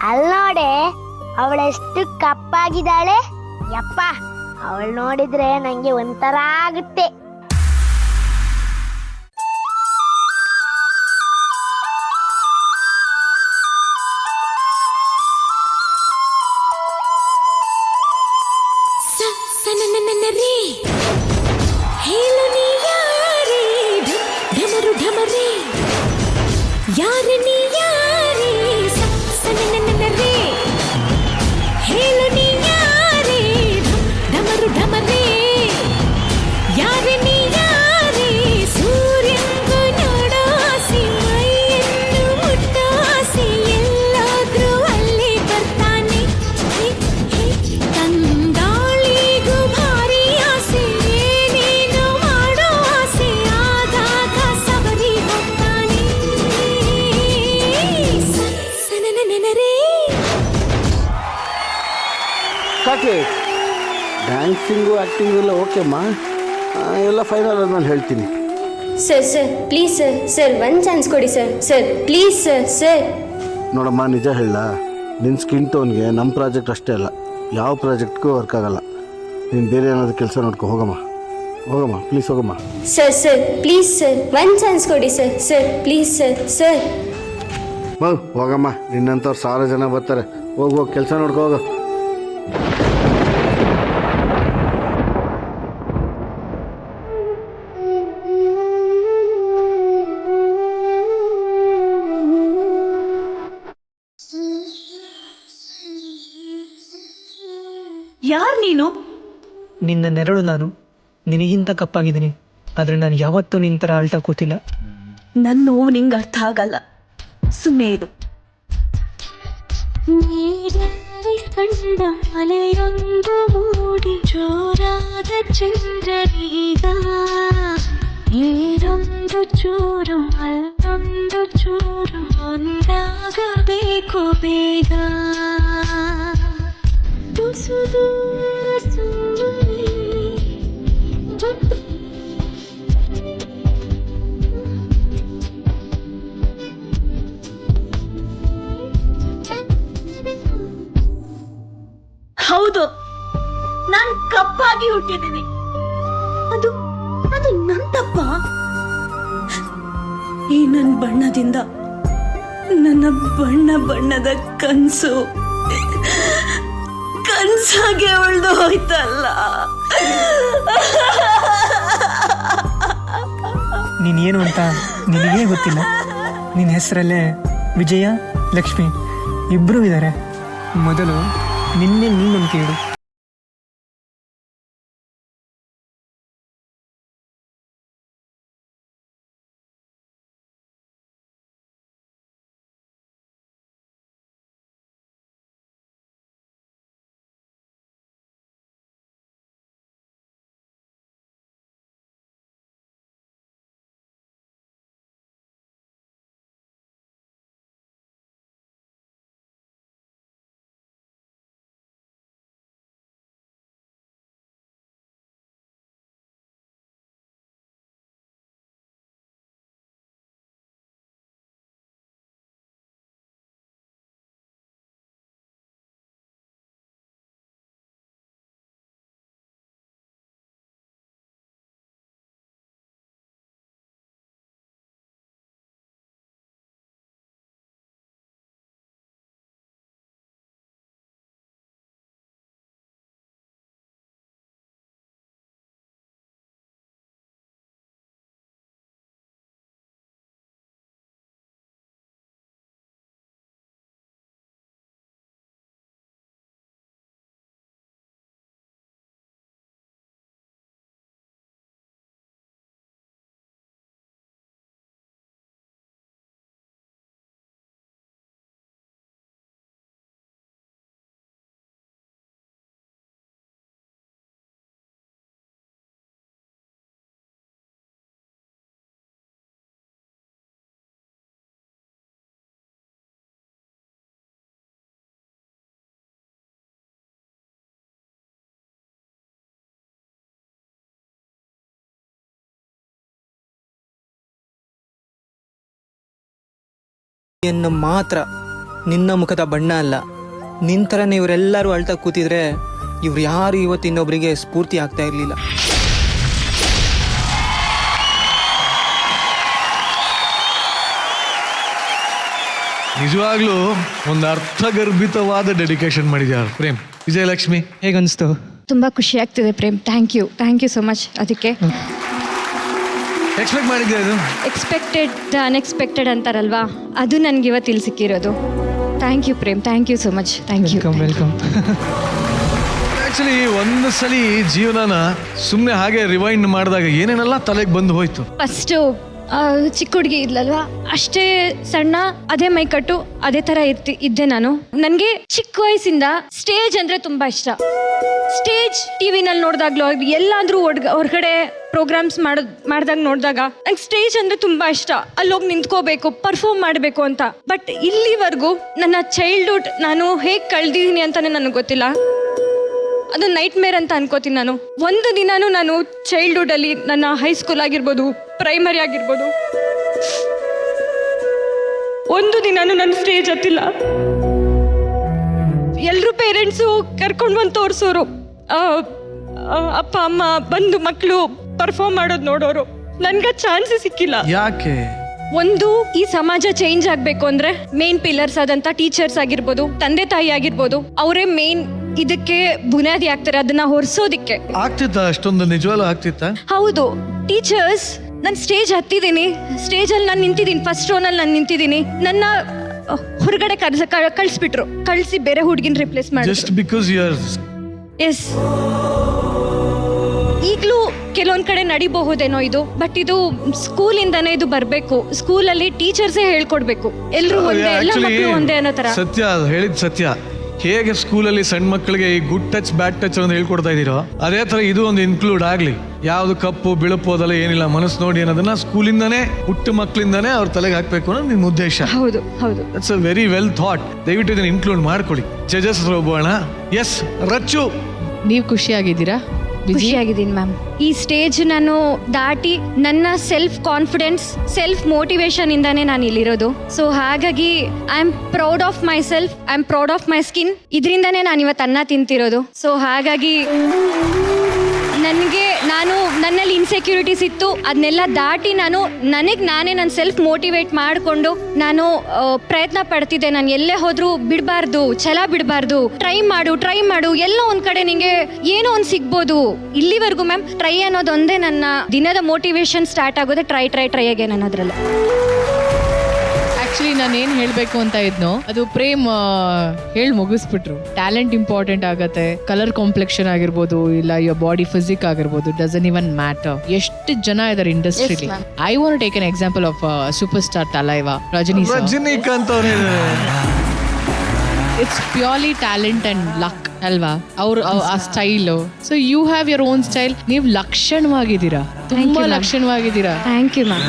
ಅಲ್ ನೋಡೆ, ಅವಳೆಷ್ಟು ಕಪ್ಪಾಗಿದ್ದಾಳೆ. ಯಪ್ಪ, ಅವಳು ನೋಡಿದ್ರೆ ನಂಗೆ ಒಂಥರ ಆಗುತ್ತೆ. ಹೇಳು ನೀ ಯಾರೇ, ಢಮರು ಢಮರೇ, ಯಾರ ನೀ ಯಾರೇ, ಸನನನರೇ, ಹೇಳು ನೀ ಯಾರೇ, ಢಮರು ಢಮರೇ, ಯಾರ ನೀ ಯಾರೇ, ಸೂರ್ಯಂಗು ನೋಡೋ ಆಸೆ, ಮೈಯನ್ನು ಮುಟ್ಟೋ ಆಸೆ, ಎಲ್ಲಾದ್ರೂ ಅಲ್ಲಿ ಬರ್ತಾನೆ. ತಂಗಾಳಿಗೂ ಭಾರಿ ಆಸೆ, ಏನೇನೋ ಮಾಡೋ ಆಸೆ, ಆಗಾಗ ಸವರಿ ಹೋಗ್ತಾನೆ. ಡ್ಯಾನ್ಸಿಂಗು ಆ್ಯಕ್ಟಿಂಗು ಎಲ್ಲ ಓಕೆಮ್ಮ, ಎಲ್ಲ ಫೈನಲ್ ಆದ್ಮೇಲೆ ಹೇಳ್ತೀನಿ. Sir sir please sir sir ಒಂದು ಚಾನ್ಸ್ ಕೊಡಿ sir sir please sir sir. ನೋಡಮ್ಮ, ನಿಜ ಹೇಳ, ನಿನ್ನ ಸ್ಕಿನ್ ಟೋನ್ಗೆ ನಮ್ಮ ಪ್ರಾಜೆಕ್ಟ್ ಅಷ್ಟೇ ಅಲ್ಲ, ಯಾವ ಪ್ರಾಜೆಕ್ಟ್ಗೂ ವರ್ಕ್ ಆಗಲ್ಲ. ನೀನು ಬೇರೆ ಏನಾದರೂ ಕೆಲಸ ನೋಡ್ಕೊ, ಹೋಗಮ್ಮ ಹೋಗಮ್ಮ, ಪ್ಲೀಸ್ ಹೋಗಮ್ಮ. ಸರ್ ಸರ್ ಪ್ಲೀಸ್ ಸರ್ ಒಂದು ಚಾನ್ಸ್ ಕೊಡಿ sir sir please sir sir. ಹೋಗಮ್ಮ, ನಿನ್ನಂಥವ್ರು 1000 ಜನ ಬರ್ತಾರೆ. ಹೋಗಿ ಕೆಲಸ ನೋಡ್ಕೊ, ಹೋಗು. ಯಾರು ನೀನು? ನಿನ್ನ ನೆರಳು ನಾನು. ನಿನಗಿಂತ ಕಪ್ಪಾಗಿದ್ದೀನಿ, ಆದರೆ ನಾನು ಯಾವತ್ತೂ ನಿನ್ನ ಥರ ಅಳ್ತಾ ಕೂತಿಲ್ಲ. ನನ್ನ ನೋವು ನಿಂಗೆ ಅರ್ಥ ಆಗಲ್ಲ, ಸುಮ್ಮನೆ ಇದು. ನೀರಲ್ಲಿ ಕಂಡ ಅಲೆಯೊಂದು ಮೂಡಿ ಜೋರಾದ ಚಂದ್ರನೀಗ, ನೀರೊಂದು ಚೂರು ಅಲ್ಲೊಂದು ಚೂರು ಒಂದಾಗಬೇಕು ಬೇಗ. ತುಸುದು ಹೌದು, ನಾನು ಕಪ್ಪಾಗಿ ಹುಟ್ಟಿದ್ದೀನಿ. ಅದು ಅದು ನನ್ನ ತಪ್ಪ? ಈ ನನ್ನ ಬಣ್ಣದಿಂದ ನನ್ನ ಬಣ್ಣದ ಕನ್ಸಾಗೆ ಉಳ್ದು ಹೋಯ್ತಲ್ಲ. ನೀನೇನು ಅಂತ ನಿನಗೇ ಗೊತ್ತಿಲ್ಲ. ನಿನ್ನ ಹೆಸರಲ್ಲೇ ವಿಜಯ, ಲಕ್ಷ್ಮಿ ಇಬ್ಬರೂ ಇದ್ದಾರೆ. ಮೊದಲು ನಿನ್ನೆ ನೀನು ಕೇಳು. ಮಾತ್ರ ನಿನ್ನ ಮುಖದ ಬಣ್ಣ ಅಲ್ಲ, ನಿನ್ನ ಥರನೇ ಇವರೆಲ್ಲರೂ ಅಳ್ತಾ ಕೂತಿದ್ರೆ ಇವ್ರು ಯಾರು ಇವತ್ತು ಇನ್ನೊಬ್ಬರಿಗೆ ಸ್ಫೂರ್ತಿ ಆಗ್ತಾ ಇರಲಿಲ್ಲ. ನಿಜವಾಗ್ಲೂ ಒಂದು ಅರ್ಥಗರ್ಭಿತವಾದ ಡೆಡಿಕೇಶನ್ ಮಾಡಿದ್ಯಾರು ಪ್ರೇಮ್. ವಿಜಯಲಕ್ಷ್ಮಿ, ಹೇಗನ್ನಿಸ್ತು? ತುಂಬ ಖುಷಿ ಆಗ್ತಿದೆ Prem. Thank you so much. ಅದಕ್ಕೆ ಎಕ್ಸ್ಪೆಕ್ಟ್ ಮಾಡಿದ್ದೆ ಇದು? ಎಕ್ಸ್ಪೆಕ್ಟೆಡ್ ಅನ್ಎಕ್ಸ್ಪೆಕ್ಟೆಡ್ ಅಂತಾರಲ್ವಾ, ಅದು ನನಗೆ ಇವತ್ತು ಇಲ್ಲಿ ಸಿಕ್ಕಿರೋದು. Thank you Prem, thank you so much. Thank you. Welcome. Actually ಒಂದು ಸಲ ಜೀವನನ ಸುಮ್ಮನೆ ಹಾಗೆ ರಿವೈಂಡ್ ಮಾಡಿದಾಗ ಏನೇನೆಲ್ಲ ತಲೆಗೆ ಬಂದು ಹೋಯ್ತು. ಫಸ್ಟು ಚಿಕ್ಕ ಹುಡುಗಿ ಇದ್ಲಲ್ವಾ, ಅಷ್ಟೇ ಸಣ್ಣ, ಅದೇ ಮೈಕಟ್ಟು, ಅದೇ ಥರ ಇದ್ದೆ ನಾನು. ನನಗೆ ಚಿಕ್ಕ ವಯಸ್ಸಿಂದ ಸ್ಟೇಜ್ ಅಂದರೆ ತುಂಬ ಇಷ್ಟ. ಸ್ಟೇಜ್ ಟಿವಿನಲ್ಲಿ ನೋಡಿದಾಗ್ಲೂ ಎಲ್ಲಾದ್ರೂ ಹೊರಗಡೆ ಪ್ರೋಗ್ರಾಮ್ಸ್ ಮಾಡಿದಾಗ ನೋಡಿದಾಗ ನಂಗೆ ಸ್ಟೇಜ್ ಅಂದರೆ ತುಂಬ ಇಷ್ಟ. ಅಲ್ಲೋಗಿ ನಿಂತ್ಕೋಬೇಕು, ಪರ್ಫಾರ್ಮ್ ಮಾಡಬೇಕು ಅಂತ. ಬಟ್ ಇಲ್ಲಿವರೆಗೂ ನನ್ನ ಚೈಲ್ಡ್ಹುಡ್ ನಾನು ಹೇಗೆ ಕಳೆದಿದ್ದೀನಿ ಅಂತಲೇ ನನಗೆ ಗೊತ್ತಿಲ್ಲ. ಅದು ನೈಟ್ ಮೇರ್ ಅಂತ ಅನ್ಕೋತೀನಿ ನಾನು. ಒಂದು ದಿನಾನು ನಾನು ಚೈಲ್ಡ್ಹುಡ್ಡಲ್ಲಿ ನನ್ನ ಹೈಸ್ಕೂಲ್ ಆಗಿರ್ಬೋದು, ಪ್ರೈಮರಿ ಆಗಿರ್ಬೋದು, ಒಂದು ದಿನಾನು ನಾನು ಸ್ಟೇಜ್ ಹತ್ತಿಲ್ಲ. ಎಲ್ಲರೂ ಪೇರೆಂಟ್ಸು ಕರ್ಕೊಂಡು ಬಂದು ತೋರಿಸೋರು, ಅಪ್ಪ ಅಮ್ಮ ಬಂದು ಮಕ್ಕಳು ಪರ್ಫಾರ್ಮ್ ಮಾಡೋದು ನೋಡೋರು. ನನ್ಗೆ ಚಾನ್ಸೇ ಸಿಕ್ಕಿಲ್ಲ. ಯಾಕೆ? ಒಂದು, ಈ ಸಮಾಜ ಚೇಂಜ್ ಆಗ್ಬೇಕು ಅಂದ್ರೆ ಮೇನ್ ಪಿಲ್ಲರ್ಸ್ ಆದಂತ ಟೀಚರ್ಸ್ ಆಗಿರ್ಬೋದು, ತಂದೆ ತಾಯಿ ಆಗಿರ್ಬೋದು, ಅವರೇ ಮೇನ್ ಇದಕ್ಕೆ ಬುನಾದಿ ಆಗ್ತಾರೆ, ಅದನ್ನ ಹೊರಿಸೋದಿಕ್ಕೆ. ಆಗ್ತಿತ್ತ? ಅಷ್ಟೊಂದು ನಿಜವಾಗ್ಲೂ ಆಗ್ತಿತ್ತ? ಹೌದು, ಟೀಚರ್ಸ್, ನಾನು ಸ್ಟೇಜ್ ಹತ್ತಿದ್ದೀನಿ, ಸ್ಟೇಜಲ್ಲಿ ನಾನು ನಿಂತಿದ್ದೀನಿ, ಫಸ್ಟ್ ರೋನಲ್ಲಿ ನಾನು ನಿಂತಿದ್ದೀನಿ, ನನ್ನ ಹೊರಗಡೆ ಕಳಿಸ್ಬಿಟ್ರು, ಕಳಿಸಿ ಬೇರೆ ಹುಡುಗಿನ ರಿಪ್ಲೇಸ್ ಮಾಡಿ. Just because you are. Yes, ಈಗಲೂ ಕೆಲವೊಂದ್ ಕಡೆ ನಡಿಬಹುದೇನೋ ಇದು, ಬಟ್ ಇದು ಸ್ಕೂಲಿಂದಾನೇ ಇದು ಬರಬೇಕು. ಸ್ಕೂಲಲ್ಲಿ ಟೀಚರ್ಸೇ ಹೇಳ್ಕೊಡ್ಬೇಕು, ಎಲ್ರು ಒಂದೇ, ಎಲ್ಲ ಮಕ್ಕಳು ಒಂದೇ ಅನ್ನೋ ತರ. ಸತ್ಯ, ಹೇಳಿದ್ ಸತ್ಯ. ಹೇಗೆ ಸ್ಕೂಲಲ್ಲಿ ಸಣ್ಣ ಮಕ್ಕಳಿಗೆ ಈ ಗುಡ್ ಟಚ್ ಬ್ಯಾಡ್ ಟಚ್ ಅಂತ ಹೇಳ್ಕೊಡ್ತಾ ಇದೀರೋ, ಅದೇ ತರ ಇದು ಒಂದು ಇನ್ಕ್ಲೂಡ್ ಆಗ್ಲಿ. ಯಾವ್ದು ಕಪ್ಪು ಬಿಳುಪು ಅದೆಲ್ಲ ಏನಿಲ್ಲ, ಮನಸ್ಸು ನೋಡಿ ಅನ್ನೋದನ್ನ ಸ್ಕೂಲಿಂದಾನೇ, ಹುಟ್ಟು ಮಕ್ಕಳಿಂದಾನೇ ಅವ್ರ ತಲೆಗೆ ಹಾಕ್ಬೇಕು ಅನ್ನೋದು ನಿಮ್ಮ ಉದ್ದೇಶ. ಹೌದು ಹೌದು, it's a very well thought. ದಯವಿಟ್ಟು ಇದನ್ನ ಇನ್ಕ್ಲೂಡ್ ಮಾಡ್ಕೊಳ್ಳಿ. ಜಜಸ್ ಹೋಗೋಣ. ಎಸ್, ರಚ್ಚು, ನೀವು ಖುಷಿಯಾಗಿದ್ದೀರಾ? ಖುಷಿಯಾಗಿದ್ದೀನಿ ಮ್ಯಾಮ್. ಈ ಸ್ಟೇಜ್ ನಾನು ದಾಟಿ ನನ್ನ ಸೆಲ್ಫ್ ಕಾನ್ಫಿಡೆನ್ಸ್, ಸೆಲ್ಫ್ ಮೋಟಿವೇಶನ್ ಇಂದಾನೇ ನಾನು ಇಲ್ಲಿರೋದು. ಸೊ ಹಾಗಾಗಿ I am proud of myself, I am proud of my skin. ಇದರಿಂದಾನೇ ನಾನು ಇವತ್ತು ಅನ್ನ ತಿಂತಿರೋದು. ಸೊ ಹಾಗಾಗಿ ನನ್ನಲ್ಲಿ ಇನ್ಸೆಕ್ಯೂರಿಟೀಸ್ ಇತ್ತು, ಅದನ್ನೆಲ್ಲ ದಾಟಿ ನನಗೆ ನಾನೇ ನನ್ನ ಸೆಲ್ಫ್ ಮೋಟಿವೇಟ್ ಮಾಡಿಕೊಂಡು ನಾನು ಪ್ರಯತ್ನ ಪಡ್ತಿದ್ದೆ. ನಾನು ಎಲ್ಲೇ ಹೋದ್ರೂ ಬಿಡಬಾರ್ದು, ಛಲ ಬಿಡಬಾರ್ದು, ಟ್ರೈ ಮಾಡು, ಎಲ್ಲ ಒಂದ್ ಕಡೆ ನಿಂಗೆ ಏನೋ ಒಂದು ಸಿಗ್ಬೋದು. ಇಲ್ಲಿವರೆಗೂ ಮ್ಯಾಮ್ ಟ್ರೈ ಅನ್ನೋದೊಂದೇ ನನ್ನ ದಿನದ ಮೋಟಿವೇಶನ್ ಸ್ಟಾರ್ಟ್ ಆಗೋದು. ಟ್ರೈ ಅಗೇನ್ ಅನ್ನೋದ್ರಲ್ಲ. ಆಕ್ಚುಲಿ ನಾನು ಏನು ಹೇಳಬೇಕು ಅಂತ ಇದ್ನೋ ಅದು ಪ್ರೇಮ್ ಹೇಳಿ ಮುಗಿಸ್ಬಿಟ್ರು. ಟ್ಯಾಲೆಂಟ್ ಇಂಪಾರ್ಟೆಂಟ್ ಆಗತ್ತೆ, ಕಲರ್ ಕಾಂಪ್ಲೆಕ್ಷನ್ ಆಗಿರ್ಬೋದು, ಇಲ್ಲ ಯುವರ್ ಬಾಡಿ ಫಿಸಿಕ್ ಆಗಿರ್ಬೋದು, ಡಸನ್ ಇವನ್ ಮ್ಯಾಟರ್. ಎಷ್ಟು ಜನ ಇದಾರೆ ಇಂಡಸ್ಟ್ರಿಲಿ. I want take an example of super star Thalaiva, Rajinikanth ಅವ್ರು. It's purely talent and luck ಅಲ್ವಾ, ಅವ್ರು ಆ style. So you have your own style. ನೀವು ಲಕ್ಷಣವಾಗಿದ್ದೀರಾ, ತುಂಬಾ ಲಕ್ಷಣವಾಗಿದ್ದೀರಾ. Thank you ma'am.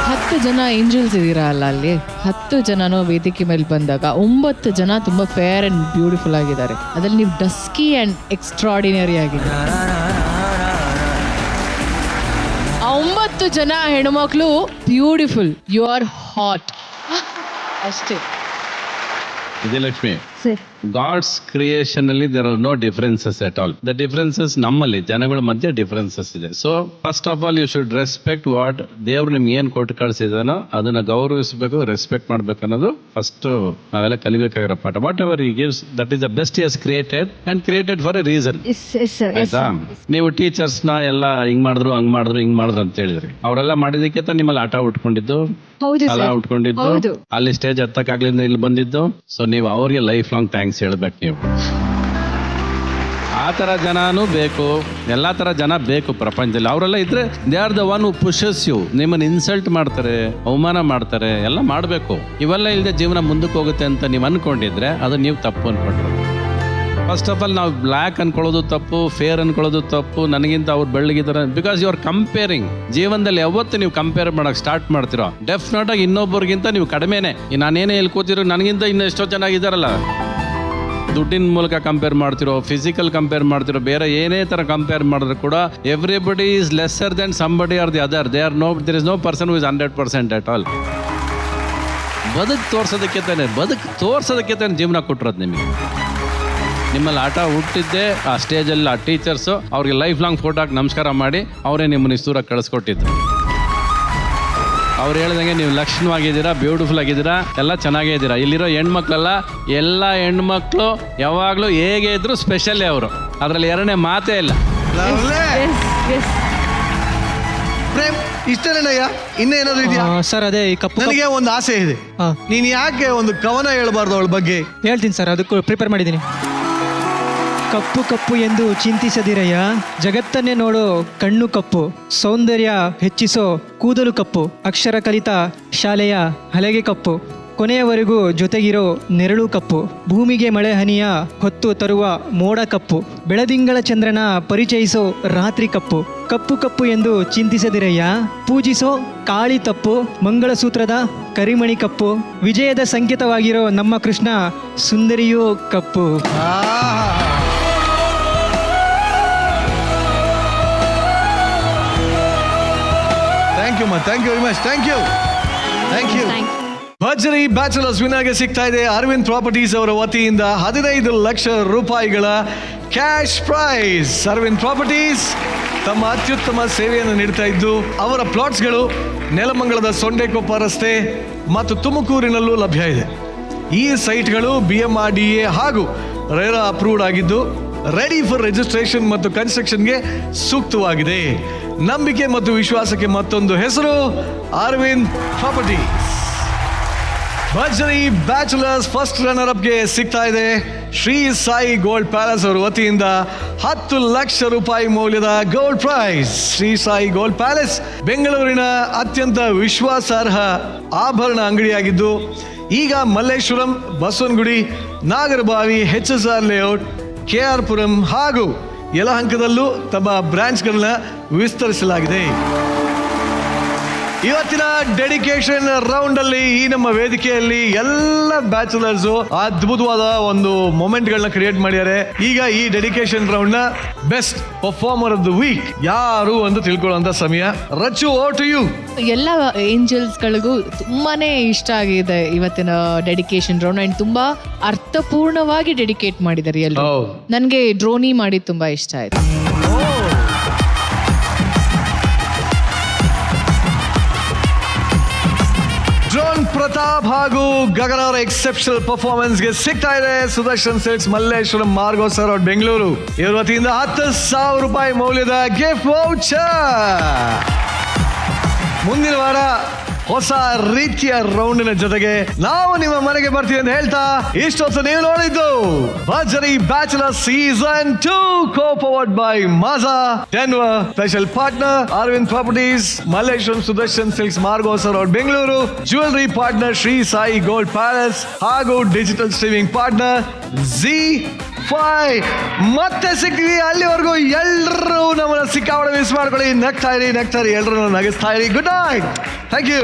10 ಜನ ಏಂಜಲ್ಸ್ ಇದ್ದೀರಾ ಅಲ್ಲ, ಅಲ್ಲಿ 10 ಜನನೂ ವೇದಿಕೆ ಮೇಲೆ ಬಂದಾಗ 9 ಜನ ತುಂಬಾ ಫೇರ್ ಅಂಡ್ ಬ್ಯೂಟಿಫುಲ್ ಆಗಿದ್ದಾರೆ. ಅದ್ರಲ್ಲಿ ನೀವು ಡಸ್ಕಿ ಅಂಡ್ ಎಕ್ಸ್ಟ್ರಾಡಿನರಿ ಆಗಿದ್ದೀರಾ. ಆ 9 ಜನ ಹೆಣ್ಮಕ್ಳು ಬ್ಯೂಟಿಫುಲ್, ಯು ಆರ್ ಹಾಟ್ ಅಷ್ಟೇ. ವಿಜಯಲಕ್ಷ್ಮಿ, ಗಾಡ್ಸ್ ಕ್ರಿಯೇಷನ್ ಅಲ್ಲಿ there are no differences at all. The differences ನಮ್ಮಲ್ಲಿ ಜನಗಳ ಮಧ್ಯೆ ಡಿಫರೆನ್ಸಸ್ ಇದೆ. So first of all you should respect what ದೇವ್ರು ನಿಮ್ಗೆ ಏನ್ ಕೊಟ್ಟು ಕಳ್ಸಿದಾನೋ ಅದನ್ನ ಗೌರವಿಸಬೇಕು, ರೆಸ್ಪೆಕ್ಟ್ ಮಾಡ್ಬೇಕು ಅನ್ನೋದು ಫಸ್ಟ್ ನಾವೆಲ್ಲ ಕಲಿಬೇಕಾಗಿರೋ ಪಾಠ. Whatever he gives, that is the best he has created and created for a reason. ಆಯ್ತಾ? ನೀವು ಟೀಚರ್ಸ್ ನ ಎಲ್ಲ ಹಿಂಗ್ ಮಾಡಿದ್ರು ಅಂತ ಹೇಳಿದ್ರಿ. ಅವರೆಲ್ಲ ಮಾಡಿದಕ್ಕೆ ನಿಮ್ಮಲ್ಲಿ ಆಟ ಉಟ್ಕೊಂಡಿದ್ದು, ಅಲ್ಲ ಉಟ್ಕೊಂಡಿದ್ದು, ಅಲ್ಲಿ ಸ್ಟೇಜ್ ಹತ್ತಕ್ಕಾಗ್ಲಿಂದ ಇಲ್ಲಿ ಬಂದಿದ್ದು. ಸೊ ನೀವು ಅವ್ರಿಗೆ ಲೈಫ್ ಲಾಂಗ್ ಥ್ಯಾಂಕ್ಸ್ ಹೇಳ್ಬೇಕು. ನೀವು ಆ ಥರ ಜನನೂ ಬೇಕು, ಎಲ್ಲ ಥರ ಜನ ಬೇಕು ಪ್ರಪಂಚದಲ್ಲಿ. ಅವರೆಲ್ಲ ಇದ್ರೆ they are the one who pushes you. ನಿಮ್ಮನ್ನು ಇನ್ಸಲ್ಟ್ ಮಾಡ್ತಾರೆ, ಅವಮಾನ ಮಾಡ್ತಾರೆ, ಎಲ್ಲ ಮಾಡಬೇಕು. ಇವೆಲ್ಲ ಇಲ್ಲದೆ ಜೀವನ ಮುಂದಕ್ಕೆ ಹೋಗುತ್ತೆ ಅಂತ ನೀವು ಅನ್ಕೊಂಡಿದ್ರೆ ಅದು ನೀವು ತಪ್ಪು ಅನ್ಕೊಂಡ್ರು. ಫಸ್ಟ್ ಆಫ್ ಆಲ್ ನಾವು ಬ್ಲ್ಯಾಕ್ ಅನ್ಕೊಳ್ಳೋದು ತಪ್ಪು, ಫೇರ್ ಅನ್ಕೊಳ್ಳೋದು ತಪ್ಪು. ನನಗಿಂತ ಅವ್ರು ಬೆಳ್ಳಗಿದ್ದಾರೆ ಬಿಕಾಸ್ ಯು ಆರ್ ಕಂಪೇರಿಂಗ್. ಜೀವನದಲ್ಲಿ ಯಾವತ್ತು ನೀವು ಕಂಪೇರ್ ಮಾಡಕ್ ಸ್ಟಾರ್ಟ್ ಮಾಡ್ತಿರೋ ಡೆಫಿನೆಟ್ ಆಗಿ ಇನ್ನೊಬ್ಬರಿಗಿಂತ ನೀವು ಕಡಿಮೆನೆ. ನಾನೇನೇ ಇಲ್ಲಿ ಕೂತಿರೋ ನನಗಿಂತ ಇನ್ನು ಎಷ್ಟೋ ಚೆನ್ನಾಗಿದ್ದಾರಲ್ಲ. ದುಡ್ಡಿನ ಮೂಲಕ ಕಂಪೇರ್ ಮಾಡ್ತಿರೋ, ಫಿಸಿಕಲ್ ಕಂಪೇರ್ ಮಾಡ್ತಿರೋ, ಬೇರೆ ಏನೇ ತರ ಕಂಪೇರ್ ಮಾಡಿದ್ರು ಕೂಡ everybody is lesser than somebody or the other. There is no person who is 100% at all. ಬದುಕು ತೋರ್ಸೋದಕ್ಕೆ ತಾನೆ ಜೀವನ ಕೊಟ್ಟಿರೋದು ನಿಮಗೆ. ನಿಮ್ಮಲ್ಲಿ ಆಟ ಹುಟ್ಟಿದ್ದೆ ಆ ಸ್ಟೇಜಲ್ಲಿ ಆ ಟೀಚರ್ಸು ಅವ್ರಿಗೆ ಲೈಫ್ ಲಾಂಗ್ ಫೋಟೋ ಹಾಕಿ ನಮಸ್ಕಾರ ಮಾಡಿ ಅವರೇ ನಿಮ್ಮನ್ನ ಇಷ್ಟೂರ ಕಳಿಸ್ಕೊಟ್ಟಿದ್ರು. ಅವ್ರು ಹೇಳ್ದಂಗೆ ನೀವು ಲಕ್ಷಣವಾಗಿದ್ದೀರಾ, ಬ್ಯೂಟಿಫುಲ್ ಆಗಿದ್ದೀರಾ, ಎಲ್ಲ ಚೆನ್ನಾಗೇ ಇದ್ದೀರಾ. ಇಲ್ಲಿರೋ ಹೆಣ್ಮಕ್ಳೆಲ್ಲ ಎಲ್ಲ ಹೆಣ್ಮಕ್ಳು ಯಾವಾಗಲೂ ಹೇಗೆ ಇದ್ರು ಸ್ಪೆಷಲ್ಲೇ ಅವರು. ಅದರಲ್ಲಿ ಎರಡನೇ ಮಾತೇ ಇಲ್ಲ. ಪ್ರೇಮ್, ಇಷ್ಟನೇನಯ್ಯ? ಇನ್ನೇನಾದ್ರು ಇದೆಯಾ ಸರ್? ಅದೇ ಈ ಕಪ್ಪು, ನನಗೆ ಒಂದು ಆಸೆ ಇದೆ. ನೀನು ಯಾಕೆ ಒಂದು ಕವನ ಹೇಳ್ಬಾರ್ದು ಅವಳ ಬಗ್ಗೆ? ಹೇಳ್ತೀನಿ ಸರ್, ಅದಕ್ಕೂ ಪ್ರಿಪೇರ್ ಮಾಡಿದ್ದೀನಿ. ಕಪ್ಪು ಕಪ್ಪು ಎಂದು ಚಿಂತಿಸದಿರಯ್ಯ, ಜಗತ್ತನ್ನೇ ನೋಡೋ ಕಣ್ಣು ಕಪ್ಪು, ಸೌಂದರ್ಯ ಹೆಚ್ಚಿಸೋ ಕೂದಲು ಕಪ್ಪು, ಅಕ್ಷರ ಕಲಿತ ಶಾಲೆಯ ಹಲಗೆ ಕಪ್ಪು, ಕೊನೆಯವರೆಗೂ ಜೊತೆಗಿರೋ ನೆರಳು ಕಪ್ಪು, ಭೂಮಿಗೆ ಮಳೆ ಹನಿಯ ಹೊತ್ತು ತರುವ ಮೋಡ ಕಪ್ಪು, ಬೆಳದಿಂಗಳ ಚಂದ್ರನ ಪರಿಚಯಿಸೋ ರಾತ್ರಿ ಕಪ್ಪು, ಕಪ್ಪು ಕಪ್ಪು ಎಂದು ಚಿಂತಿಸದಿರಯ್ಯ, ಪೂಜಿಸೋ ಕಾಳಿ ತಪ್ಪು, ಮಂಗಳಸೂತ್ರದ ಕರಿಮಣಿ ಕಪ್ಪು, ವಿಜಯದ ಸಂಕೇತವಾಗಿರೋ ನಮ್ಮ ಕೃಷ್ಣ ಸುಂದರಿಯೋ ಕಪ್ಪು. Thank you thank you very much. Thank you thank you. ಭರ್ಜರಿ ಬ್ಯಾಚುಲರ್ಸ್ ವಿನ್ನರ್ಗೆ ಸಿಗ್ತಾ ಇದೆ ಅರವಿಂದ್ ಪ್ರಾಪರ್ಟೀಸ್ ಅವರ ವತಿಯಿಂದ 15 ಲಕ್ಷ ರೂಪಾಯಿಗಳ ಕ್ಯಾಶ್ ಪ್ರೈಸ್. ಅರವಿಂದ್ ಪ್ರಾಪರ್ಟೀಸ್ ತಮ್ಮ ಅತ್ಯುತ್ತಮ ಸೇವೆಯನ್ನು ನೀಡ್ತಾ ಇದ್ದು ಅವರ ಪ್ಲಾಟ್ಸ್ಗಳು ನೆಲಮಂಗಲದ ಸೊಂಡೆಕೊಪ್ಪ ರಸ್ತೆ ಮತ್ತು ತುಮಕೂರಿನಲ್ಲೂ ಲಭ್ಯ ಇದೆ. ಈ ಸೈಟ್ಗಳು BMRDA ಹಾಗೂ ರೇರಾ ಅಪ್ರೂವ್ಡ್ ಆಗಿದ್ದು ರೆಡಿ ಫಾರ್ ರಿಜಿಸ್ಟ್ರೇಷನ್ ಮತ್ತು ಕನ್ಸ್ಟ್ರಕ್ಷನ್ಗೆ ಸೂಕ್ತವಾಗಿದೆ. ನಂಬಿಕೆ ಮತ್ತು ವಿಶ್ವಾಸಕ್ಕೆ ಮತ್ತೊಂದು ಹೆಸರು ಅರವಿಂದ್ ಪ್ರಾಪರ್ಟೀಸ್. ಭರ್ಜರಿ ಬ್ಯಾಚುಲರ್ಸ್ ಫಸ್ಟ್ ರನ್ನರ್ ಅಪ್ಗೆ ಸಿಗ್ತಾ ಇದೆ ಶ್ರೀ ಸಾಯಿ ಗೋಲ್ಡ್ ಪ್ಯಾಲೇಸ್ ಅವರ ವತಿಯಿಂದ 10 ಲಕ್ಷ ರೂಪಾಯಿ ಮೌಲ್ಯದ gold prize. Shri Sai gold palace ಬೆಂಗಳೂರಿನ ಅತ್ಯಂತ ವಿಶ್ವಾಸಾರ್ಹ ಆಭರಣ ಅಂಗಡಿಯಾಗಿದ್ದು ಈಗ Malleshwaram, Basavanagudi, Nagarbhavi, HSR layout, KR Puram ಹಾಗೂ ಯಲಹಂಕದಲ್ಲೂ ತಮ್ಮ ಬ್ರಾಂಚ್ಗಳನ್ನ ವಿಸ್ತರಿಸಲಾಗಿದೆ. ಇವತ್ತಿನ ಡೆಡಿಕೇಶನ್ ರೌಂಡ್ ಅಲ್ಲಿ ಈ ನಮ್ಮ ವೇದಿಕೆಯಲ್ಲಿ ಎಲ್ಲ ಬ್ಯಾಚುಲರ್ಸ್ ಅದ್ಭುತವಾದ ಒಂದು ಮೊಮೆಂಟ್ ಗಳನ್ನ ಕ್ರಿಯೇಟ್ ಮಾಡಿದ್ದಾರೆ. ಈಗ ಈ ಡೆಡಿಕೇಶನ್ ರೌಂಡ್ ನ best performer of the week ಯಾರು ಅಂತ ತಿಳ್ಕೊಳ್ಳುವಂತ ಸಮಯ. Rachu, over to you. ಎಲ್ಲ ಏಂಜಲ್ಸ್ಗಳಿಗೂ ತುಂಬಾನೇ ಇಷ್ಟ ಆಗಿದೆ ಇವತ್ತಿನ ಡೆಡಿಕೇಶನ್ ರೌಂಡ್ ಅಂಡ್ ತುಂಬಾ ಅರ್ಥಪೂರ್ಣವಾಗಿ ಡೆಡಿಕೇಟ್ ಮಾಡಿದ್ದಾರೆ ಎಲ್ಲರೂ. ನನಗೆ ಡ್ರೋನಿ ಮಾಡಿ ತುಂಬಾ ಇಷ್ಟ ಆಯ್ತು. ಡ್ರೋನ್ ಪ್ರತಾಪ್ ಹಾಗೂ ಗಗನ ಅವರ ಎಕ್ಸೆಪ್ಷನಲ್ ಪರ್ಫಾರ್ಮೆನ್ಸ್ ಗೆ ಸಿಗ್ತಾ ಇದೆ Sudarshan silks Malleshwaram Margao sir road Bengaluru ಇವರ ವತಿಯಿಂದ 10,000 ರೂಪಾಯಿ ಮೌಲ್ಯದ ಗಿಫ್ಟ್ ವೌಚರ್. ಮುಂದಿನ ವಾರ ಹೊಸ ರೀತಿಯ ರೌಂಡಿನ ಜೊತೆಗೆ ನಾವು ನಿಮ್ಮ ಮನೆಗೆ ಬರ್ತೀವಿ ಅಂತ ಹೇಳ್ತಾ ಇಷ್ಟೊತ್ತು ನೀವು ನೋಡಿದ್ದು ಭರ್ಜರಿ bachelor season 2 co-powered by Mazda, Denver, special partner Arvind Properties, Malleshwaram Sudarshan Silks, Margo Sir Road, Bengaluru, jewelry partner Sri Sai Gold Palace ಹಾಗೂ ಡಿಜಿಟಲ್ ಸ್ಟ್ರೀಮಿಂಗ್ ಪಾರ್ಟ್ನರ್ ZEE5. ಮತ್ತೆ ಸಿಗ್ತೀವಿ. ಅಲ್ಲಿವರೆಗೂ ಎಲ್ಲರೂ ನಮ್ಮನ್ನ ಸಿಕ್ಕಾಪಟ್ಟೆ ಮಿಸ್ ಮಾಡ್ಕೊಳ್ಳಿ. ನಗ್ತಾ ಇರಿ ಎಲ್ಲರೂ ನಗಿಸ್ತಾ ಇರಿ. Good night. Thank you.